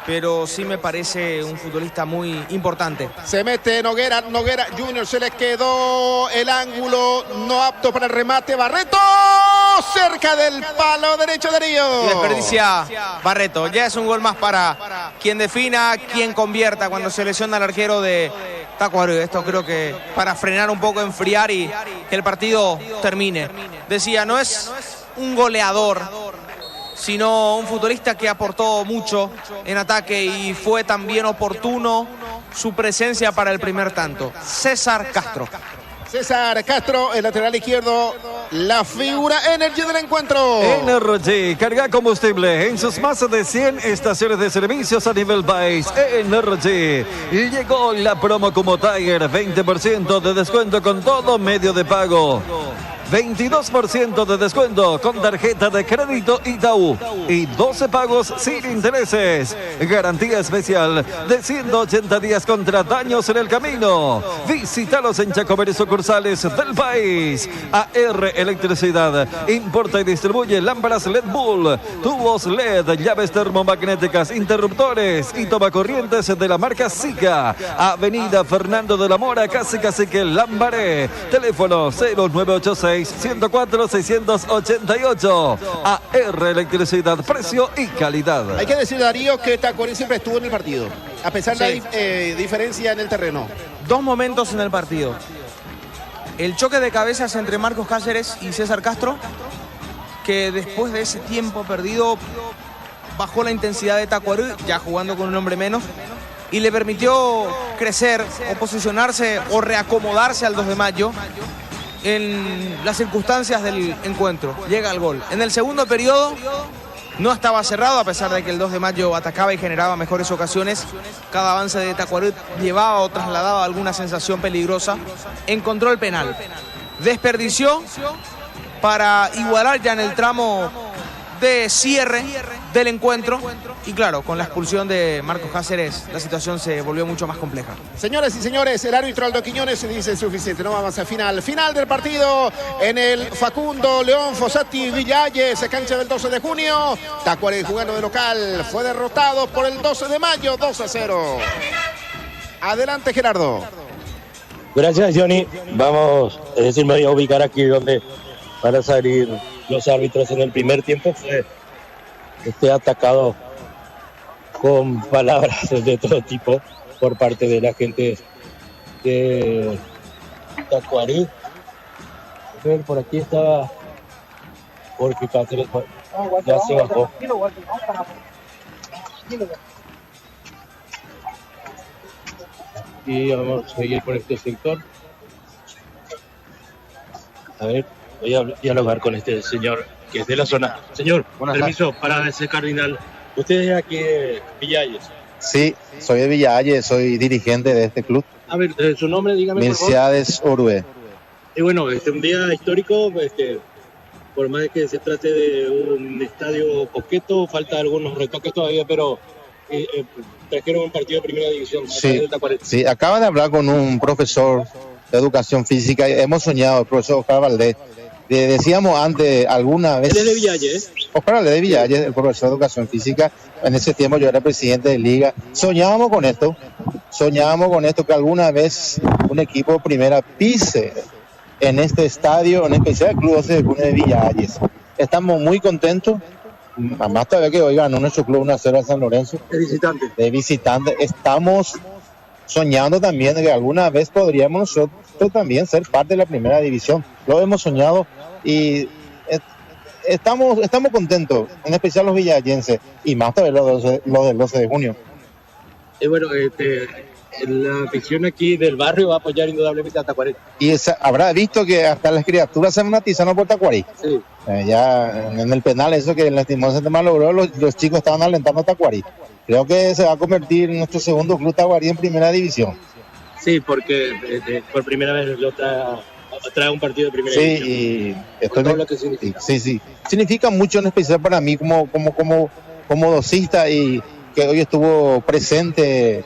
pero sí me parece un futbolista muy importante. Se mete Noguera Junior, se le quedó el ángulo, no apto para el remate, Barreto, cerca del palo derecho de Darío. Y desperdicia Barreto, ya es un gol más para quien defina, quien convierta cuando se lesiona el arquero de Tacuarí. Esto creo que para frenar un poco, enfriar y que el partido termine. Decía, no es un goleador, sino un futbolista que aportó mucho en ataque y fue también oportuno su presencia para el primer tanto. César Castro, el lateral izquierdo, la figura Energy del encuentro. Energy, carga combustible en sus más de 100 estaciones de servicios a nivel país. Energy, llegó la promo como Tiger, 20% de descuento con todo medio de pago. 22% de descuento con tarjeta de crédito Itaú y 12 pagos sin intereses. Garantía especial de 180 días contra daños en el camino. Visítalos en Chacomer y sucursales del país. AR Electricidad importa y distribuye lámparas LED Bull, tubos LED, llaves termomagnéticas, interruptores y tomacorrientes de la marca Sika. Avenida Fernando de la Mora, casi que Lambaré. Teléfono 0986-104-688. AR Electricidad, precio y calidad. Hay que decir, Darío, que Tacuarí siempre estuvo en el partido, a pesar de la diferencia en el terreno. Dos momentos en el partido. El choque de cabezas entre Marcos Cáceres y César Castro, que después de ese tiempo perdido bajó la intensidad de Tacuarí, ya jugando con un hombre menos, y le permitió crecer o posicionarse o reacomodarse al 2 de mayo en las circunstancias del encuentro. Llega el gol. En el segundo periodo no estaba cerrado, a pesar de que el 2 de mayo atacaba y generaba mejores ocasiones. Cada avance de Tacuarí llevaba o trasladaba alguna sensación peligrosa. Encontró el penal, desperdició para igualar ya en el tramo de cierre del encuentro, y claro, con la expulsión de Marcos Cáceres la situación se volvió mucho más compleja. Señoras y señores, el árbitro Aldo Quiñones dice suficiente, no vamos a final del partido en el Facundo León Fossati Villalles, cancha del 12 de junio. Tacuarí jugando de local, fue derrotado por el 12 de mayo 2-0. Adelante, Gerardo. Gracias, Johnny. Vamos, es decir, me voy a ubicar aquí donde van a salir los árbitros. En el primer tiempo fue atacado con palabras de todo tipo por parte de la gente de Tacuarí. Por aquí estaba Jorge Cáceres, ya se bajó. Y vamos a seguir por este sector. A ver, voy a dialogar con este señor que es de la zona. Señor, permiso para ese cardinal. ¿Usted es aquí de Villalles? Sí, soy de Villalles, soy dirigente de este club. A ver, su nombre, dígame, por favor. Mercedes Orue. Y bueno, un día histórico, por más que se trate de un estadio coqueto, falta algunos retoques todavía, pero trajeron un partido de primera división. Sí, acaba de hablar con un profesor de educación física, hemos soñado, el profesor Oscar Valdés. Decíamos antes, alguna vez... Él es de Villalles. Oscar Valdés de Villalles, el profesor de educación física. En ese tiempo yo era presidente de liga. Soñábamos con esto, que alguna vez un equipo primera pise en este estadio, en especial el Club 12 de Junio de Villalles. Estamos muy contentos. Además todavía que hoy ganó nuestro club 1-0 a San Lorenzo. De visitante. Estamos soñando también de que alguna vez podríamos nosotros también ser parte de la primera división. Lo hemos soñado y estamos contentos, en especial los villallenses y más todavía los del 12 de junio. Y bueno, la afición aquí del barrio va a apoyar indudablemente a Tacuarí. Y habrá visto que hasta las criaturas se matizan por Tacuarí. Sí. Ya en el penal, eso que lastimosamente malogró, los chicos estaban alentando a Tacuarí. Creo que se va a convertir en nuestro segundo club Tacuarí en primera división. Sí, porque por primera vez lo trae un partido de primera división. Sí, y todo lo que significa. Sí. Significa mucho, en especial para mí como docista, y que hoy estuvo presente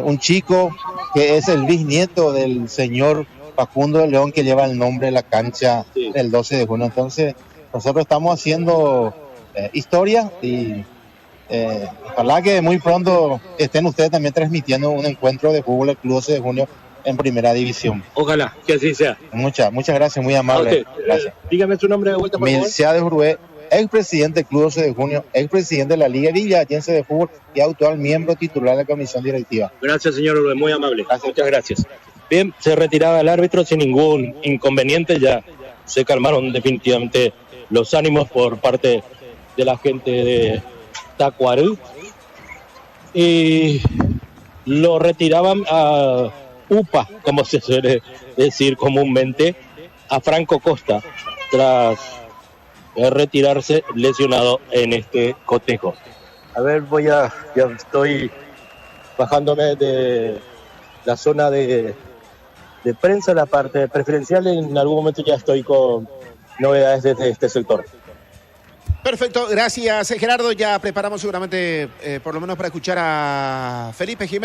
un chico que es el bisnieto del señor Facundo de León, que lleva el nombre de la cancha del 12 de junio. Entonces, nosotros estamos haciendo historia y ojalá que muy pronto estén ustedes también transmitiendo un encuentro de fútbol del Club 12 de junio en primera división. Ojalá que así sea. Muchas gracias, muy amable. Gracias. Dígame su nombre de vuelta, por favor. Milciades Urué, expresidente del Club 12 de junio, expresidente de la Liga Villayense de Fútbol y actual miembro titular de la comisión directiva. Gracias, señor Urué, muy amable. Muchas gracias. Bien, se retiraba el árbitro sin ningún inconveniente, ya se calmaron definitivamente los ánimos por parte de la gente de Tacuarí y lo retiraban a UPA, como se suele decir comúnmente, a Franco Costa, tras retirarse lesionado en este cotejo. A ver, ya estoy bajándome de la zona de prensa, la parte preferencial. En algún momento ya estoy con novedades desde este sector. Perfecto, gracias Gerardo. Ya preparamos seguramente, por lo menos para escuchar a Felipe Jiménez.